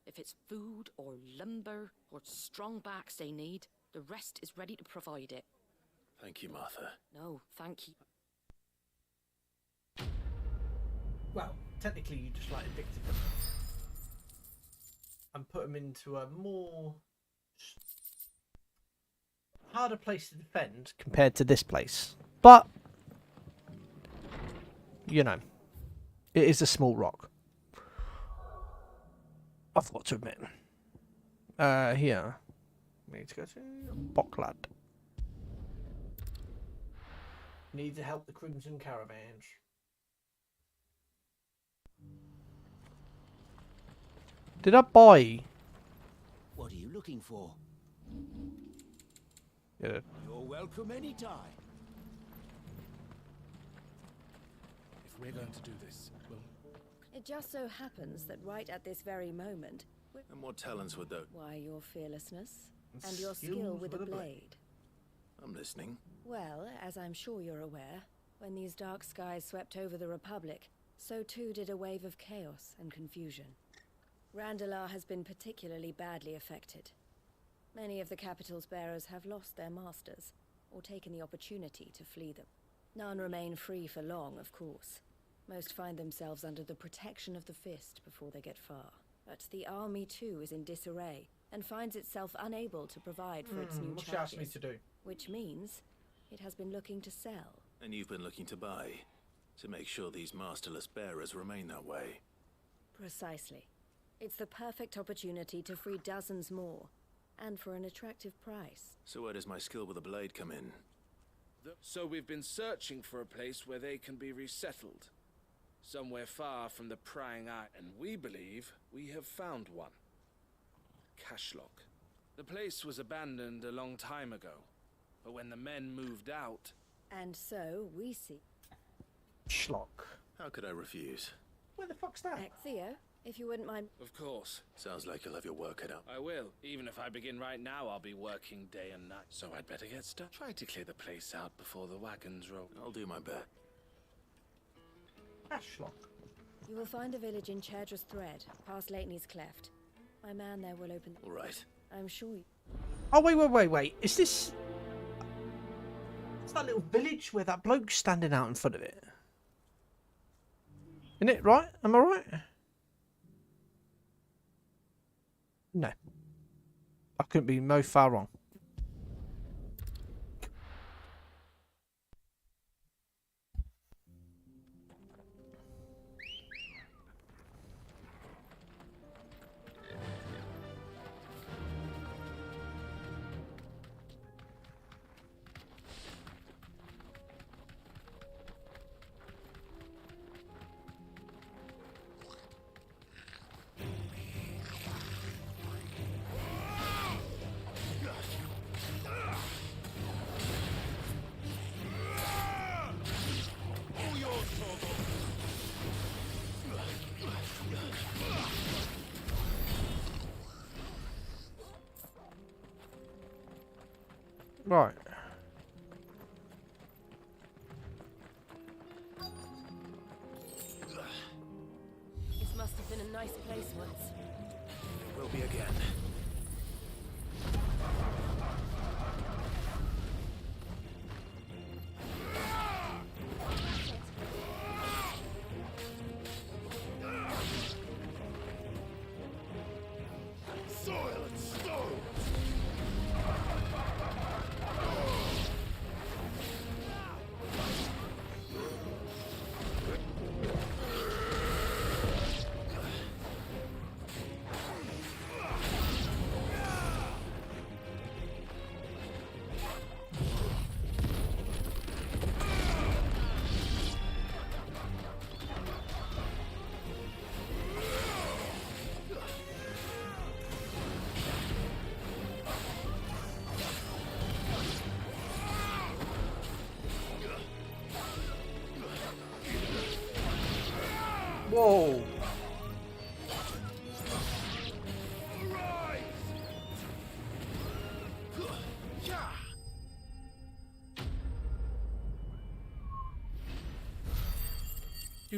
If it's food or lumber or strong backs they need, the rest is ready to provide it. Thank you, Martha. No, thank you. Well, technically you just like addicted them and put them into a more harder place to defend compared to this place. But, you know, it is a small rock. I've got to admit. Here. We need to go to Bocklad. Need to help the Crimson Caravans. Did I buy? What are you looking for? Yeah. You're welcome anytime. If we're going to do this, well... It just so happens that right at this very moment... And what talents would those... Why, your fearlessness and your skill with a blade. I'm listening. Well, as I'm sure you're aware, when these dark skies swept over the Republic, so too did a wave of chaos and confusion. Randalar has been particularly badly affected. Many of the capital's bearers have lost their masters, or taken the opportunity to flee them. None remain free for long, of course. Most find themselves under the protection of the Fist before they get far. But the army too is in disarray, and finds itself unable to provide for its new what charges. she asked me to do. Which means it has been looking to sell. And you've been looking to buy, to make sure these masterless bearers remain that way. Precisely. It's the perfect opportunity to free dozens more, and for an attractive price. So where does my skill with a blade come in? So we've been searching for a place where they can be resettled. Somewhere far from the prying eye, and we believe we have found one. Cashlock. The place was abandoned a long time ago, but when the men moved out... And so we see... Schlock. How could I refuse? Where the fuck's that? Theo, if you wouldn't mind... Of course. Sounds like you'll have your work cut out. I will. Even if I begin right now, I'll be working day and night. So I'd better get started. Try to clear the place out before the wagons roll. I'll do my best. Ashlock. You will find a village in Chadra's Thread, past Lateney's Cleft. My man there will open... All right. I'm sure you... Oh, wait. Is this... It's that little village where that bloke's standing out in front of it. Isn't it right? Am I right? No. I couldn't be no far wrong. Right. This must have been a nice place once. It will be again. Soil and stone! Whoa! I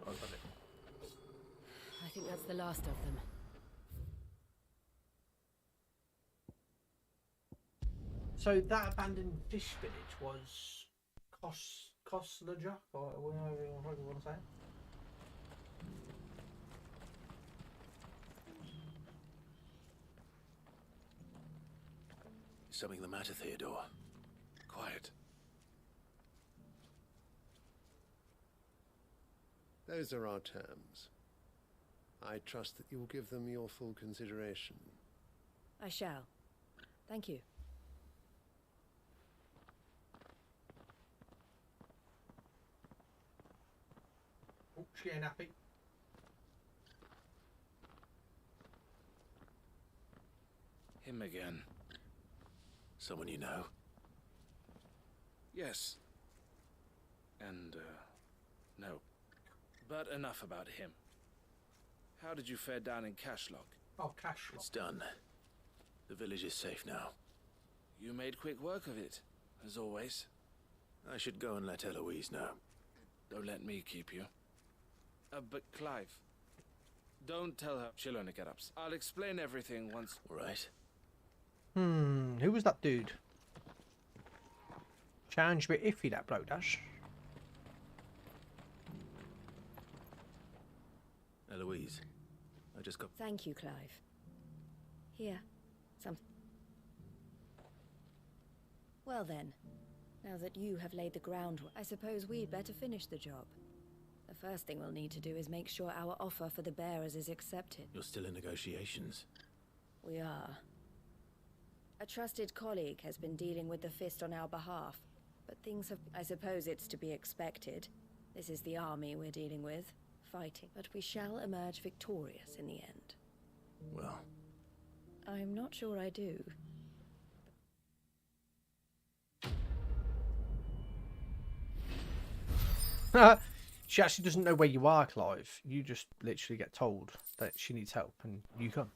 got it. I think that's the last of them. So that abandoned fish village was Koslaja, or whatever you want to say. Is something the matter, Theodore? Quiet. Those are our terms. I trust that you will give them your full consideration. I shall. Thank you. Oh, she ain't happy. Him again. Someone you know? Yes. And, no. But enough about him. How did you fare down in Cashlock? Oh, Cashlock. It's done. The village is safe now. You made quick work of it, as always. I should go and let Eloise know. Don't let me keep you. But Clive, don't tell her. She'll only get ups. I'll explain everything once. All right. Who was that dude? Sounds a bit iffy, that bloke does. Eloise, I just got... Thank you, Clive. Here, some. Well then, now that you have laid the groundwork, I suppose we'd better finish the job. The first thing we'll need to do is make sure our offer for the bearers is accepted. You're still in negotiations? We are. A trusted colleague has been dealing with the Fist on our behalf, but things have... I suppose it's to be expected. This is the army we're dealing with, fighting. But we shall emerge victorious in the end. Well... I'm not sure I do. She actually doesn't know where you are, Clive. You just literally get told that she needs help and you come.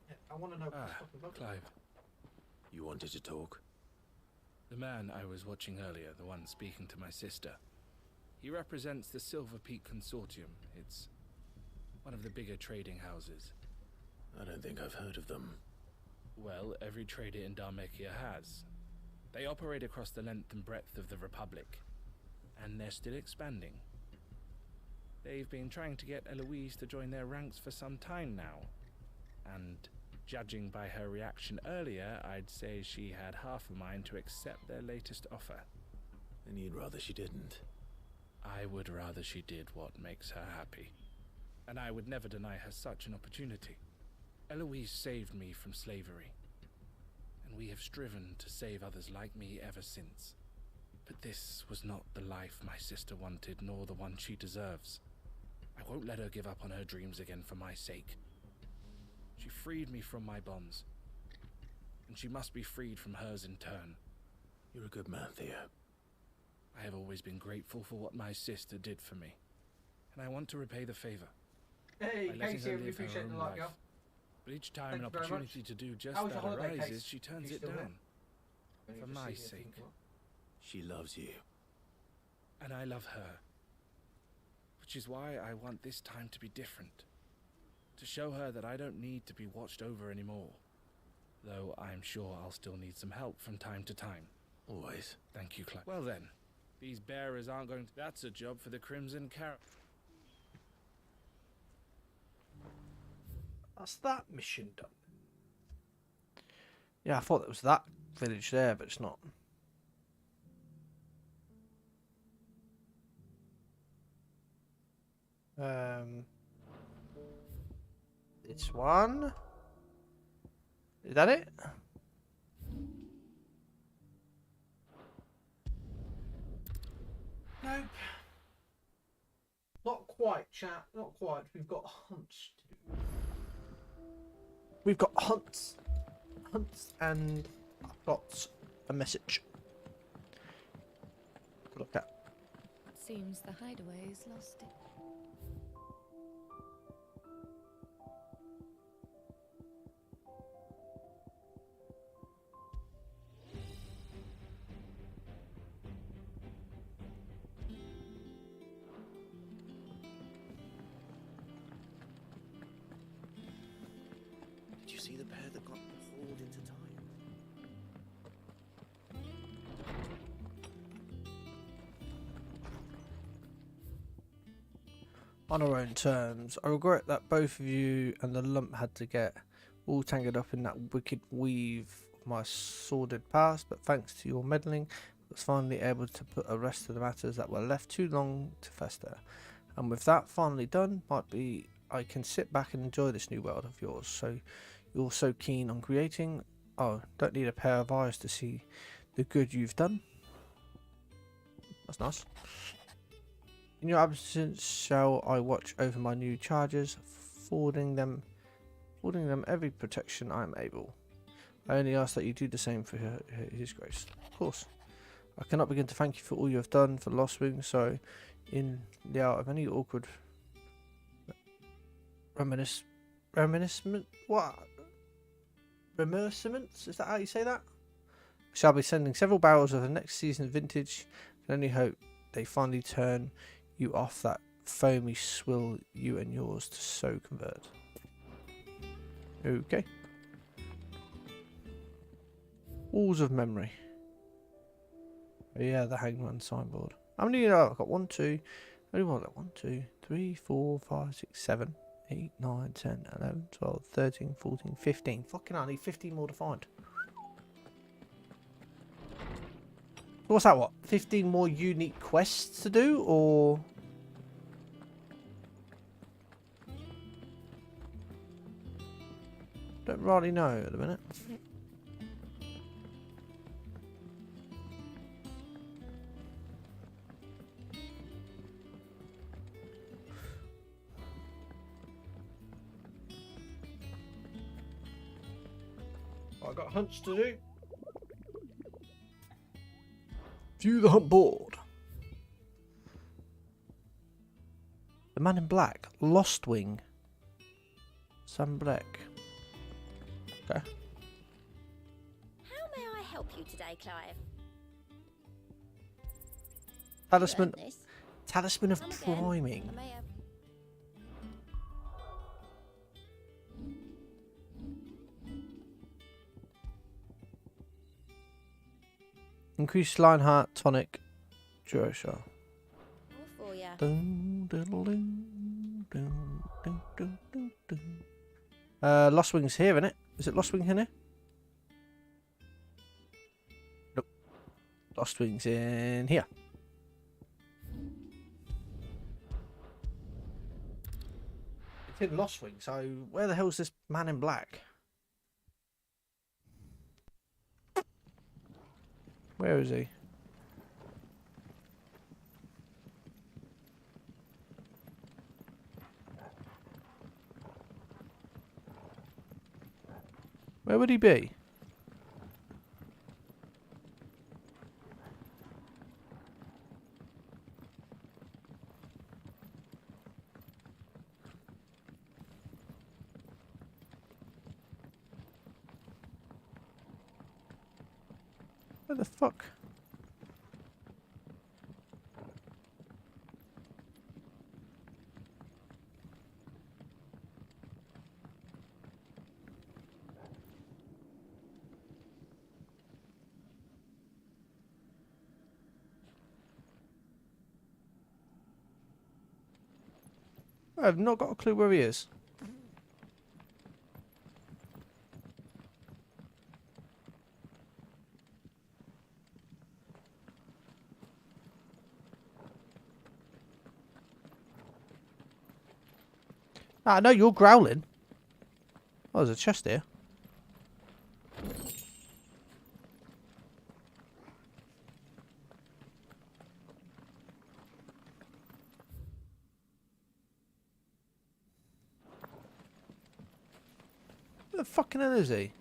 Yeah, I want to know what's fucking about. Clive. You wanted to talk? The man I was watching earlier, the one speaking to my sister. He represents the Silver Peak Consortium. It's one of the bigger trading houses. I don't think I've heard of them. Well, every trader in Dharmekia has. They operate across the length and breadth of the Republic, and they're still expanding. They've been trying to get Eloise to join their ranks for some time now, and judging by her reaction earlier, I'd say she had half a mind to accept their latest offer. And you'd rather she didn't? I would rather she did what makes her happy, and I would never deny her such an opportunity. Eloise saved me from slavery, and we have striven to save others like me ever since. But this was not the life my sister wanted, nor the one she deserves. I won't let her give up on her dreams again for my sake. She freed me from my bonds, and she must be freed from hers in turn. You're a good man, Theo. I have always been grateful for what my sister did for me, and I want to repay the favor. Hey, by letting Casey, her we live her appreciate own the like, life. yo. But each time Thank an you very opportunity much. to do just How was that your holiday, arises, Case? she turns You it still there? down. Can you For just my see if sake. you can- She loves you. And I love her. Which is why I want this time to be different. To show her that I don't need to be watched over anymore. Though I'm sure I'll still need some help from time to time. Always. Thank you, Clive. Well then, these bearers aren't going to... That's a job for the Crimson Carrot. That's that mission done. Yeah, I thought it was that village there, but it's not. This one. Is that it? Nope. Not quite, chat. Not quite. We've got hunts to do. We've got hunts. And I've got a message. Look at. Seems the hideaway's lost it. Did you see the pair that got hauled into time? On our own terms. I regret that both of you and the lump had to get all tangled up in that wicked weave of my sordid past, but thanks to your meddling, I was finally able to put a rest to the matters that were left too long to fester. And with that finally done, might be I can sit back and enjoy this new world of yours. So you're so keen on creating. Oh, don't need a pair of eyes to see the good you've done. That's nice. In your absence, shall I watch over my new charges, affording them every protection I am able. I only ask that you do the same for His Grace. Of course. I cannot begin to thank you for all you have done for Lost Wing, so in the out of any awkward reminiscence, what? Remerciments? Is that how you say that? I shall be sending several barrels of the next season's vintage. I can only hope they finally turn you off that foamy swill you and yours to so convert. Okay. Walls of Memory. Oh yeah, the Hangman signboard. How many? Oh, I've got 1, 2. Only one. 1, 2, 3, 4, 5, 6, 7, 8, 9, 10, 11, 12, 13, 14, 15. Fucking hell, I need 15 more to find. What's that? What? 15 more unique quests to do, or? Don't really know at the minute. I've got hunts to do. View the hunt board. The Man in Black. Lost Wing. Sam Black. Okay. How may I help you today, Clive? Talisman. Learn this. Talisman of Come again. Priming. I may have... Increased Lionheart tonic. Durasha. All for ya. Lost Wing's here, isn't it? Is it Lost Wing in here? Nope. Lost Wing's in here. It's in Lost Wing, so where the hell's this Man in Black? Where is he? Where would he be? What the fuck? I've not got a clue where he is. Ah, no, you're growling. Oh, there's a chest here. Where the fucking hell is he?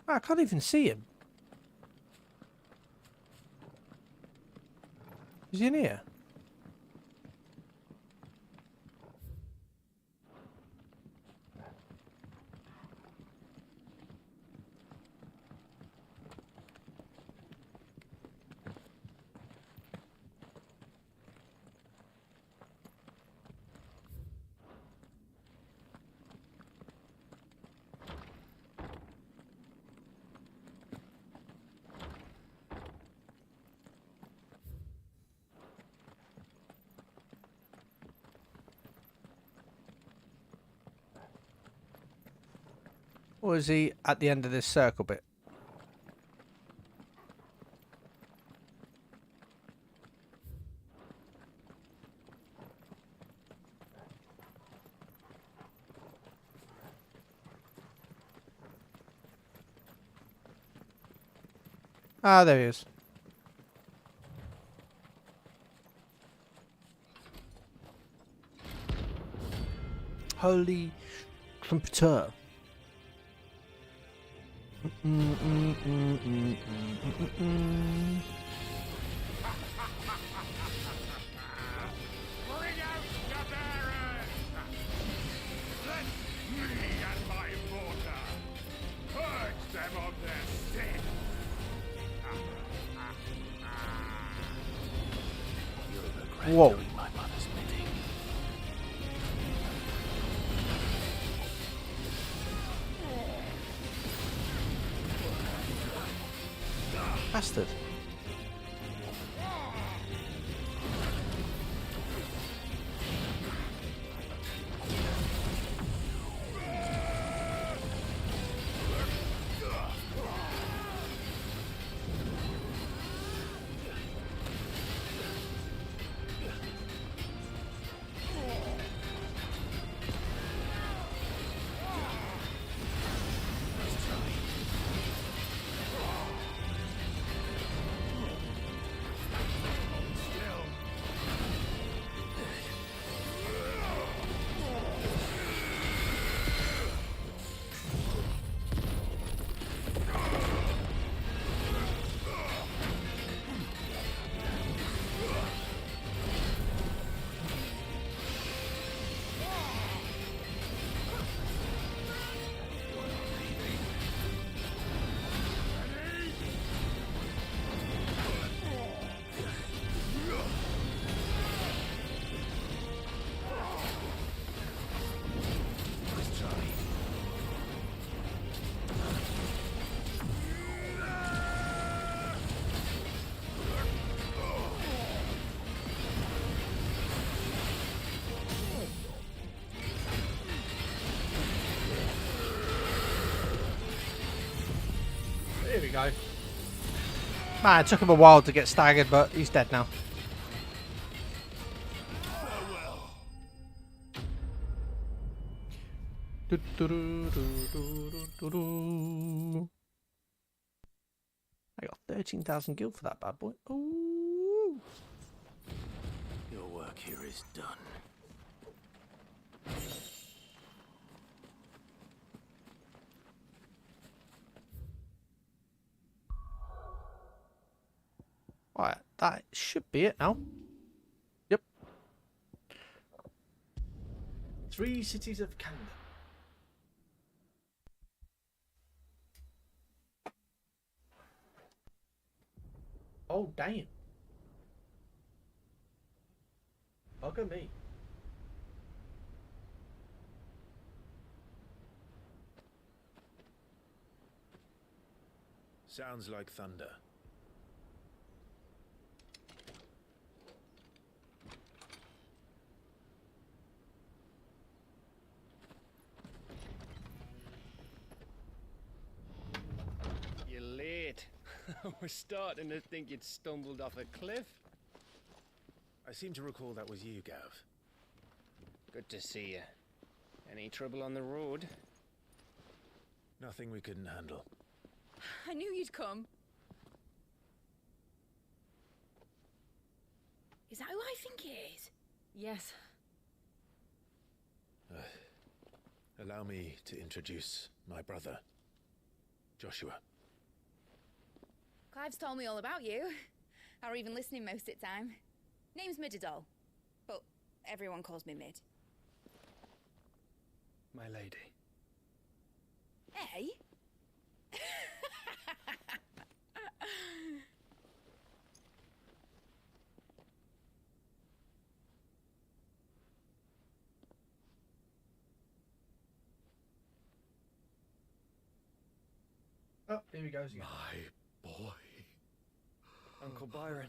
I can't even see him. Is he in here? Or is he at the end of this circle bit? Ah, there he is. Holy trumpeter. Bring out the bearers! Let me and my mortar purge them of their sin! Whoa. My mother's bidding. Bastard. Here we go. Man, it took him a while to get staggered, but he's dead now. I got 13,000 gil for that bad boy. Ooh. Your work here is done. that should be it now. Yep. 3 cities of Canada. Oh, damn. Bugger me. Sounds like thunder. You're late. I was starting to think you'd stumbled off a cliff. I seem to recall that was you, Gav. Good to see you. Any trouble on the road? Nothing we couldn't handle. I knew you'd come. Is that who I think it is? Yes. Allow me to introduce my brother, Joshua. Clive's told me all about you. Or even listening most of the time. Name's Midadol, but everyone calls me Mid. My lady. Hey? Oh, here he goes again. My boy. Uncle Byron.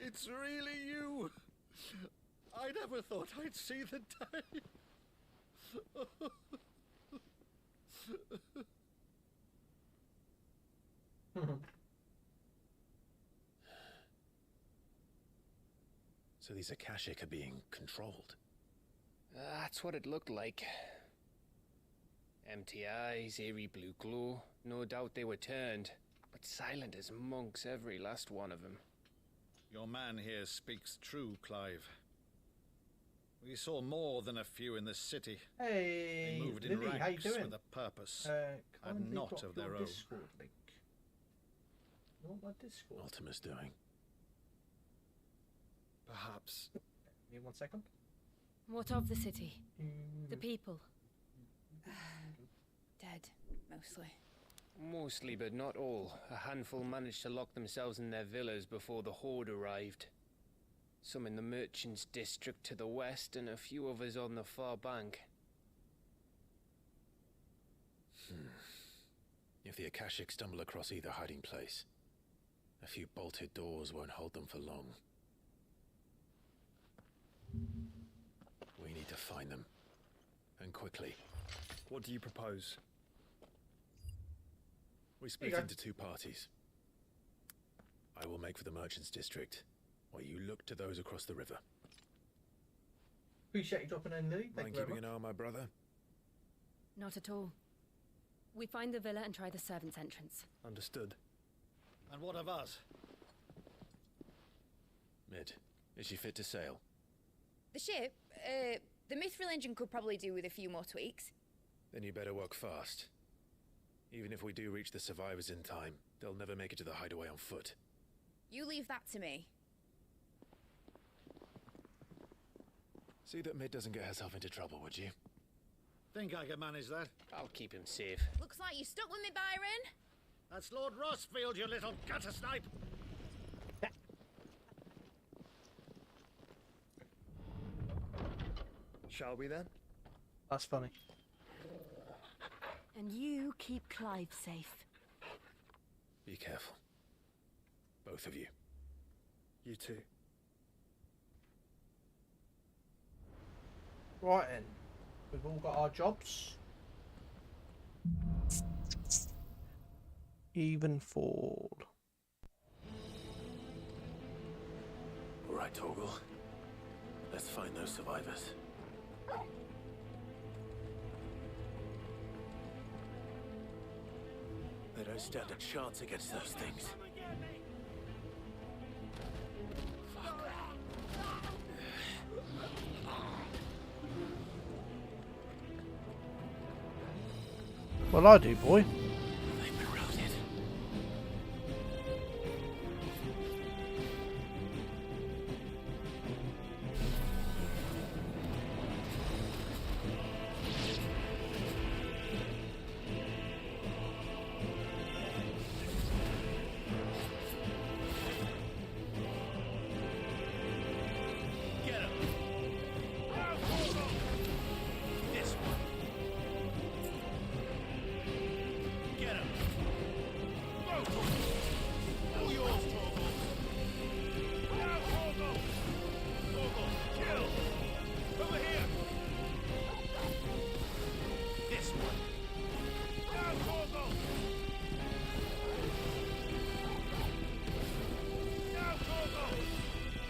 It's really you. I never thought I'd see the day. So these Akashic are being controlled. That's what it looked like. Empty eyes, eerie blue glow. No doubt they were turned, but silent as monks, every last one of them. Your man here speaks true, Clive. We saw more than a few in this city. Hey, they moved in Lily, ranks how you doing? with a purpose, Kindly and not drop of your their own. Discord link. You want my Discord? Ultima's doing. Perhaps. Give me 1 second. What of the city? The people? Dead, mostly. Mostly, but not all. A handful managed to lock themselves in their villas before the horde arrived. Some in the merchants' district to the west, and a few others on the far bank. If the Akashic stumble across either hiding place, a few bolted doors won't hold them for long. We need to find them. And quickly. What do you propose? We split into 2 parties. I will make for the merchants' district, while you look to those across the river. Appreciate you dropping in, Lily. Thank Mind you very keeping much. an eye on my brother? Not at all. We find the villa and try the servants' entrance. Understood. And what of us? Mid, is she fit to sail? The ship, the Mithril engine could probably do with a few more tweaks. Then you better work fast. Even if we do reach the survivors in time, they'll never make it to the hideaway on foot. You leave that to me. See that Mid doesn't get herself into trouble, would you? Think I can manage that? I'll keep him safe. Looks like you stuck with me, Byron. That's Lord Rossfield, you little gutter snipe! Shall we then? That's funny. And you keep Clive safe. Be careful. Both of you. You too. Right then. We've all got our jobs. Even fall. All right, Torgal. Let's find those survivors. They don't stand a chance against those things. Well, I do, boy. They've been routed.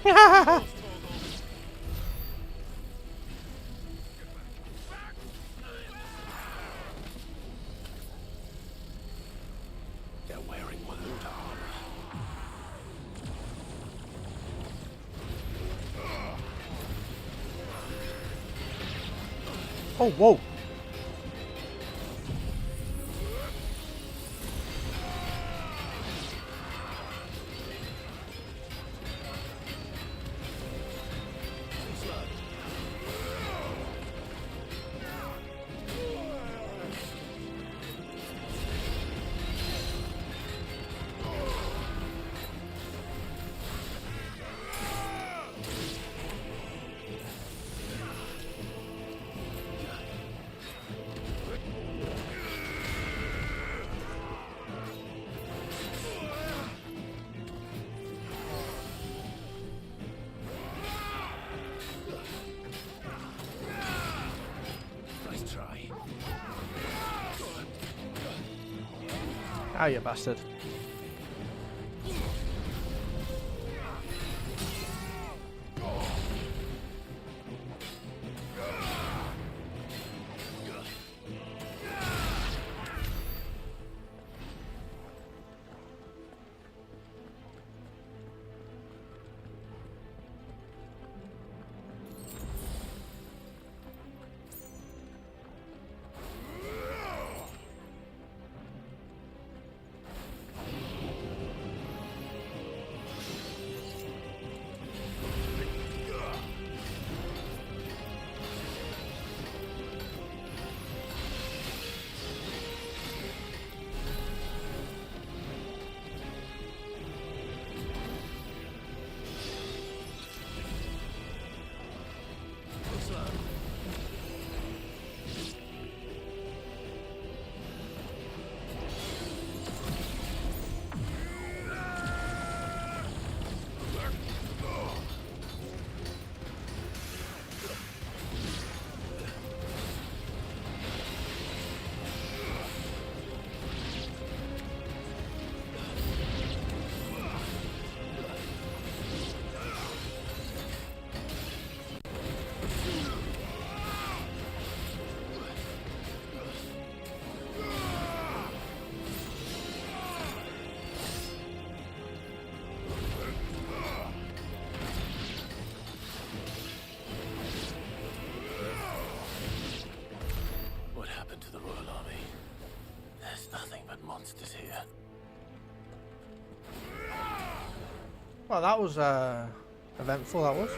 They're wearing wound armor. Oh, whoa. Nice try. Ah, you bastard. What happened to the Royal Army? There's nothing but monsters here. Well, that was eventful, that was.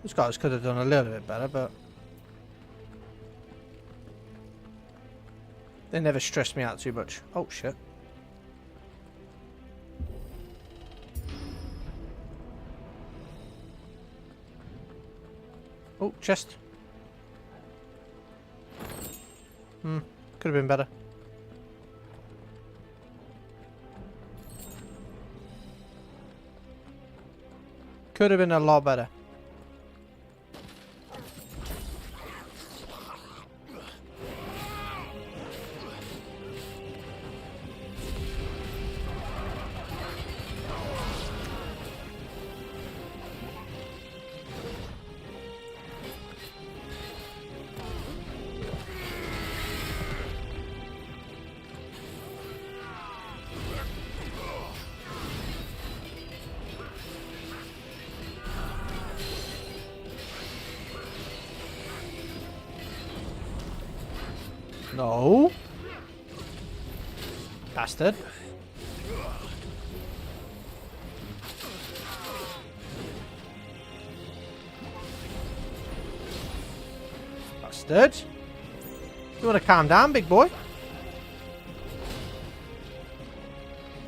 Those guys could have done a little bit better, but they never stressed me out too much. Oh shit. Oh, chest. Could have been better. Could have been a lot better. No. Bastard. Bastard. You want to calm down, big boy?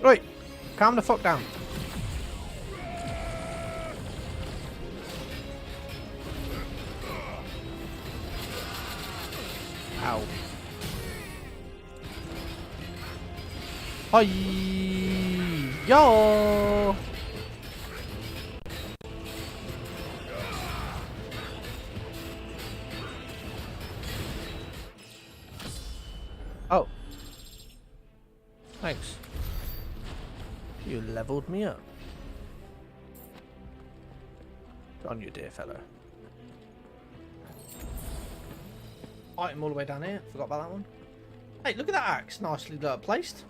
Right. Calm the fuck down. Ow. Hi, yo. Oh, Thanks. You leveled me up. On you, dear fellow. Item all the way down here. Forgot about that one. Hey, look at that axe. Nicely placed.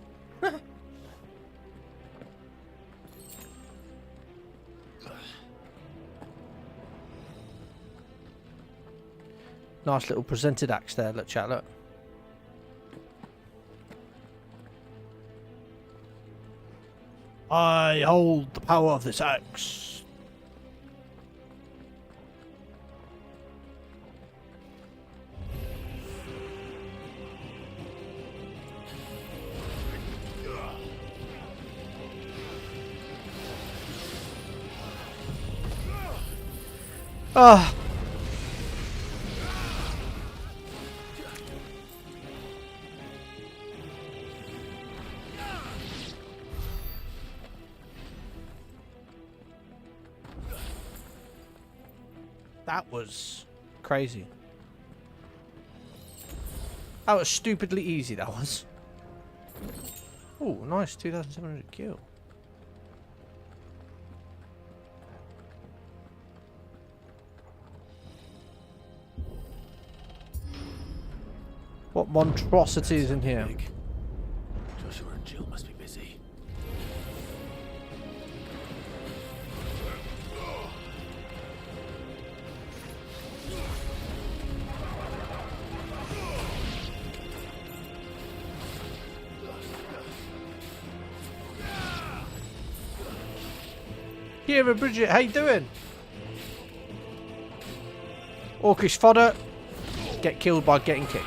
Nice little presented axe there. Look, chat, look. I hold the power of this axe. Ah. That was crazy. That was stupidly easy, that was. Oh, nice 2,700 kill. What monstrosities in here? Joshua and Jill must be busy. Kira, Bridget, how you doing? Orcish fodder. Get killed by getting kicked.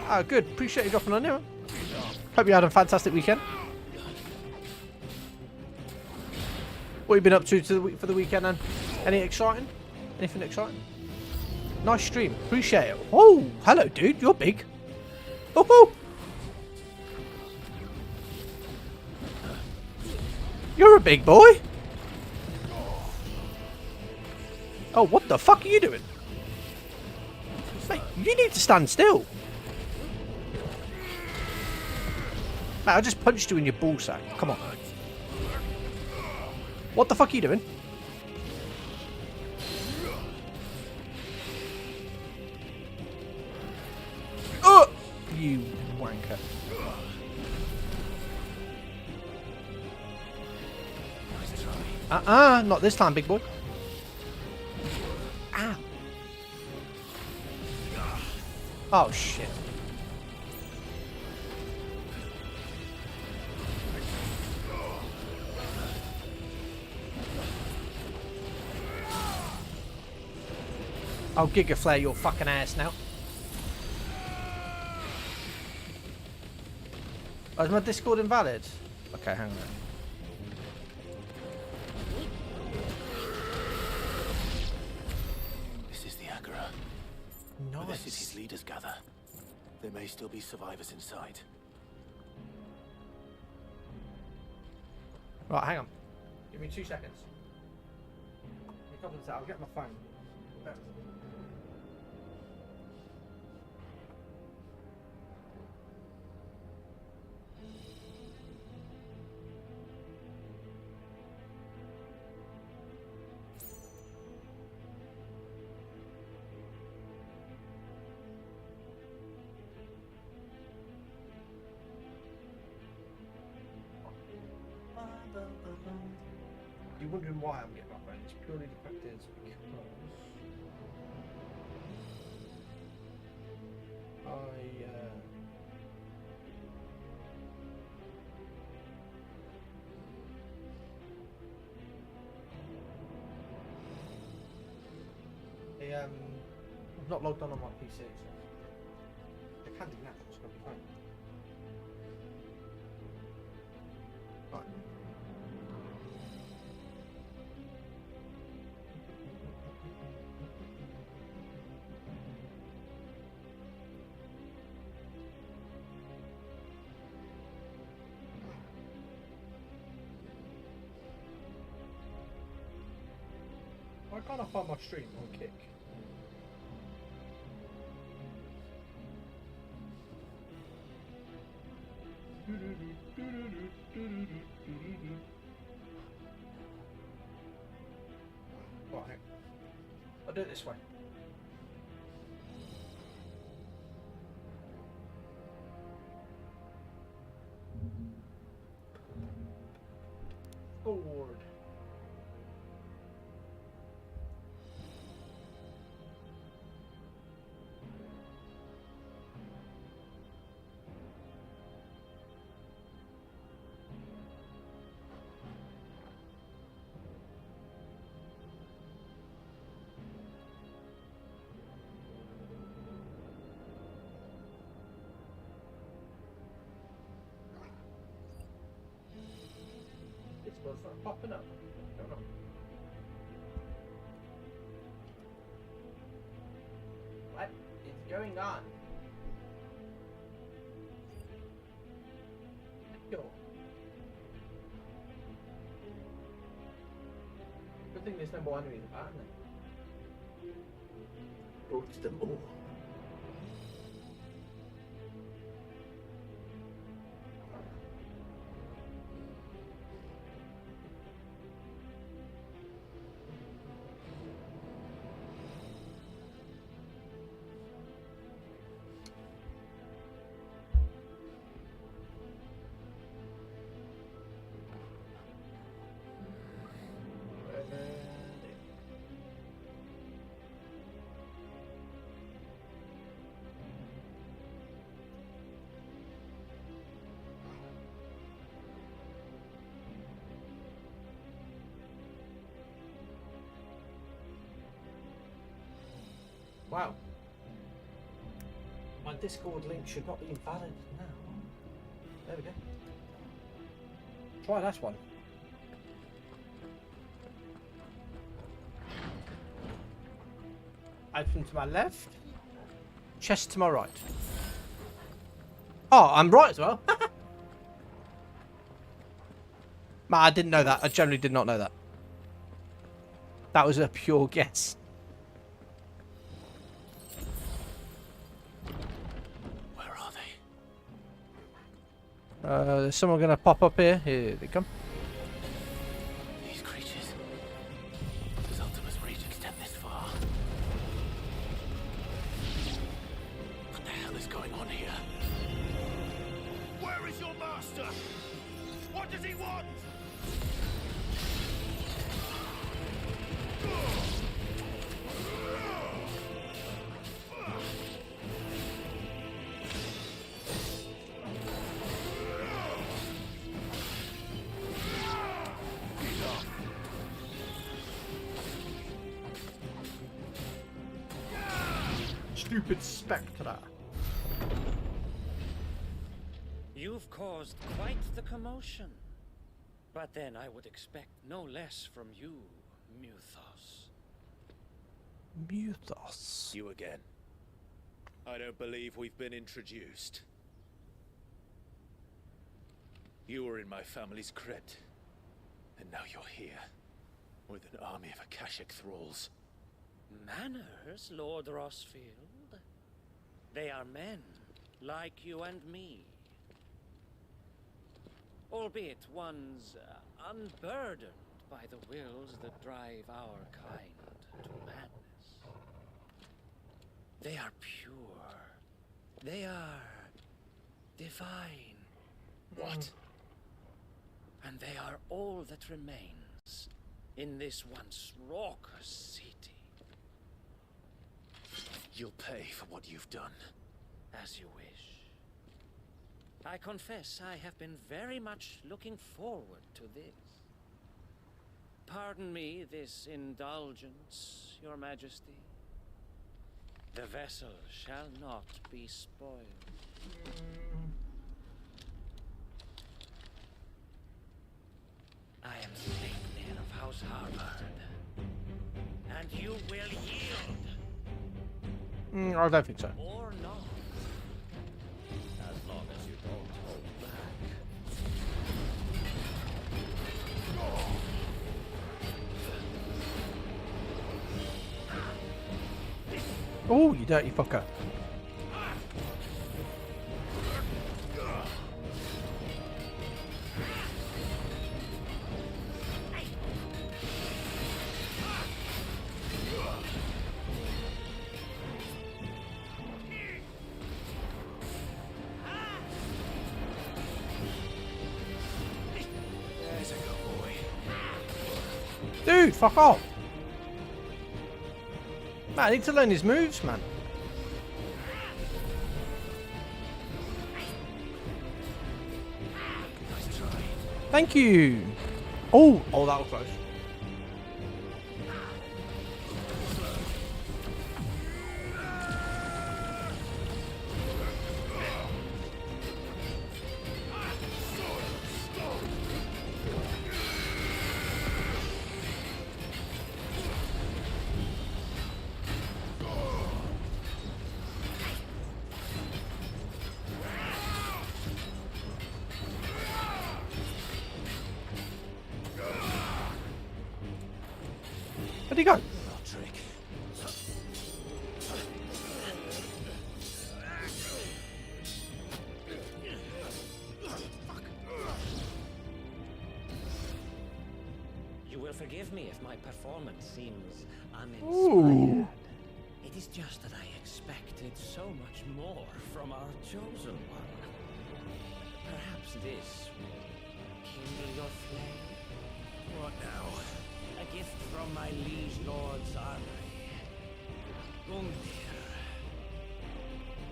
Oh, good. Appreciate you dropping on here. Hope you had a fantastic weekend. What have you been up to for the weekend then? Any exciting? Anything exciting? Nice stream. Appreciate it. Oh, hello, dude. You're big. Oh, you're a big boy. Oh, what the fuck are you doing? Mate, you need to stand still. Mate, I just punched you in your ballsack. Come on. What the fuck are you doing? You wanker. Not this time, big boy. Ow. Oh, shit. I'll Giga Flare your fucking ass now. Oh, is my Discord invalid? Okay, hang on. This is the Agora. Where the city's leaders gather. There may still be survivors inside. Right, hang on. Give me 2 seconds. I'll get my phone. You're wondering why I'm getting my phone. It's purely the fact is because I'm not logged on my PC, so I can't do that. It's got to be fine. Right. Why can't I find my stream on Kick? Right. I'll do it this way. Forward. This one's not popping up. Hold on. What is going on? Go. Good thing there's no more enemies about, isn't there? Brought them all. Wow. My Discord link should not be invalid now. There we go. Try that one. Item to my left. Chest to my right. Oh, I'm right as well. Man, I didn't know that. I generally did not know that. That was a pure guess. There's someone going to pop up here. Here they come. These creatures. Does Ultima's reach extend this far? What the hell is going on here? Where is your master? What does he want? Stupid spectre. You've caused quite the commotion. But then I would expect no less from you, Muthos. Muthos. You again. I don't believe we've been introduced. You were in my family's crypt. And now you're here. With an army of Akashic thralls. Manners, Lord Rosfield. They are men, like you and me. Albeit ones unburdened by the wills that drive our kind to madness. They are pure. They are divine. What? And they are all that remains in this once raucous city. You'll pay for what you've done. As you wish. I confess I have been very much looking forward to this. Pardon me this indulgence, Your Majesty. The vessel shall not be spoiled. I am Sleipnir of House Harvard. And you will yield. I don't think so. Or not. As long as you don't hold back. Oh, you dirty fucker. Dude, fuck off. Man, I need to learn his moves, man. Thank you. Oh, that was close. Where'd he go? You will forgive me if my performance seems uninspired. Ooh. It is just that I expected so much more from our chosen one. Perhaps this will kindle your flame? What now? A gift from my liege lord's armory. Gungnir.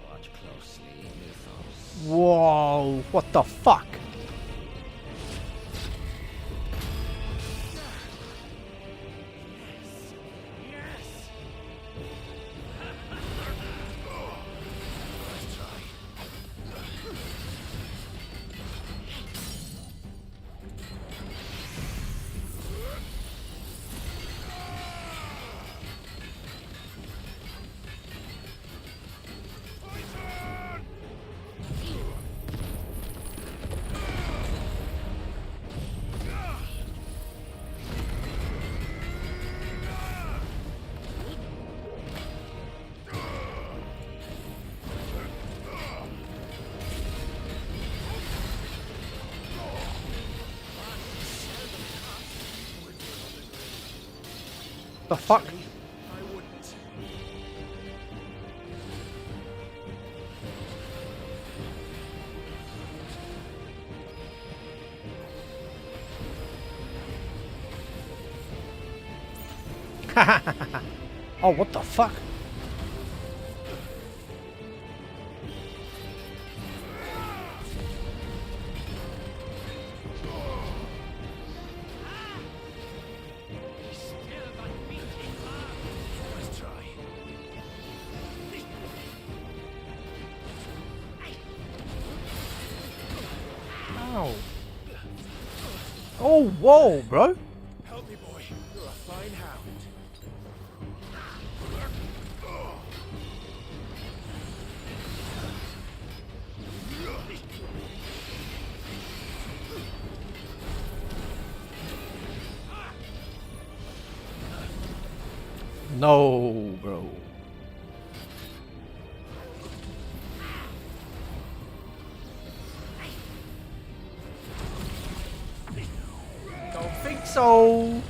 Watch closely, Mythos. Whoa, what the fuck? The fuck? Oh, what the fuck? Ow. Oh, whoa, bro. Help me, boy. You're a fine hound. No, bro. Don't think so.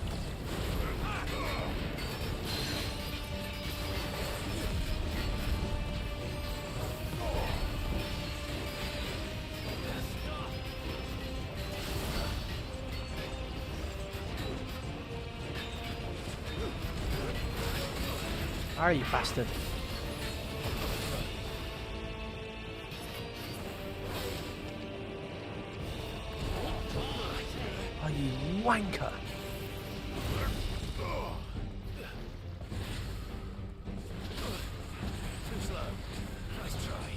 Are you bastard? Are you wanker? Too slow. Nice try.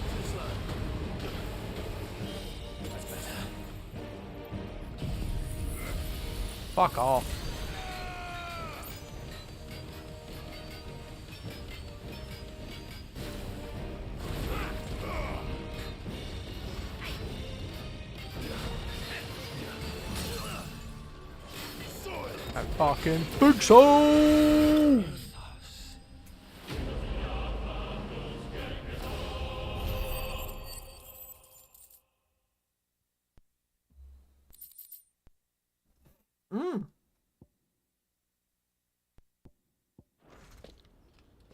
Too slow. That's better. Fuck off. I fucking think so.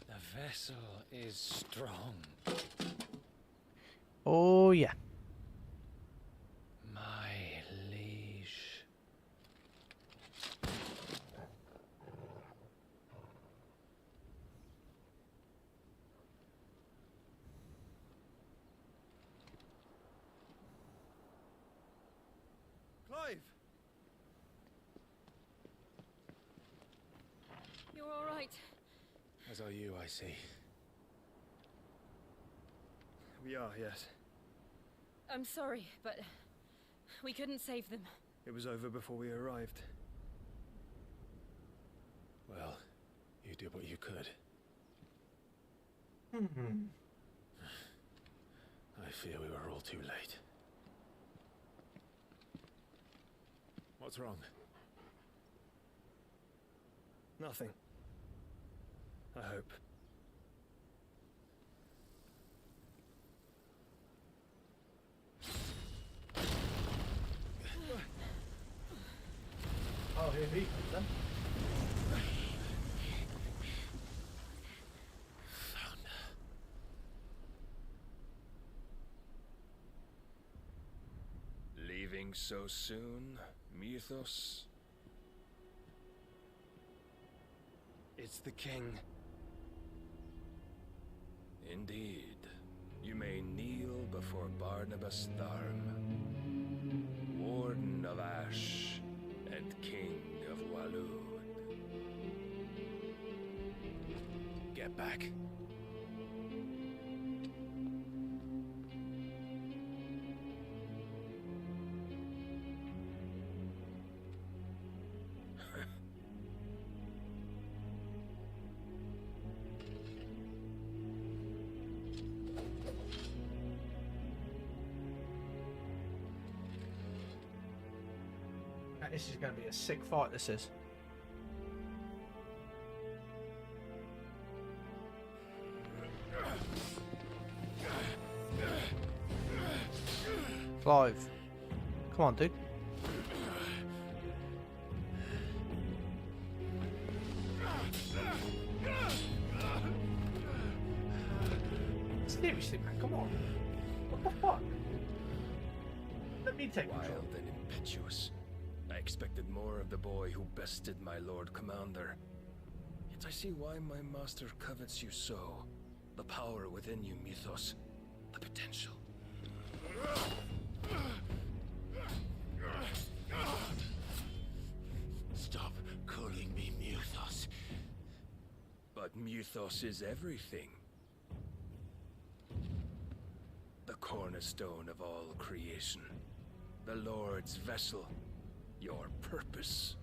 The vessel is strong. Oh yeah. My liege. Clive! You're all right. As are you, I see. We are, yes. I'm sorry, but we couldn't save them. It was over before we arrived. Well, you did what you could. I fear we were all too late. What's wrong? Nothing. I hope. Oh, here he comes then. Leaving so soon, Mythos? It's the king. Indeed. You may kneel before Barnabas Tharm, Warden of Ash and King of Walud. Get back. This is going to be a sick fight, this is. Clive. Come on, dude. Seriously, man, come on. What the fuck? Let me take control. Wild and impetuous. I expected more of the boy who bested my Lord Commander. Yet I see why my master covets you so. The power within you, Mythos. The potential. Stop calling me Mythos. But Mythos is everything. The cornerstone of all creation. The Lord's vessel. Your purpose.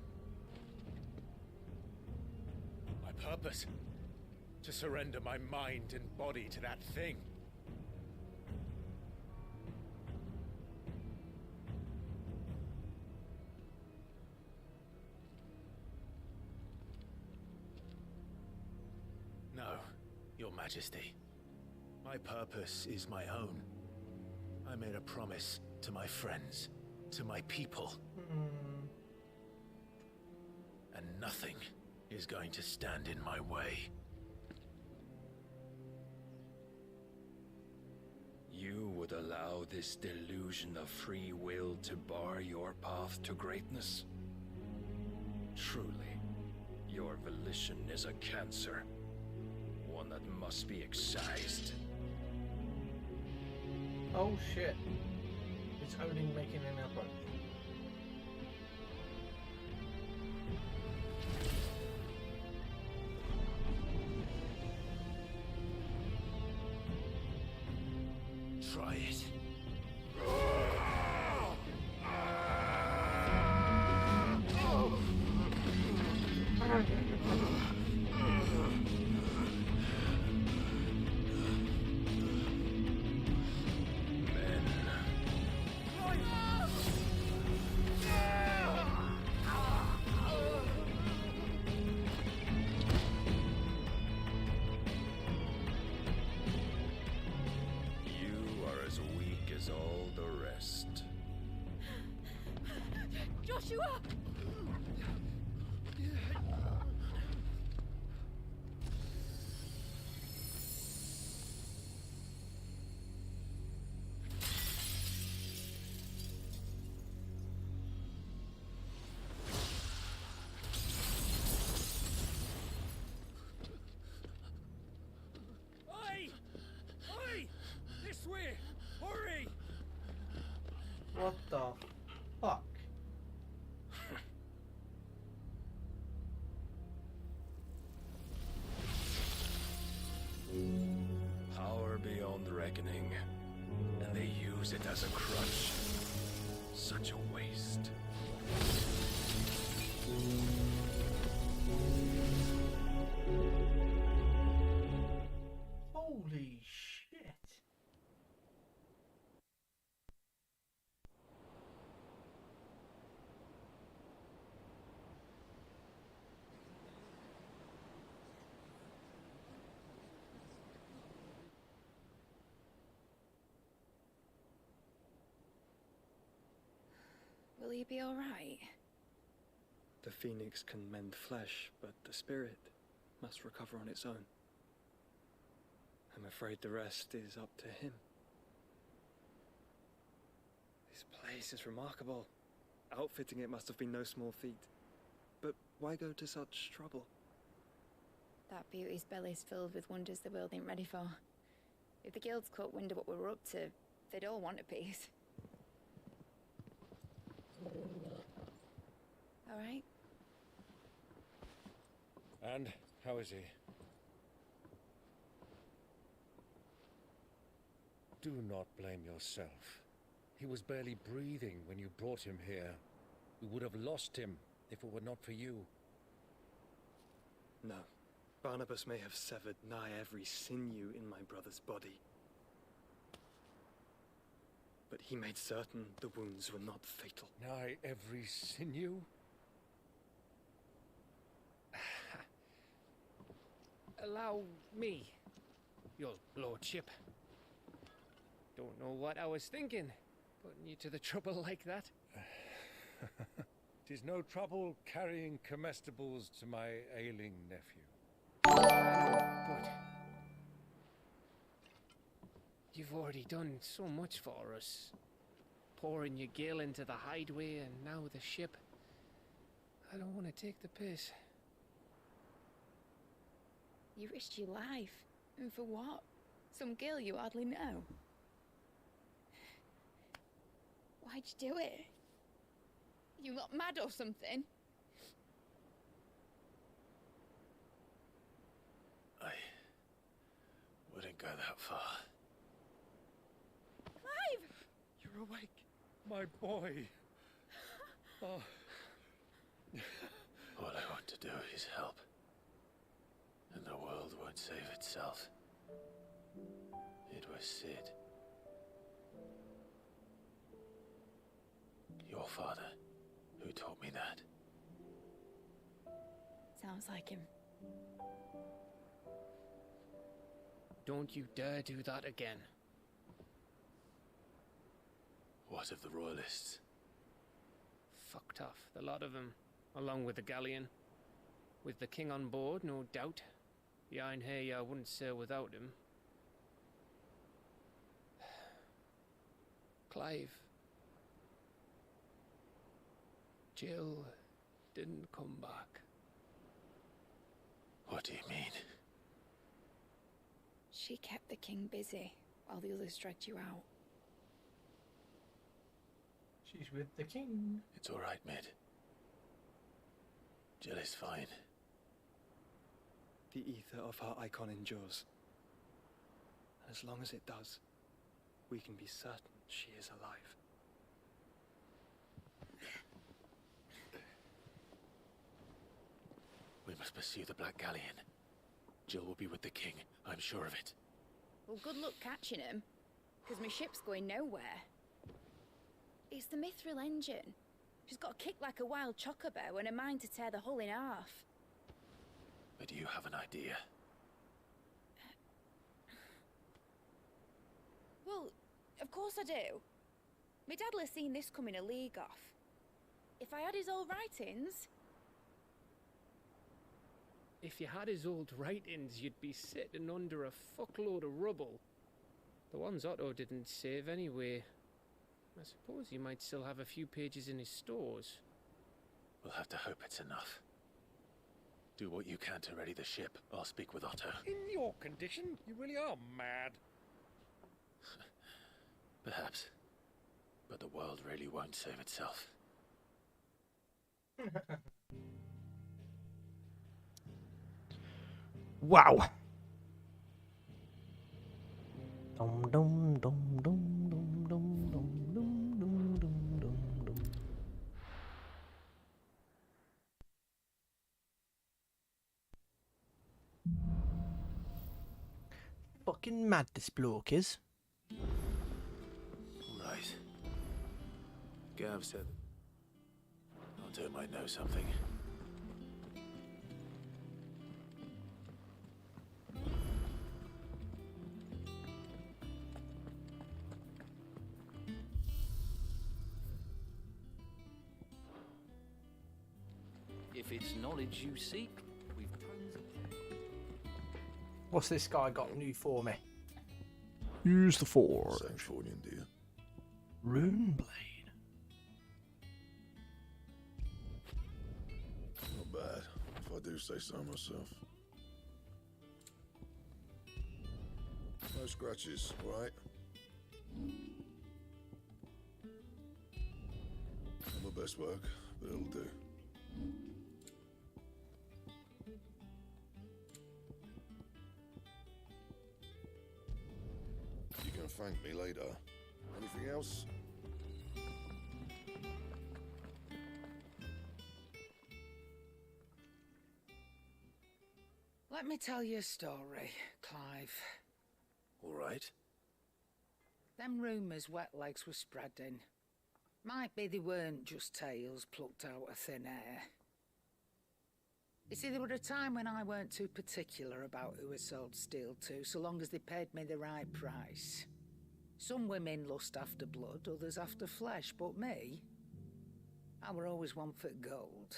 My purpose? To surrender my mind and body to that thing. No, Your Majesty. My purpose is my own. I made a promise to my friends, to my people. And nothing is going to stand in my way. You would allow this delusion of free will to bar your path to greatness? Truly, your volition is a cancer. One that must be excised. Oh shit. It's Odin making an approach. Try it. Joshua! use it as a crutch. Such a waste. Holy shit. Will you be all right? The phoenix can mend flesh, but the spirit must recover on its own. I'm afraid the rest is up to him. This place is remarkable. Outfitting it must have been no small feat. But why go to such trouble? That beauty's belly's filled with wonders the world ain't ready for. If the guilds caught wind of what we were up to, they'd all want a piece. All right? And how is he? Do not blame yourself. He was barely breathing when you brought him here. We would have lost him if it were not for you. No. Barnabas may have severed nigh every sinew in my brother's body. But he made certain the wounds were not fatal. Nigh every sinew? Allow me, your lordship. Don't know what I was thinking, putting you to the trouble like that. 'Tis no trouble carrying comestibles to my ailing nephew. But you've already done so much for us. Pouring your gil into the hideaway and now the ship. I don't want to take the piss. You risked your life. And for what? Some girl you hardly know. Why'd you do it? You not mad or something? I wouldn't go that far. Clive! You're awake, my boy. Oh. All I want to do is help. And the world won't save itself. It was Sid. Your father, who taught me that. Sounds like him. Don't you dare do that again. What of the royalists? Fucked off, the lot of them, along with the galleon. With the king on board, no doubt. The Iron Hair wouldn't sail without him. Clive. Jill didn't come back. What do you mean? She kept the king busy while the others dragged you out. She's with the king. It's all right, Mid. Jill is fine. The ether of her icon endures. And as long as it does, we can be certain she is alive. We must pursue the Black Galleon. Jill will be with the king, I'm sure of it. Well, good luck catching him, because my ship's going nowhere. It's the Mithril engine. She's got a kick like a wild chocobo and a mind to tear the hull in half. But you have an idea. Well, of course I do. My dad'll have seen this coming a league off. If I had his old writings... If you had his old writings, you'd be sitting under a fuckload of rubble. The ones Otto didn't save anyway. I suppose you might still have a few pages in his stores. We'll have to hope it's enough. Do what you can to ready the ship. I'll speak with Otto. In your condition, you really are mad. Perhaps. But the world really won't save itself. Wow. Dum dum dum dum dum dum. Fucking mad this bloke is. Right. Gav said Otto might know something. If it's knowledge you seek, we've tons of What's this guy got new for me? Use the forge. Sanctuarian, dear. Rune blade. Not bad, if I do say so myself. No scratches, right? Not my best work, but it'll do. You can thank me later. Anything else? Let me tell you a story, Clive. All right. Them rumours Wetlegs were spreading. Might be they weren't just tales plucked out of thin air. You see, there were a time when I weren't too particular about who I sold steel to, so long as they paid me the right price. Some women lust after blood, others after flesh, but me, I were always one for gold.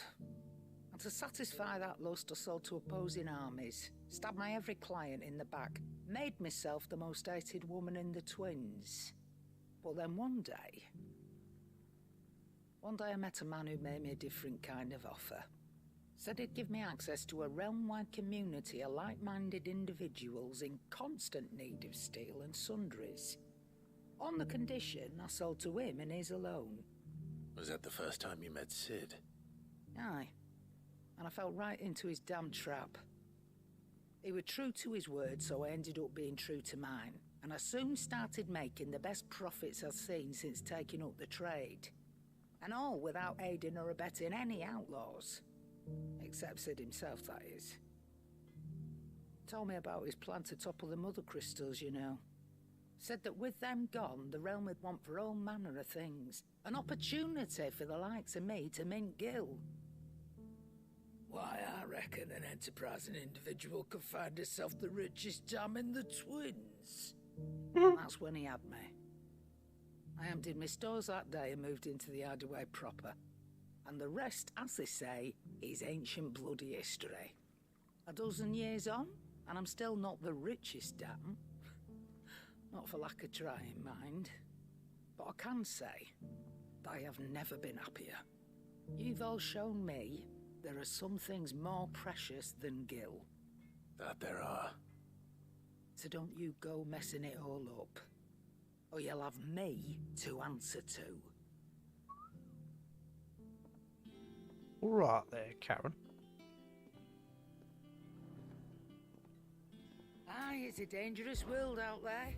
And to satisfy that lust, I sold to opposing armies, stabbed my every client in the back, made myself the most hated woman in the twins. But then one day I met a man who made me a different kind of offer. Said he'd give me access to a realm-wide community of like-minded individuals in constant need of steel and sundries. On the condition I sold to him and his alone. Was that the first time you met Sid? Aye. And I fell right into his damn trap. He was true to his word, so I ended up being true to mine. And I soon started making the best profits I've seen since taking up the trade. And all without aiding or abetting any outlaws. Except Sid himself, that is. Told me about his plan to topple the mother crystals, you know. Said that with them gone, the realm would want for all manner of things. An opportunity for the likes of me to mint gil. Why, I reckon an enterprising individual could find herself the richest dam in the twins. And that's when he had me. I emptied my stores that day and moved into the Hideaway proper. And the rest, as they say, is ancient bloody history. A dozen years on, and I'm still not the richest dam. Not for lack of trying, mind. But I can say that I have never been happier. You've all shown me there are some things more precious than gil. That there are. So don't you go messing it all up. Or you'll have me to answer to. All right there, Karen. Aye, it's a dangerous world out there.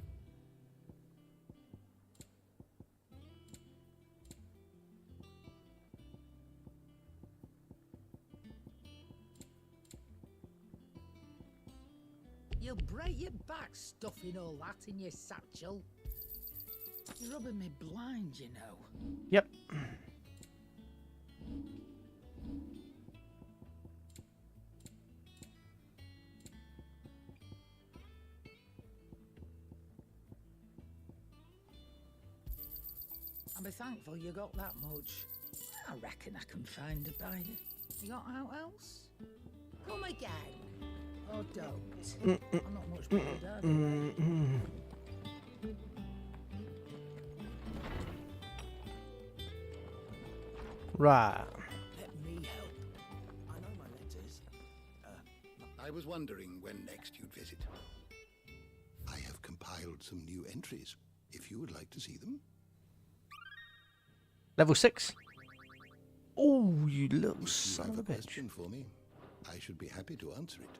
You'll break your back stuffing all that in your satchel. You're rubbing me blind, you know. Yep. I'll be thankful you got that much. I reckon I can find a buyer. You got out else? Come again. Or don't. I'm not much bothered, are you? Right. Let me help. I know my letters. I was wondering when next you'd visit. I have compiled some new entries, if you would like to see them. Level 6. Oh, you little If son you of have a a bitch. question for me, I should be happy to answer it.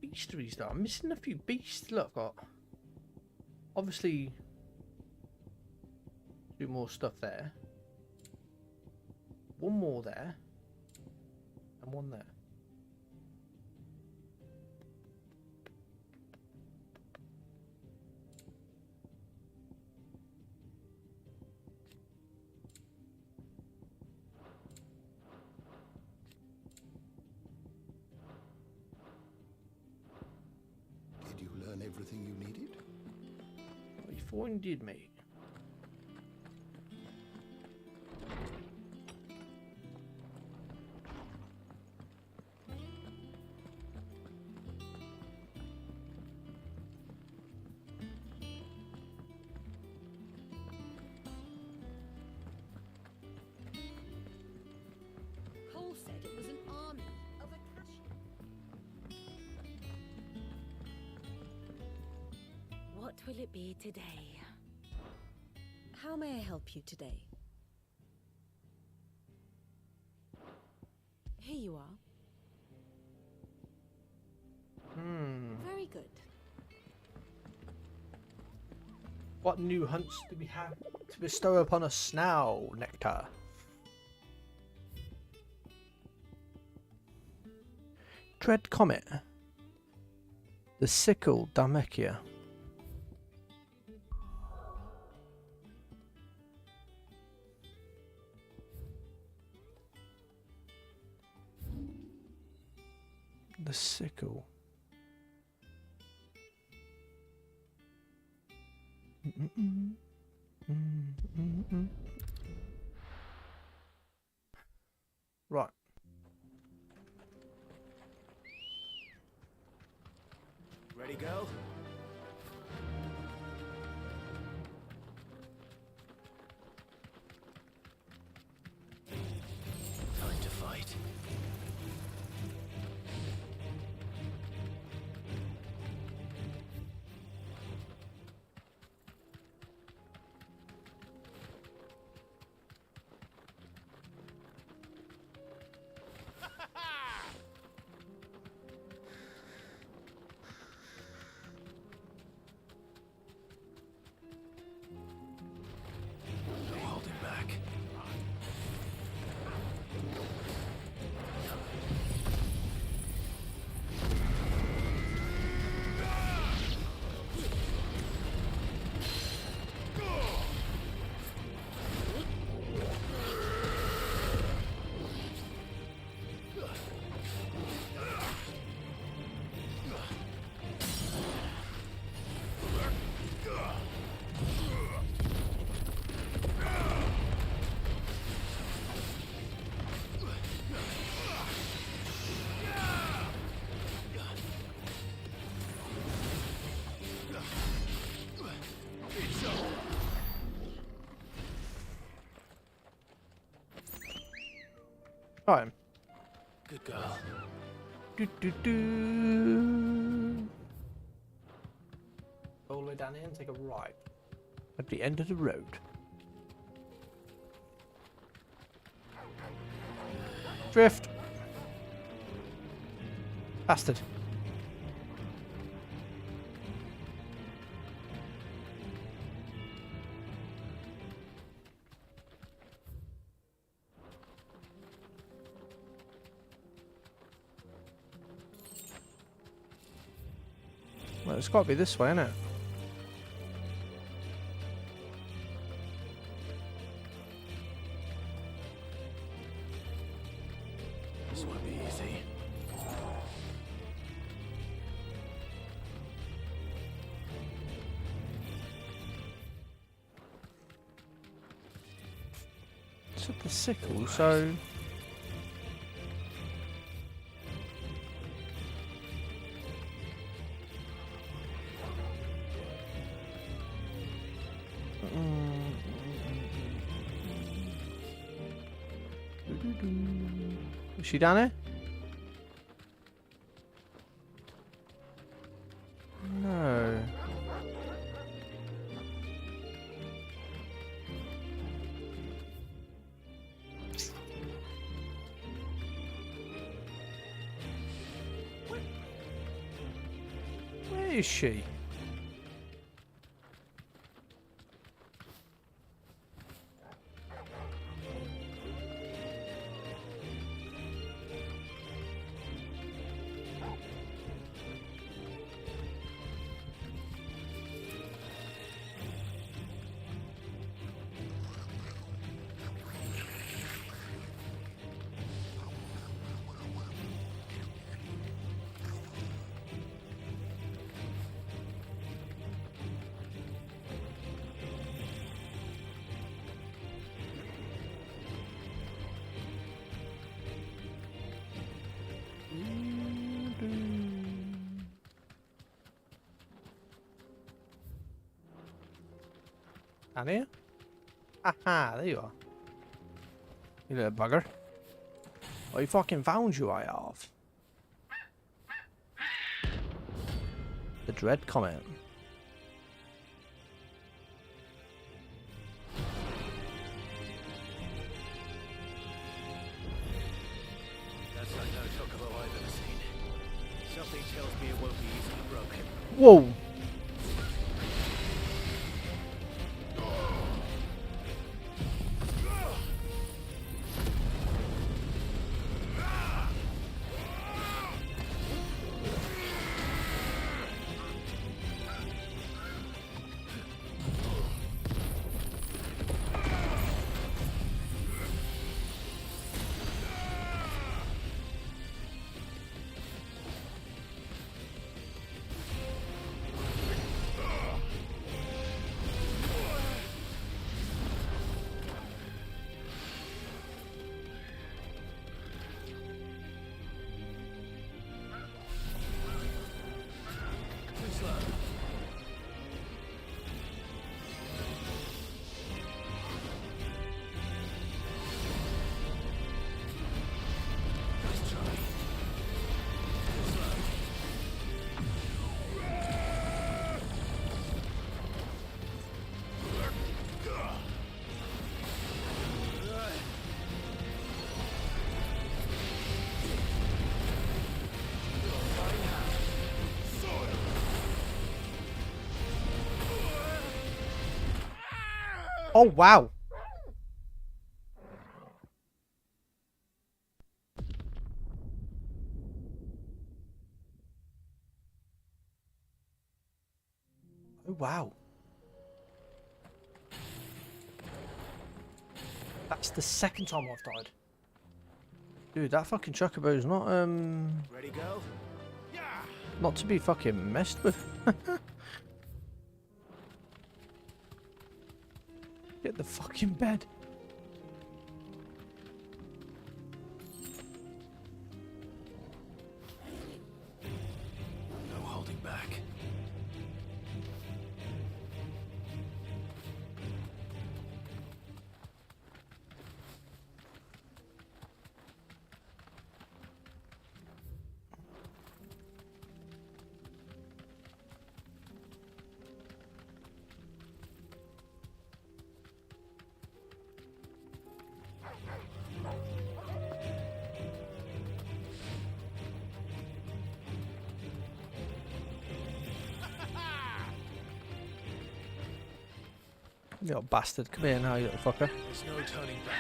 Beasteries though. I'm missing a few beasts. Look, got obviously 2 more stuff there. 1 more there. And 1 there. Everything you needed? I thought you did, mate. Cole said it was an army of Akashi. What will it be today? How may I help you today? Here you are. Very good. What new hunts do we have to bestow upon us now, Nectar? Dread Comet. The Sickle Dharmekia. The Sickle. Right. Ready, go? Time to fight. No holding back. Right. Good girl. All the way down here and take a right at the end of the road. Drift. Bastard. Well, it's got to be this way, isn't it? This won't be easy. Except the sickle, so... Is she down here? No. Where is she? Down here? Aha, there you are. You little bugger. I fucking found you, I have. The dread comment. That's like no chocobo I've ever seen. Something tells me it won't be easily broken. Whoa! Oh, wow. Oh, wow. That's the second time I've died. Dude, that fucking chocobo's not, Ready, go? not to be fucking messed with. Get the fucking bed. No holding back. You little bastard. Come here now, you little fucker. There's no turning back.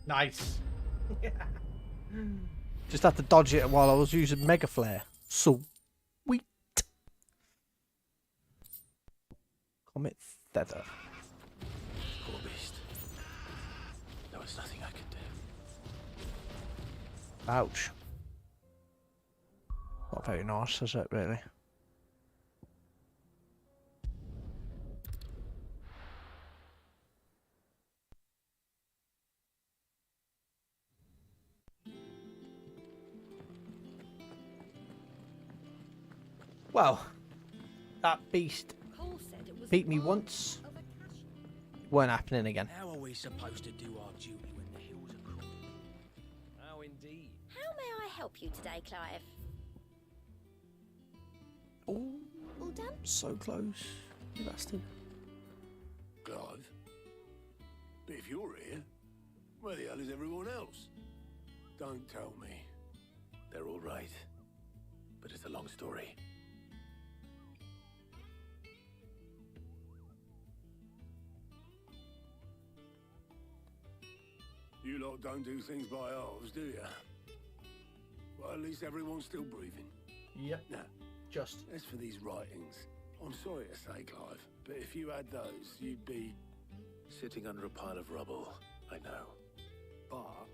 Nice. Just had to dodge it while I was using Mega Flare. Sweet. Comet Feather. Poor beast. There was nothing I could do. Ouch. Not very nice, is it, really? Well, that beast beat me once. Weren't happening again. How are we supposed to do our duty when the hills are crumbling? How indeed. How may I help you today, Clive? Oh, All done? so close. You bastard. Clive? But if you're here, where the hell is everyone else? Don't tell me. They're all right. But it's a long story. You lot don't do things by halves, do you? Well, at least everyone's still breathing. Yep. Now, just as for these writings, I'm sorry to say, Clive, but if you had those, you'd be... Sitting under a pile of rubble, I know. But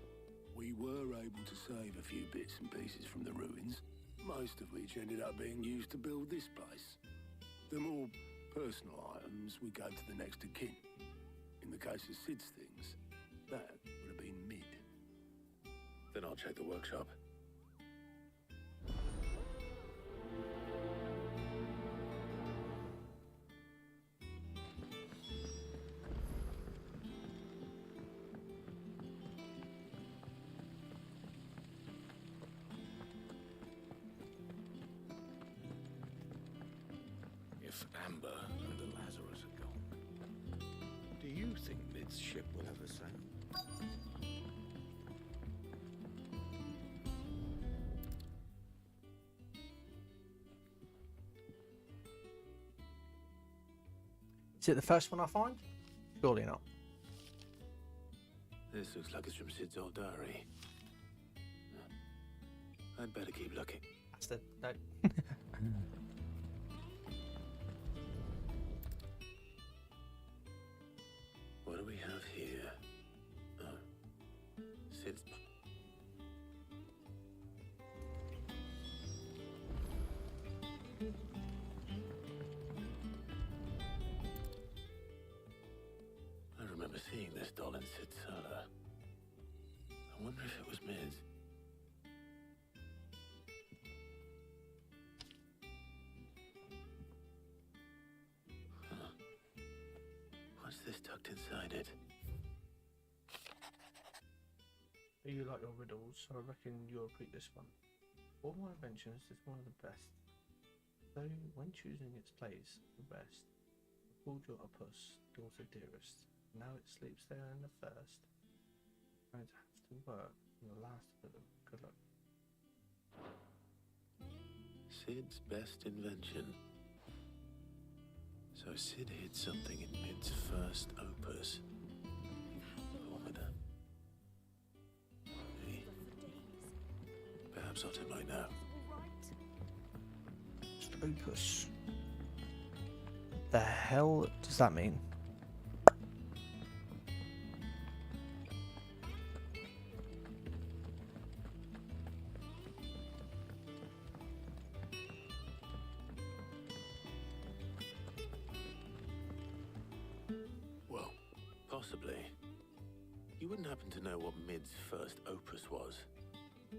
we were able to save a few bits and pieces from the ruins, most of which ended up being used to build this place. The more personal items we gave to the next of kin. In the case of Sid's things, that would have been mid. Then I'll check the workshop. If Amber and the Lazarus are gone, do you think Mid's ship will ever sail? Is it the first one I find? Surely not. This looks like it's from Sid's old diary. I'd better keep looking. Bastard. No. What do we have here? Oh. Sid's... I remember seeing this doll in Sid's cellar. I wonder if it was Mid's. Huh. What's this tucked inside it? You like your riddles, so I reckon you'll repeat this one. All my inventions is one of the best. Though when choosing its place, the best, I called your opus, daughter dearest. Now it sleeps there in the first. I'm going to have to work on the last of them. Good luck. Sid's best invention. So Sid hid something in Mid's first opus. Barometer. Hey. Perhaps I'll take mine now. Opus. What the hell does that mean? Well, possibly. You wouldn't happen to know what Mid's first opus was?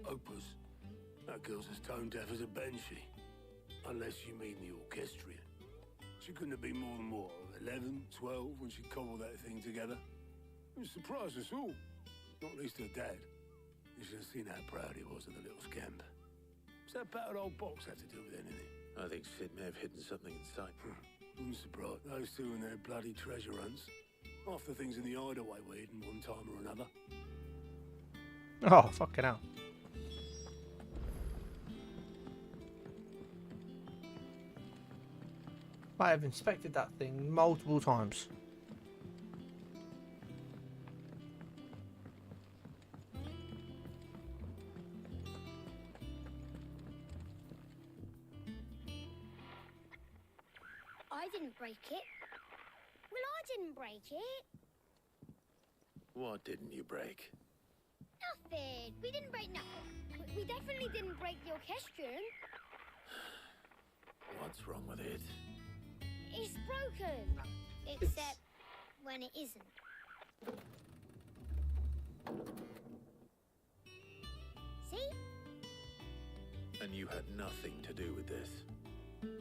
Opus? That girl's as tone deaf as a banshee. Unless you mean the orchestrion. She couldn't have been more than, what, 11, 12 when she cobbled that thing together? It surprised us all. Not least her dad. You should have seen how proud he was of the little scamp. What's that battered old box have to do with anything? I think Sid may have hidden something inside. Wouldn't surprise those two and their bloody treasure hunts. Half the things in the hideaway were hidden one time or another. Oh, fucking hell. I have inspected that thing multiple times. I didn't break it. Well, I didn't break it. What didn't you break? Nothing. We didn't break nothing. We definitely didn't break the orchestrion. What's wrong with it? It's broken. Except when it isn't. See? And you had nothing to do with this?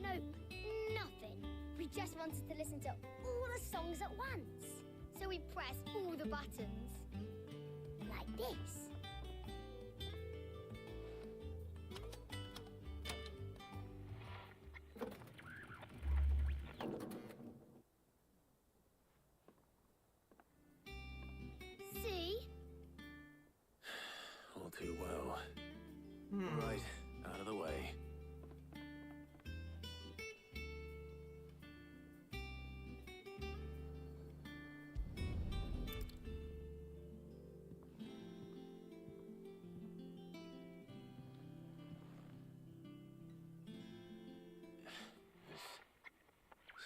Nope, nothing. We just wanted to listen to all the songs at once. So we pressed all the buttons. Like this. See? All too well. Right, out of the way.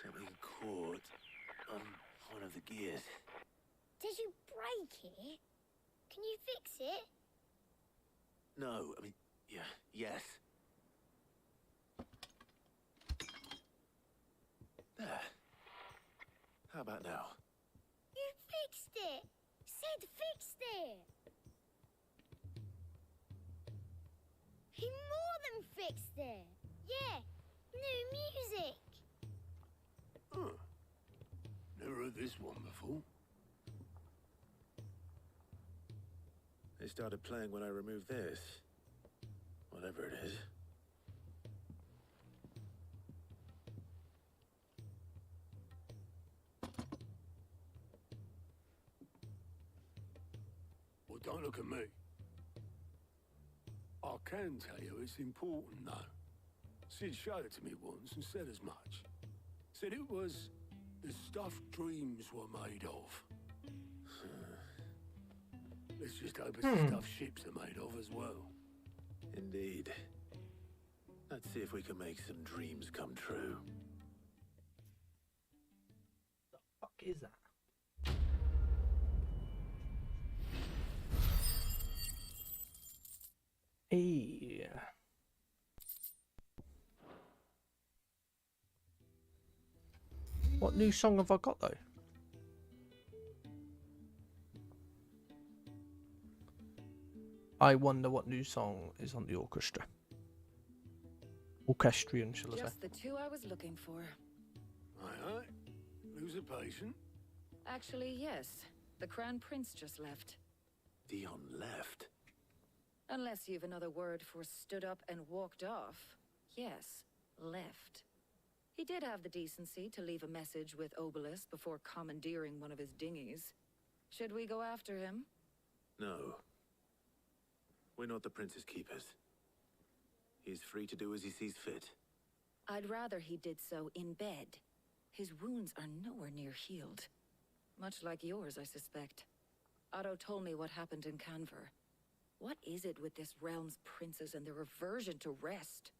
Something caught on one of the gears. Did you break it? Can you fix it? No, I mean, yes. There. How about now? You fixed it! Sid fixed it! He more than fixed it! Yeah, new music! Huh. Never heard this one before. They started playing when I removed this. Whatever it is. Well, don't look at me. I can tell you it's important, though. Sid showed it to me once and said as much. Said it was the stuff dreams were made of. Let's just hope it's the stuff ships are made of as well. Indeed. Let's see if we can make some dreams come true. The fuck is that? Hey. What new song have I got though? I wonder what new song is on the orchestra. Orchestrion, shall I say? Just the two I was looking for. Aye. Lose a patient? Actually, yes. The Crown Prince just left. Dion left? Unless you've another word for stood up and walked off. Yes, left. He did have the decency to leave a message with Obelisk before commandeering one of his dinghies. Should we go after him? No. We're not the Prince's keepers. He's free to do as he sees fit. I'd rather he did so in bed. His wounds are nowhere near healed. Much like yours, I suspect. Otto told me what happened in Canver. What is it with this realm's princes and their aversion to rest?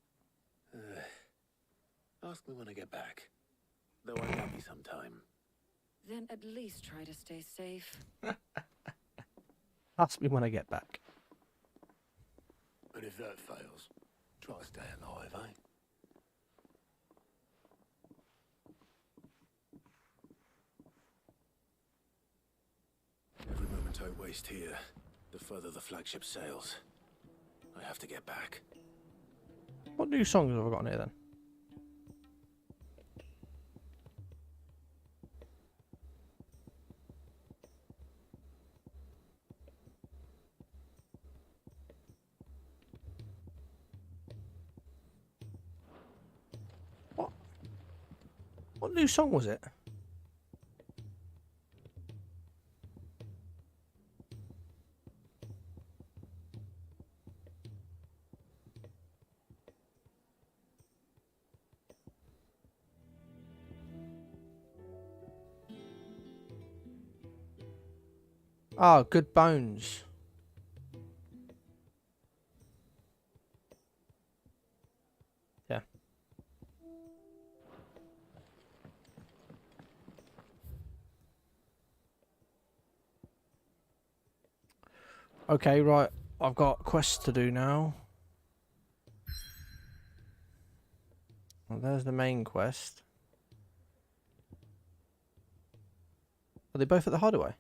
Ask me when I get back. Though I might be sometime. Then at least try to stay safe. Ask me when I get back. And if that fails, try to stay alive, eh? Every moment I waste here, the further the flagship sails. I have to get back. What new songs have I got on here then? What new song was it? Ah, Good Bones. Yeah. Okay, right. I've got quests to do now. Well, there's the main quest. Are they both at the hideaway?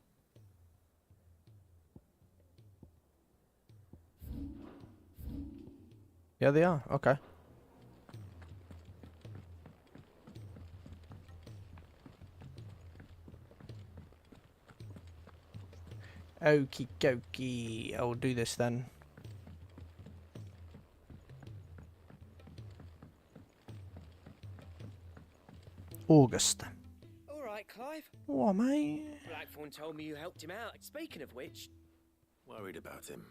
Yeah, they are. Okay. Okie dokie. I'll do this then. August. All right, Clive. What, mate? Blackthorn told me you helped him out. Speaking of which, Worried about him.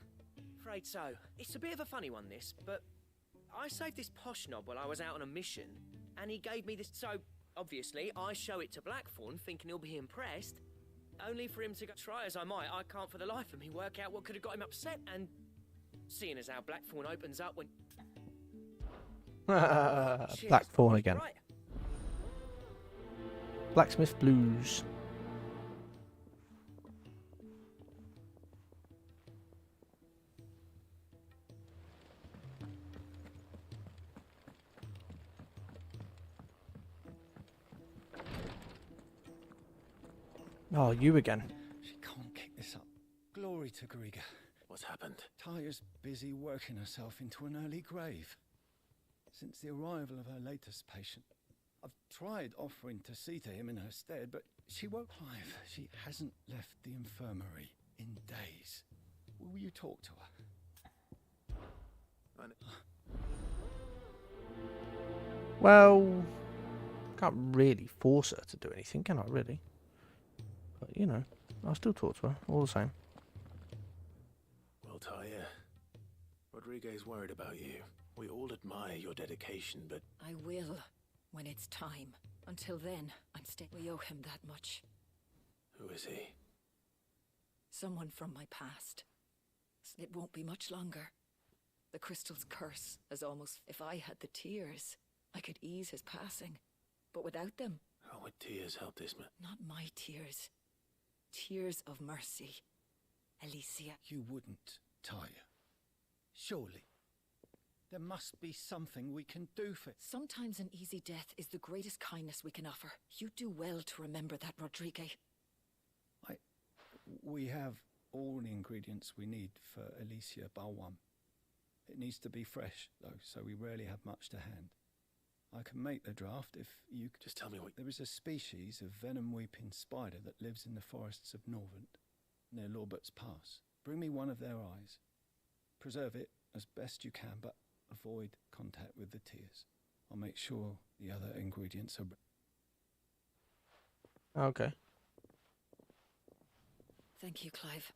afraid so. It's a bit of a funny one, this, but I saved this posh knob while I was out on a mission, and he gave me this. So obviously, I show it to Blackthorn, thinking he'll be impressed. Only for him to go. Try as I might, I can't for the life of me work out what could have got him upset. And seeing as how Blackthorn opens up when Blackthorn again. Right. Blacksmith Blues. Oh, you again. She can't kick this up. Glory to Griga. What's happened? Taya's busy working herself into an early grave. Since the arrival of her latest patient, I've tried offering to see to him in her stead, but she won't. Clive, she hasn't left the infirmary in days. Will you talk to her? Well, can't really force her to do anything, can I, really? But, you know, I'll still talk to her, all the same. Well, Taya, Rodriguez worried about you. We all admire your dedication, but... I will, when it's time. Until then, we owe him that much. Who is he? Someone from my past. It won't be much longer. The crystal's curse has almost... If I had the tears, I could ease his passing. But without them... How would tears help this man? Not my tears. Tears of mercy. Alicia. You wouldn't, Taya. Surely. There must be something we can do for... Sometimes an easy death is the greatest kindness we can offer. You do well to remember that, Rodrigue. We have all the ingredients we need for Alicia Balwam. It needs to be fresh, though, so we rarely have much to hand. I can make the draft if you... Just tell me what... There is a species of venom-weeping spider that lives in the forests of Norvent, near Lorbert's Pass. Bring me one of their eyes. Preserve it as best you can, but avoid contact with the tears. I'll make sure the other ingredients are... Okay. Thank you, Clive.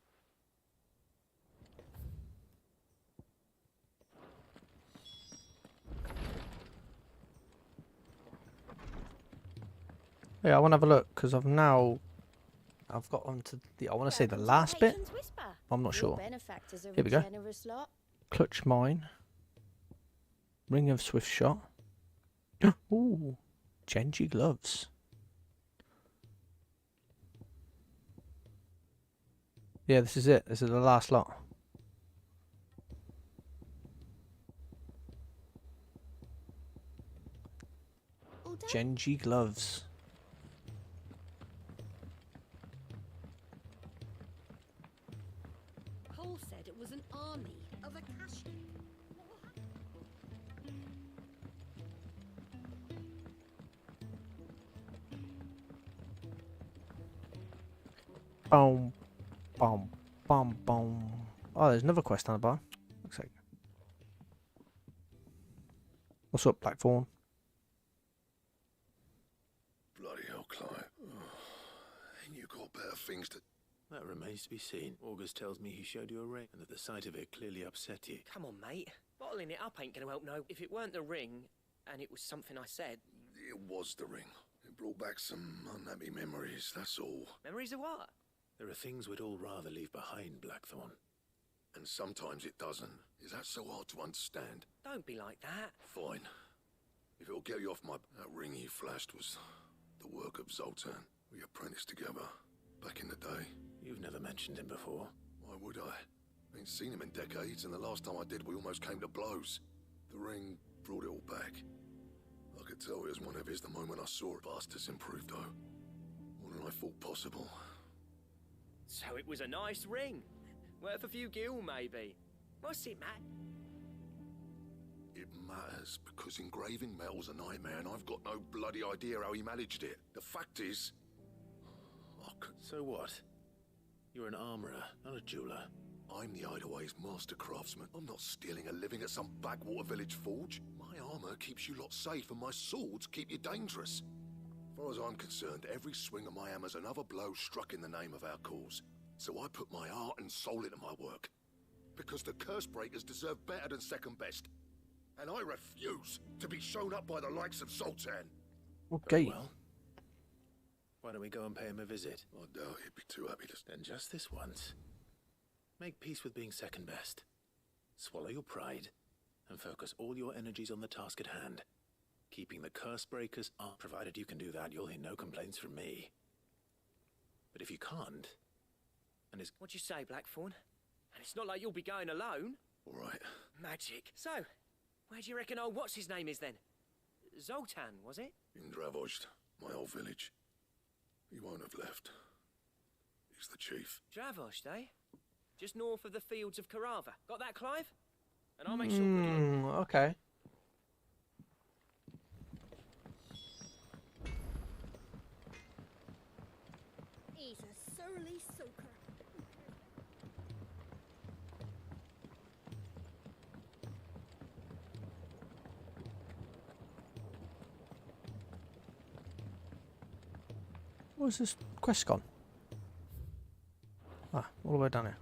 Yeah, I want to have a look, because I've got onto the, I want to say the last bit. I'm not sure. Here we go. Clutch Mine. Ring of Swift Shot. Ooh. Genji Gloves. Yeah, this is it. This is the last lot. Genji Gloves. Cole said it was an army of Akashi. Boom. Boom. Boom. Boom. Oh, there's another quest on the bar. Looks like. What's up, Blackthorn? Bloody hell, Clive. Ain't you got better things to... That remains to be seen. August tells me he showed you a ring, and that the sight of it clearly upset you. Come on, mate. Bottling it up ain't gonna help no. If it weren't the ring, and it was something I said... It was the ring. It brought back some unhappy memories, that's all. Memories of what? There are things we'd all rather leave behind, Blackthorn. And sometimes it doesn't. Is that so hard to understand? Don't be like that. Fine. If it'll get you off my... That ring he flashed was the work of Zoltan. We apprenticed together back in the day. You've never mentioned him before. Why would I? Ain't seen him in decades, and the last time I did, we almost came to blows. The ring brought it all back. I could tell it was one of his the moment I saw it. Fastest improved, though. More than I thought possible. So it was a nice ring. Worth a few gil, maybe. What's it, Matt? It matters, because engraving metal's a nightmare, and I've got no bloody idea how he managed it. The fact is... So what? You're an armorer, not a jeweler. I'm the Hideaway's master craftsman. I'm not stealing a living at some backwater village forge. My armor keeps you lot safe, and my swords keep you dangerous. As far as I'm concerned, every swing of my hammer's another blow struck in the name of our cause. So I put my heart and soul into my work. Because the curse breakers deserve better than second best. And I refuse to be shown up by the likes of Zoltan. Okay. Well, why don't we go and pay him a visit? I doubt he'd be too happy to... Then just this once. Make peace with being second best. Swallow your pride, and focus all your energies on the task at hand. Keeping the curse breakers up. Provided you can do that, you'll hear no complaints from me. But if you can't, and it's... What'd you say, Blackthorn? And it's not like you'll be going alone. All right. Magic. So, where do you reckon old what's-his-name is then? Zoltan, was it? In Dravozd, my old village. He won't have left. He's the chief. Dravozd, eh? Just north of the fields of Karava. Got that, Clive? And I'll make sure good luck. Okay. He's a surly soaker. Where's this quest gone? Ah, all the way down here.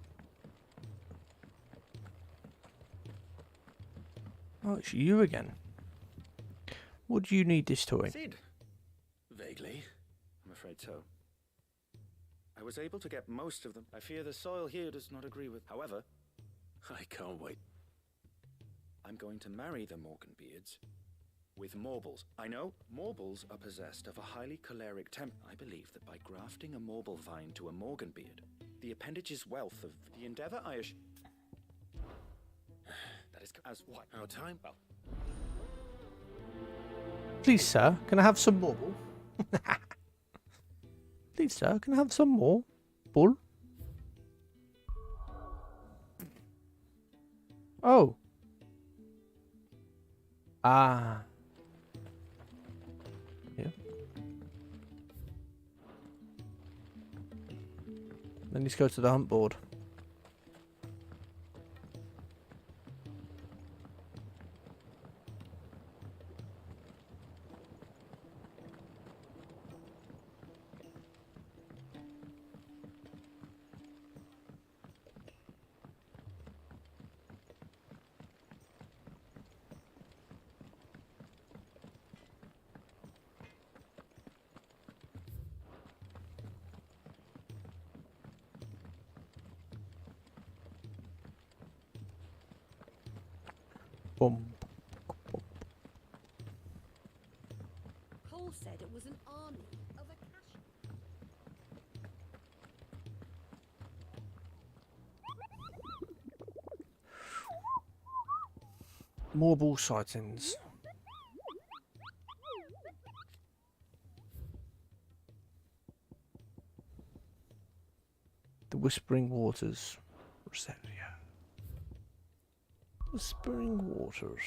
Oh, it's you again. What do you need this toy? Sid? Vaguely. I'm afraid so. I was able to get most of them. I fear the soil here does not agree with... However... I can't wait. I'm going to marry the Morganbeards with Morbles. I know Morbles are possessed of a highly choleric temper. I believe that by grafting a Morble vine to a Morganbeard, the appendage's wealth of the endeavor I that is as what? Our time? Well, Please, sir, can I have some more? Please, sir, can I have some more? Bull? Oh. Ah. Yeah. Then let's go to the hunt board. Boom. Cole said it was an army of a cash. More bull sightings. The Whispering Waters. Reseria. Whispering Waters.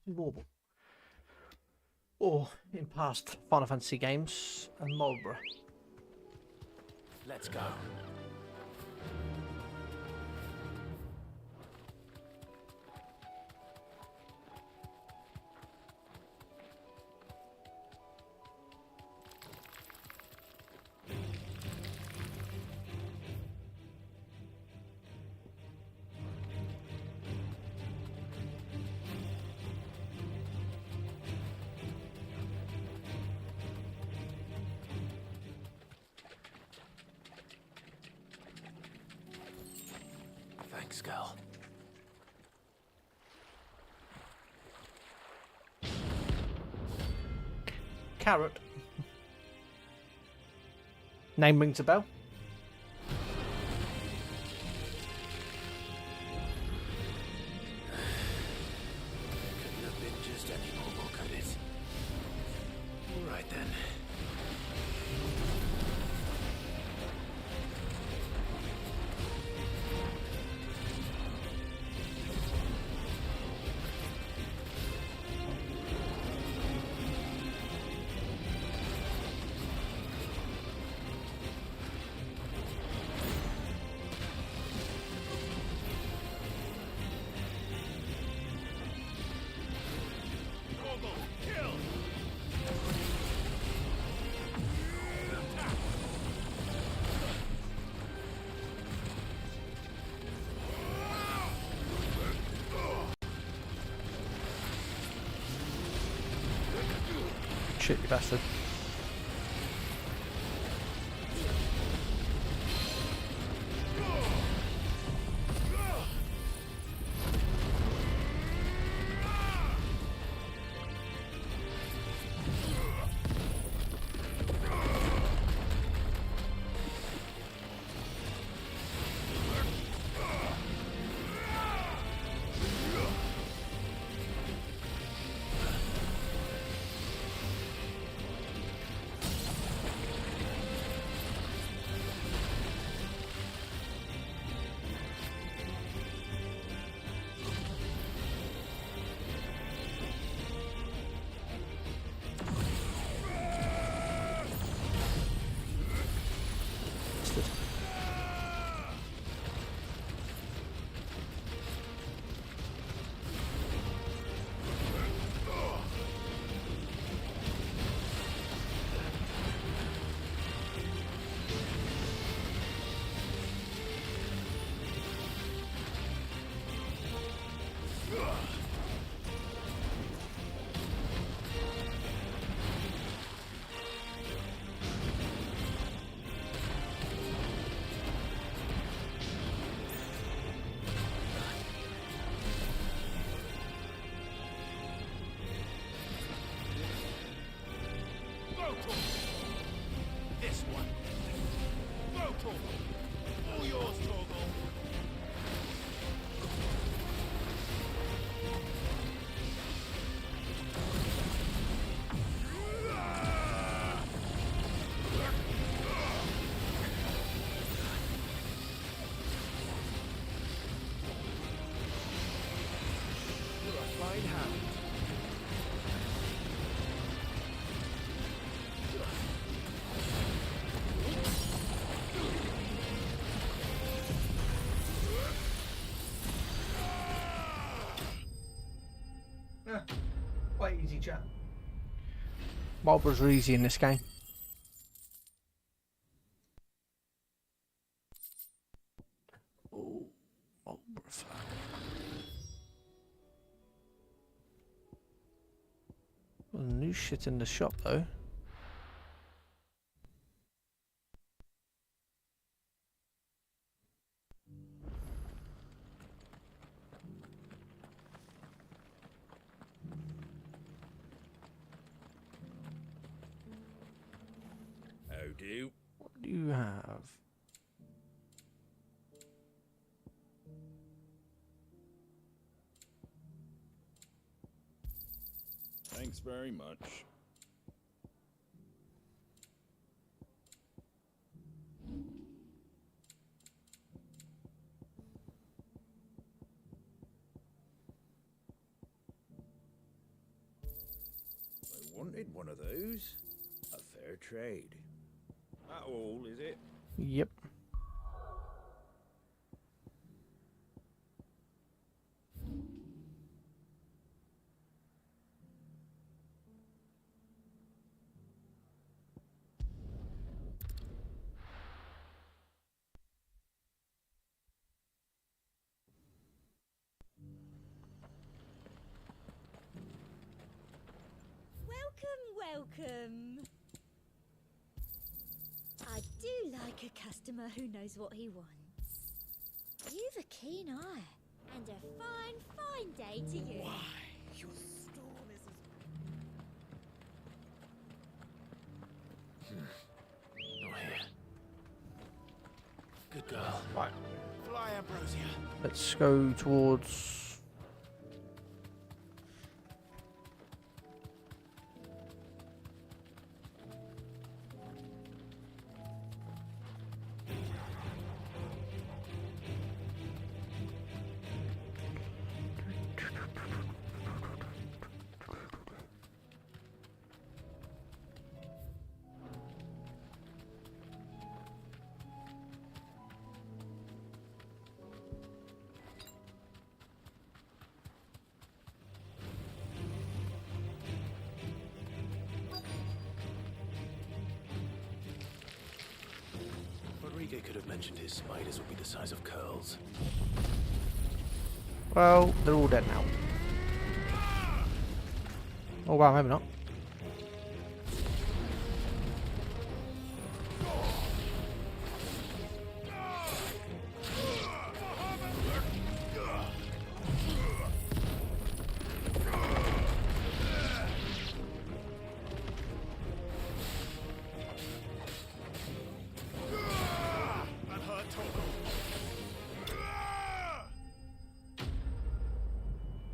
Marble. Or in past Final Fantasy games, and Marlborough. let's go. Thanks, girl. Carrot. Name rings a bell. Couldn't have been just any mortal, could it? All right then. Shit, you bastard. This one. Rotor. All yours, Torgal. You're a fine hound. Quite easy, chat. Marbles are easy in this game. Oh, Marlborough flag. Well, new shit in the shop though. How do? What do you have? Thanks very much. I wanted one of those. A fair trade. That all, is it? Yep. Welcome. I do like a customer who knows what he wants. You've a keen eye. And a fine, fine day to you. Why, your storm is as... Not here. Good girl. Right. Fly, Ambrosia. Let's go towards. Rodrigo could have mentioned his spiders would be the size of curls. Well, they're all dead now. Oh wow, maybe not.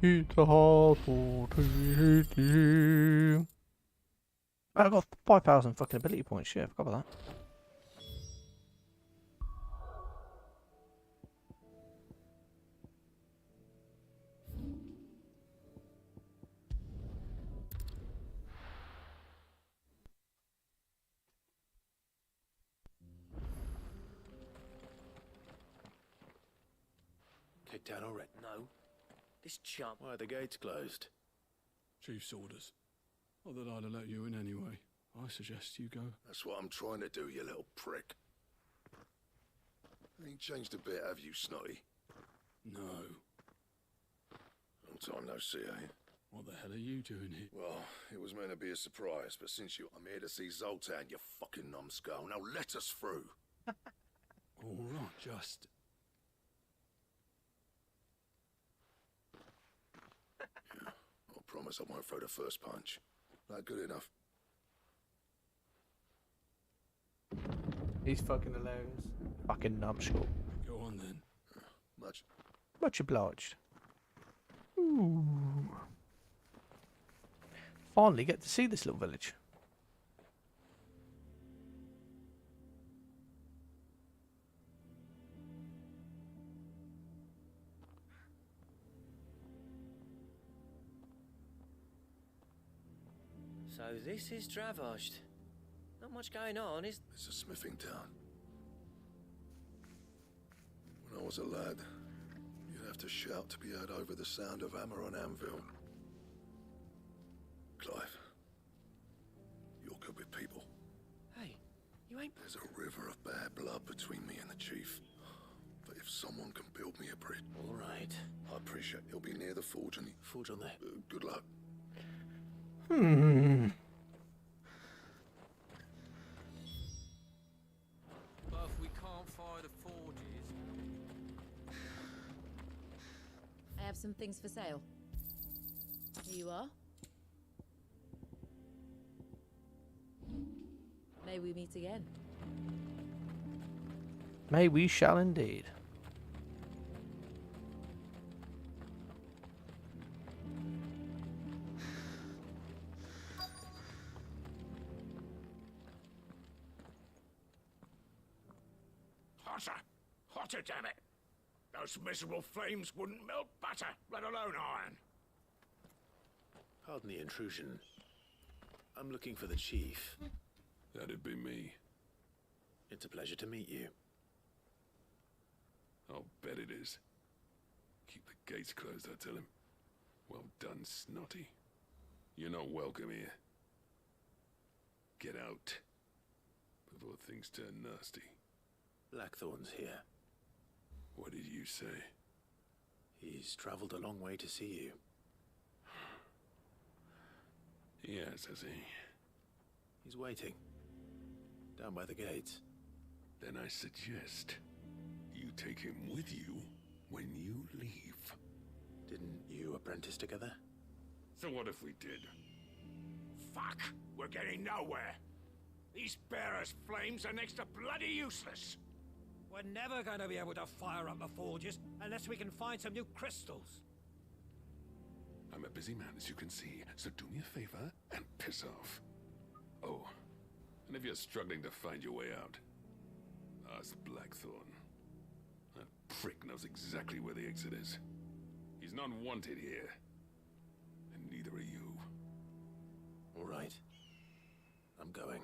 It's a hard for to hit you. I got 5,000 fucking ability points. Shit, I forgot about that. Kicked out already? No. This chump. Why are the gates closed? Chief's orders. Not that I'd have let you in anyway. I suggest you go. That's what I'm trying to do, you little prick. Ain't changed a bit, have you, Snotty? No. Long time no see, eh? What the hell are you doing here? Well, it was meant to be a surprise, but since I'm here to see Zoltan, you fucking numbskull. Now let us through. All right, just... I promise I won't throw the first punch. Not good enough. He's fucking hilarious. Fucking numbskull. Go on then. Much obliged. Ooh. Finally get to see this little village. So this is Dravosht. Not much going on, is... It's a smithing town. When I was a lad, you'd have to shout to be heard over the sound of hammer on anvil. Clive, you're good with people. Hey, you ain't... There's a river of bad blood between me and the chief. But if someone can build me a bridge... All right. I appreciate it'll be near the forge and... Forge on there. Good luck. But if we can't fire the forges... I have some things for sale. Here you are. May we meet again. May we shall indeed. Hotter! Hotter, damn it! Those miserable flames wouldn't melt butter, let alone iron. Pardon the intrusion. I'm looking for the chief. That'd be me. It's a pleasure to meet you. I'll bet it is. Keep the gates closed, I tell him. Well done, Snotty. You're not welcome here. Get out before things turn nasty. Blackthorn's here. What did you say? He's traveled a long way to see you. Yes, has he? He's waiting. Down by the gates. Then I suggest you take him with you when you leave. Didn't you apprentice together? So what if we did? Fuck! We're getting nowhere. These bearers' flames are next to bloody useless. We're never going to be able to fire up the forges unless we can find some new crystals. I'm a busy man, as you can see, so do me a favor and piss off. Oh, and if you're struggling to find your way out, ask Blackthorn. That prick knows exactly where the exit is. He's not wanted here, and neither are you. All right. I'm going.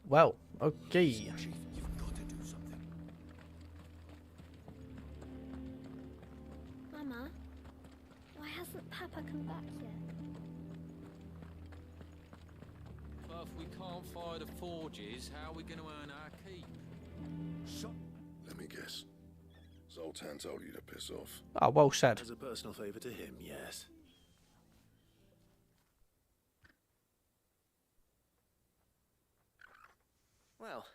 Well, okay. Chief, you've got to do something. Mama, why hasn't Papa come back yet? But if we can't fire the forges, how are we going to earn our keep? Let me guess. Zoltan told you to piss off. Oh, well said. As a personal favor to him, yes. Well,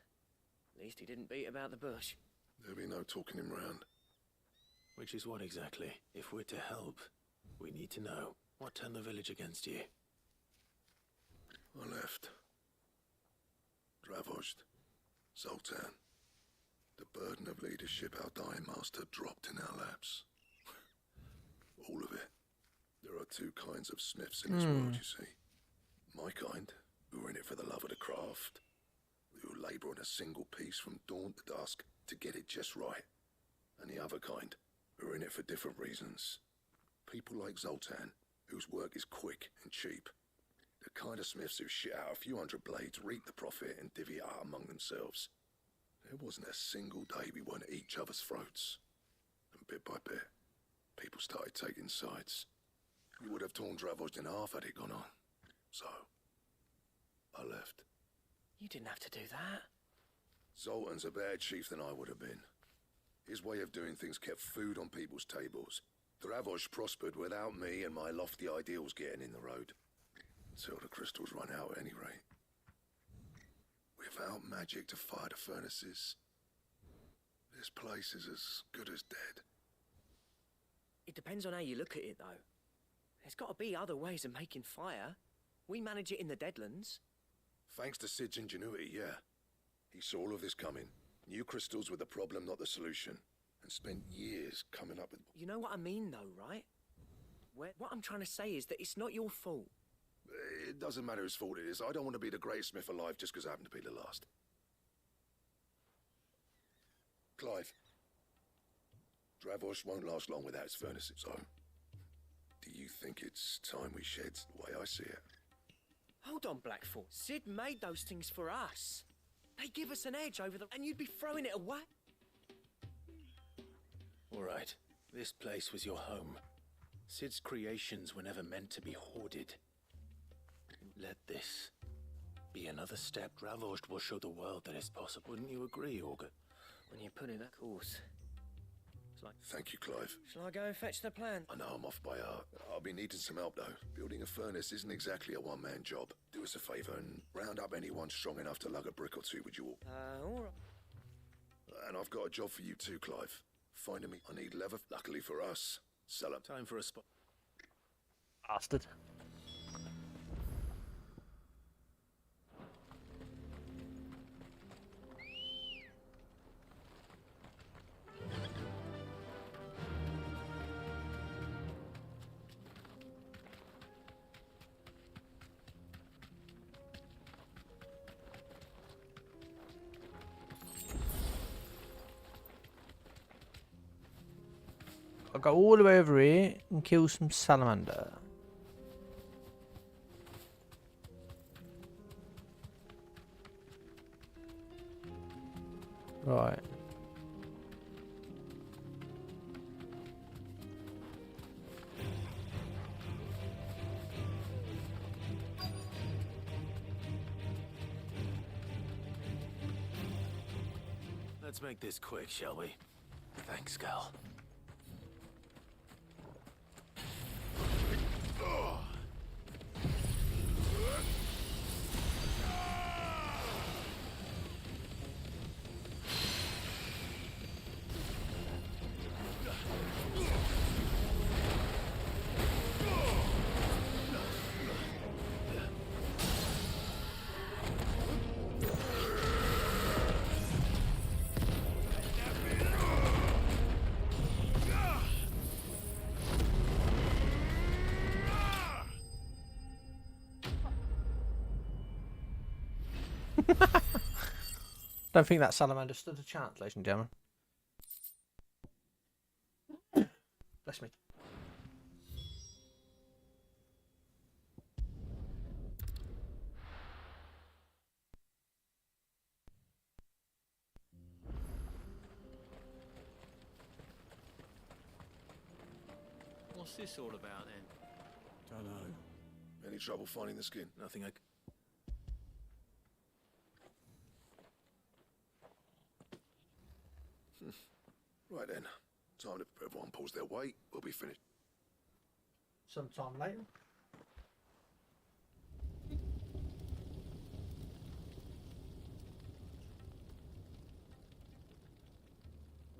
at least he didn't beat about the bush. There'll be no talking him round. Which is what exactly? If we're to help, we need to know what turned the village against you. I left. Dravozd. Zoltan. The burden of leadership our dying master dropped in our laps. All of it. There are two kinds of smiths in this world, you see. My kind, who are in it for the love of the craft, who labour on a single piece from dawn to dusk to get it just right. And the other kind, who are in it for different reasons. People like Zoltan, whose work is quick and cheap. The kind of smiths who shit out a few hundred blades, reap the profit, and divvy it out among themselves. There wasn't a single day we weren't at each other's throats. And bit by bit, people started taking sides. You would have torn Dravozd in half had it gone on. So, I left. You didn't have to do that. Zoltan's a better chief than I would have been. His way of doing things kept food on people's tables. Dravozd prospered without me and my lofty ideals getting in the road. Until the crystals run out at any rate. Without magic to fire the furnaces, this place is as good as dead. It depends on how you look at it, though. There's got to be other ways of making fire. We manage it in the Deadlands. Thanks to Sid's ingenuity, yeah. He saw all of this coming. Knew crystals were the problem, not the solution. And spent years coming up with... You know what I mean, though, right? What I'm trying to say is that it's not your fault. It doesn't matter whose fault it is. I don't want to be the greatest smith alive just because I happen to be the last. Clive. Dravozd won't last long without its furnaces, so... Do you think it's time we shed the way I see it? Hold on, Blackthorn. Sid made those things for us. They give us an edge over them, and you'd be throwing it away. All right. This place was your home. Sid's creations were never meant to be hoarded. Let this be another step. Dravozd will show the world that it's possible. Wouldn't you agree, Augur? When you put it, of course. It's like... Thank you, Clive. Shall I go and fetch the plan? I know I'm off by heart. I'll be needing some help, though. Building a furnace isn't exactly a one-man job. Do us a favour and round up anyone strong enough to lug a brick or two, would you all? All right. And I've got a job for you too, Clive. Finding me. I need leather. Luckily for us. Sell 'em. Time for a spot. Bastard. I'll go all the way over here and kill some salamander. Right. Let's make this quick, shall we? Thanks, Gal. Don't think that salamander stood a chance, ladies and gentlemen. Bless me. What's this all about then? Don't know. Any trouble finding the skin? Nothing I... Right then. Time to everyone pulls their weight. We'll be finished. Sometime later.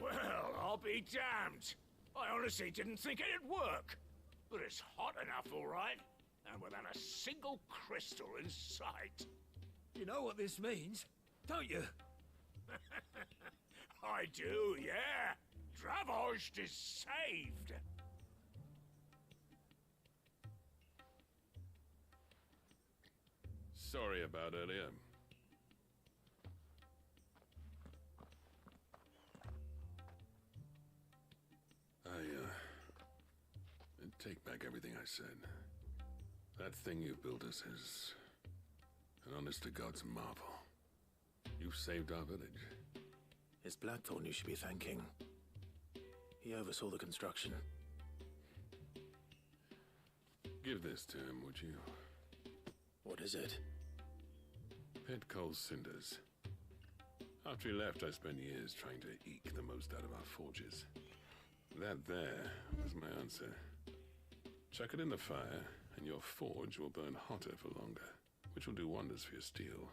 Well, I'll be damned. I honestly didn't think it'd work. But it's hot enough, all right. And without a single crystal in sight. You know what this means, don't you? I do, yeah. Dravost is saved. Sorry about earlier. I take back everything I said. That thing you built us is an honest-to-God's marvel. You've saved our village. It's Blackthorn you should be thanking. He oversaw the construction. Give this to him, would you? What is it? Pit coal cinders. After he left, I spent years trying to eke the most out of our forges. That there was my answer. Chuck it in the fire, and your forge will burn hotter for longer, which will do wonders for your steel.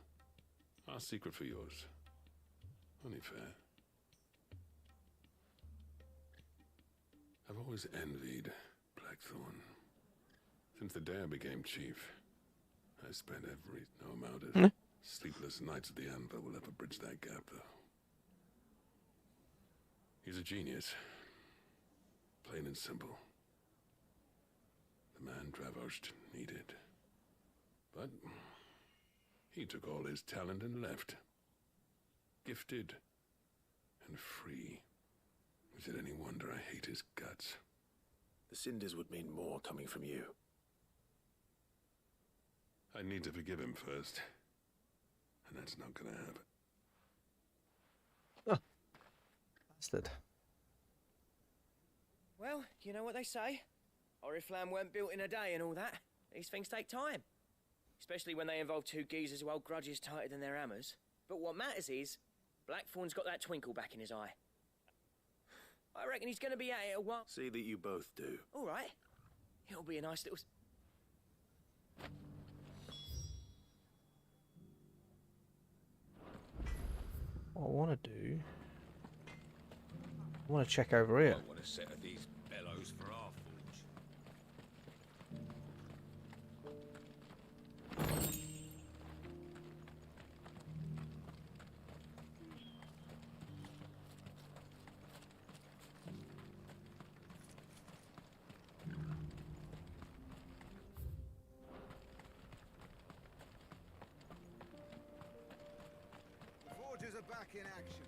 Our secret for yours. Only fair. I've always envied Blackthorn. Since the day I became chief, I spent no amount of sleepless nights at the Anvil will ever bridge that gap, though. He's a genius. Plain and simple. The man Dravost needed. But he took all his talent and left. Gifted and free. Is it any wonder I hate his guts? The cinders would mean more coming from you. I need to forgive him first. And that's not gonna happen. Oh. Bastard. Well, you know what they say. Oriflamme weren't built in a day and all that. These things take time. Especially when they involve two geezers who hold grudges tighter than their hammers. But what matters is, Blackthorn's got that twinkle back in his eye. I reckon he's going to be at it a while. See that you both do. All right. It'll be a nice little... What I want to do... I want to check over here. I want a set of these bellows for our forge. Forges are back in action.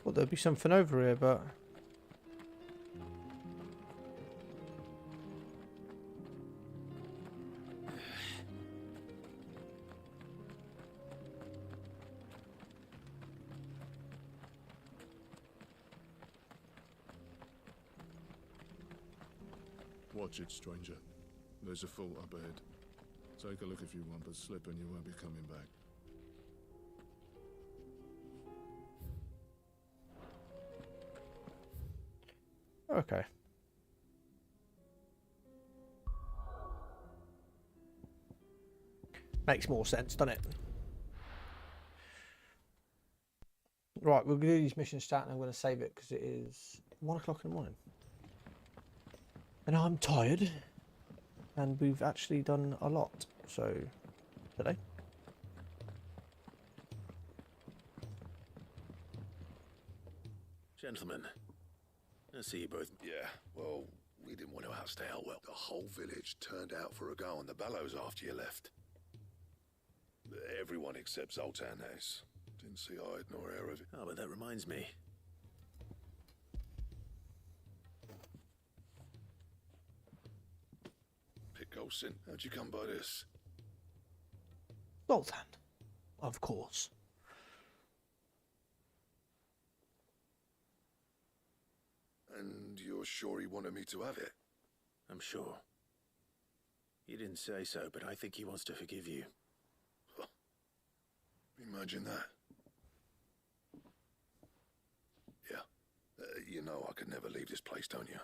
Well, there'll be something over here, but... Watch it, stranger. There's a fault up ahead. Take a look if you want, but slip and you won't be coming back. Okay. Makes more sense, doesn't it? Right, we'll do these missions start and I'm going to save it because it is 1 o'clock in the morning. And I'm tired. And we've actually done a lot, so today. Gentlemen, I see you both. Yeah, well, we didn't want to outstay our welcome. The whole village turned out for a go on the bellows after you left. Everyone except Zoltan has. Didn't see hide nor hair of it. Oh, but that reminds me. Pitcolson, how'd you come by this? Zoltan, of course. And you're sure he wanted me to have it? I'm sure. He didn't say so, but I think he wants to forgive you. Imagine that. Yeah. You know I could never leave this place, don't you?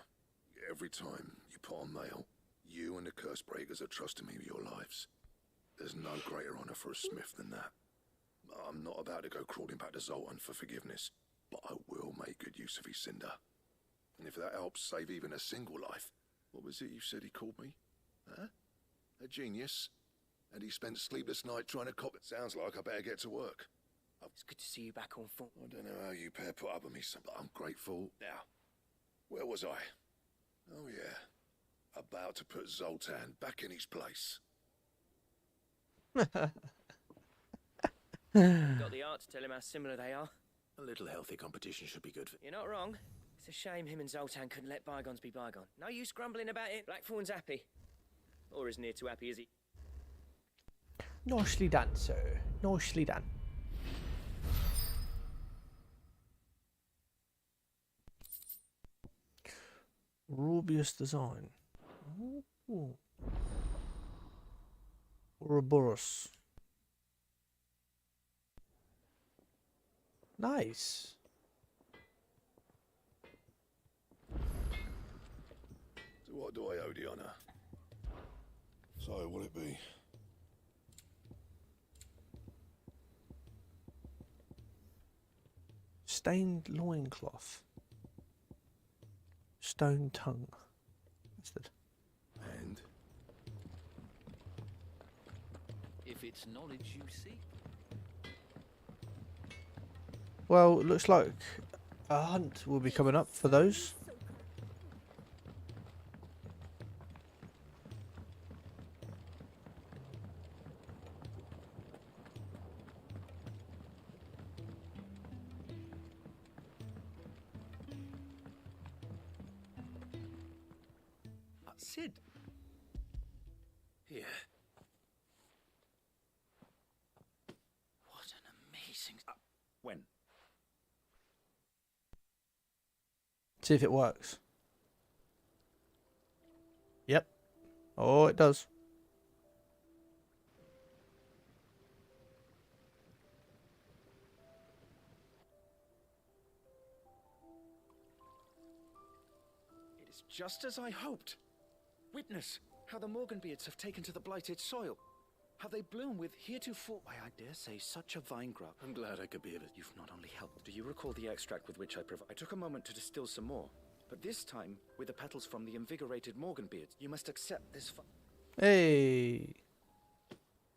Every time you put on mail, you and the curse breakers are trusting me with your lives. There's no greater honor for a smith than that. I'm not about to go crawling back to Zoltan for forgiveness, but I will make good use of his cinder. And if that helps save even a single life, what was it you said he called me? Huh? A genius? And he spent sleepless night trying to cop it. Sounds like I better get to work. It's good to see you back on foot. I don't know how you pair put up with me, son, but I'm grateful. Now, where was I? Oh, yeah. About to put Zoltan back in his place. Got the art to tell him how similar they are. A little healthy competition should be good for... You're not wrong. It's a shame him and Zoltan couldn't let bygones be bygone. No use grumbling about it. Blackthorn's happy. Or as near to happy as he... Nicely done, sir. Nicely done. Rubious design. Ooh. Ouroboros. Nice. So what do I owe the honor? So, will it be? Stained loincloth. Stone tongue. Bastard. And? If it's knowledge you seek. Well, it looks like a hunt will be coming up for those. Sid. Yeah. What an amazing... when? See if it works. Yep. Oh, it does. It is just as I hoped. Witness how the Morganbeards have taken to the blighted soil. How they bloom with heretofore... Why, I dare say, such a vine grub. I'm glad I could be of it. You've not only helped. Do you recall the extract with which I I took a moment to distill some more, but this time with the petals from the invigorated Morganbeards. You must accept this. Hey.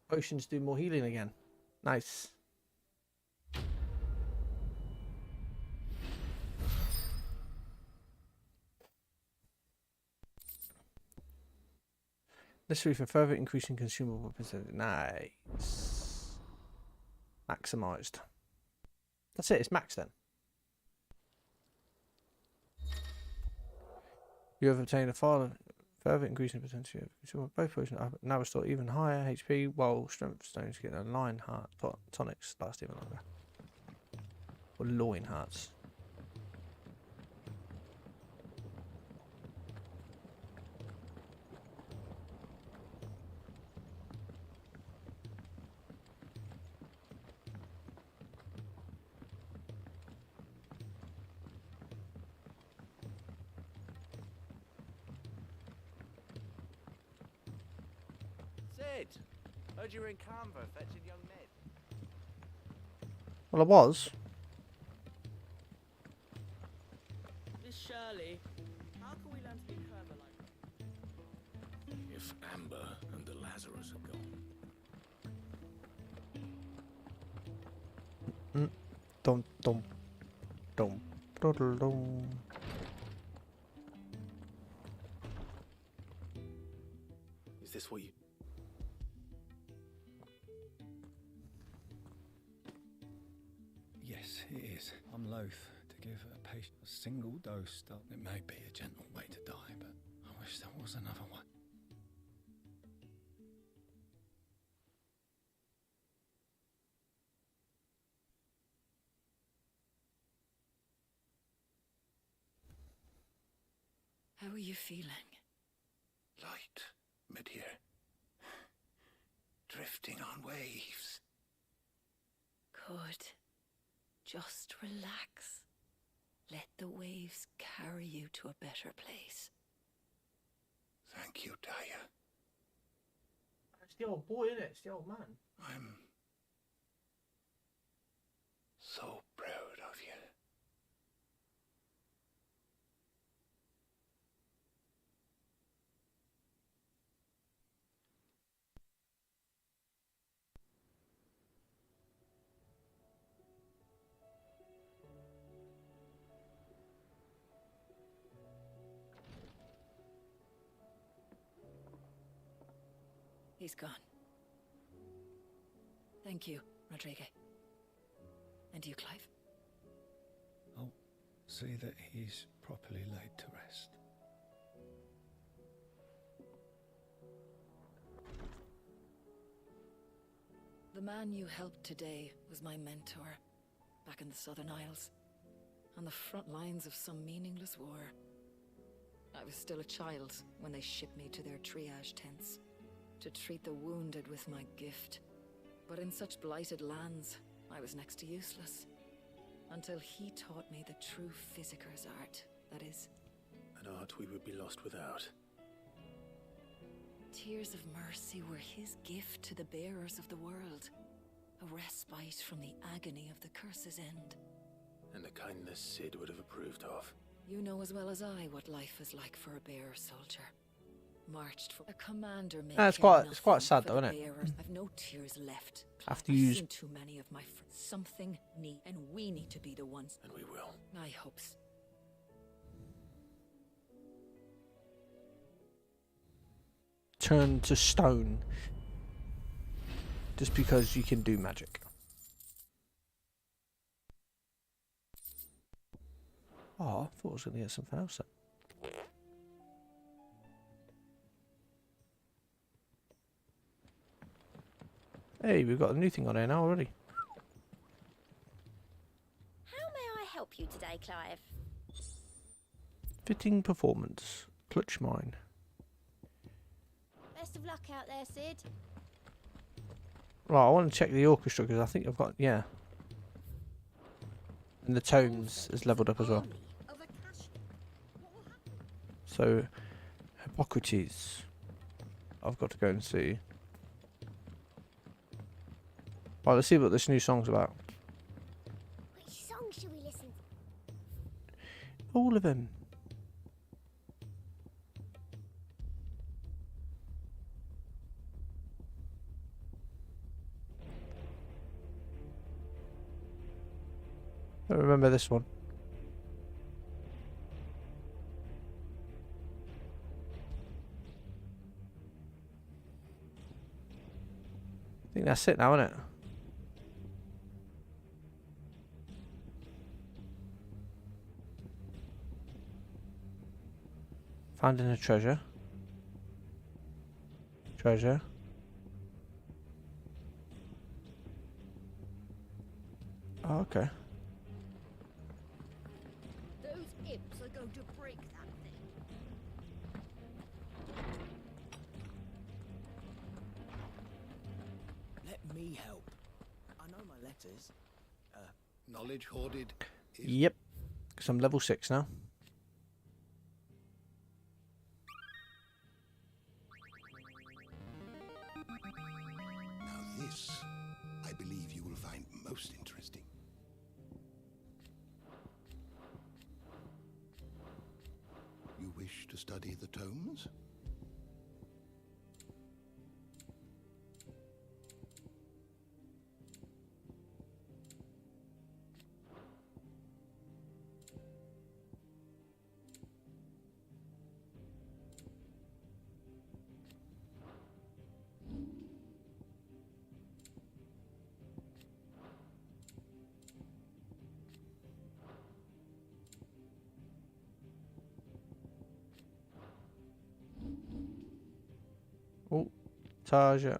Potions do more healing again. Nice. Necessary for further increasing consumable percentage. Nice. Maximized. That's it. It's max then. You have obtained a further increasing potential of consumable. Both potions are now restore even higher HP, while strength stones get a line heart tonics last even longer. Or loin hearts. Sid, heard you were in Canva fetching young Ned. Well, I was. Miss Shirley, how can we learn to be clever like that? If if Amber and the Lazarus are gone. Dum dum dum dum dum. Is this what you... Yes, it is. I'm loath to give a patient a single dose. It may be a gentle way to die, but I wish there was another one. How are you feeling? Light, mid-here. Drifting on waves. Good. Just relax. Let the waves carry you to a better place. Thank you, Daya. It's the old boy, isn't it? It's the old man. I'm so proud of you. He's gone. Thank you, Rodrigue. And you, Clive? I'll see that he's properly laid to rest. The man you helped today was my mentor, back in the Southern Isles, on the front lines of some meaningless war. I was still a child when they shipped me to their triage tents, to treat the wounded with my gift. But in such blighted lands, I was next to useless. Until he taught me the true physicker's art, that is. An art we would be lost without. Tears of mercy were his gift to the bearers of the world. A respite from the agony of the curse's end. And a kindness Sid would have approved of. You know as well as I what life is like for a bearer soldier. Marched for a commander. It's quite sad though, isn't it? I've no tears left. After I've you seen too many of my friends. Something need, and we need to be the ones. And we will. I hope so. Turn to stone just because you can do magic. Oh, I thought I was going to get something else then. Hey, we've got a new thing on here now already. How may I help you today, Clive? Fitting performance. Clutch mine. Best of luck out there, Sid. Right, I want to check the orchestra because I think I've got, yeah. And the tones is leveled up as well. So, Hippocrates. I've got to go and see. Right, let's see what this new song's about. Which song should we listen to? All of them. I remember this one. I think that's it now, isn't it? Finding a treasure. Treasure. Oh, okay. Those imps are going to break that thing. Let me help. I know my letters. Knowledge hoarded is... Yep. Because I'm level 6 now. Now this, I believe you will find most interesting. You wish to study the tomes? Oh, Tarja.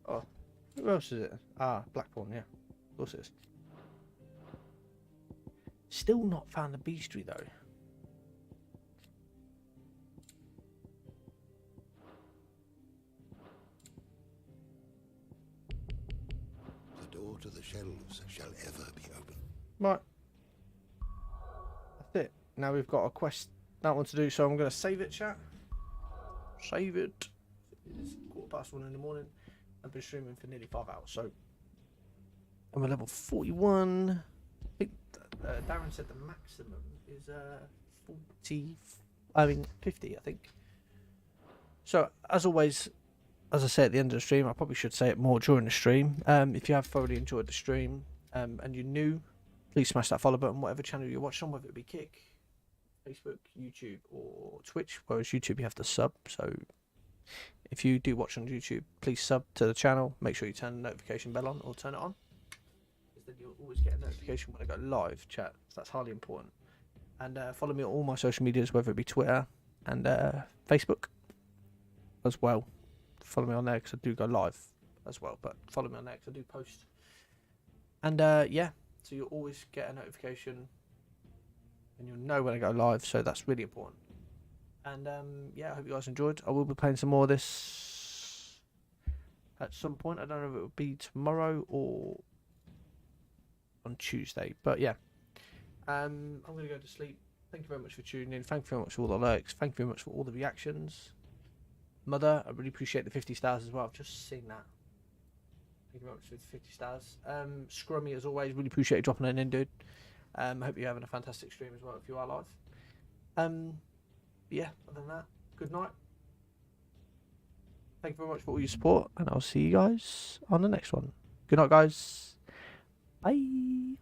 Oh, who else is it? Ah, Blackbourne, yeah. Of course it is. Still not found the beastry though. The door to the shelves shall ever be open. Right. That's it. Now we've got a quest, that one to do, so I'm going to save it, chat. Save it. It's 1:15 in the morning. I've been streaming for nearly 5 hours, so I'm at level 41. I think Darren said the maximum is 50, I think. So, as always, as I say at the end of the stream, I probably should say it more during the stream. If you have thoroughly enjoyed the stream and you're new, please smash that follow button, whatever channel you're watching on, whether it be Kick, Facebook, YouTube, or Twitch. Whereas YouTube, you have to sub. So if you do watch on YouTube, please sub to the channel. Make sure you turn the notification bell on or turn it on, because then you'll always get a notification when I go live, chat. So that's highly important. And follow me on all my social medias, whether it be Twitter and Facebook as well. Follow me on there because I do go live as well. But follow me on there because I do post. And yeah, so you'll always get a notification and you'll know when I go live. So that's really important. And yeah, I hope you guys enjoyed. I will be playing some more of this at some point. I don't know if it will be tomorrow or on Tuesday. But yeah, I'm going to go to sleep. Thank you very much for tuning in. Thank you very much for all the likes. Thank you very much for all the reactions. Mother, I really appreciate the 50 stars as well. I've just seen that. Thank you very much for the 50 stars. Scrummy, as always, really appreciate you dropping it in, dude. I hope you're having a fantastic stream as well if you are live. Yeah, other than that, good night. Thank you very much for all your support, and I'll see you guys on the next one. Good night, guys. Bye.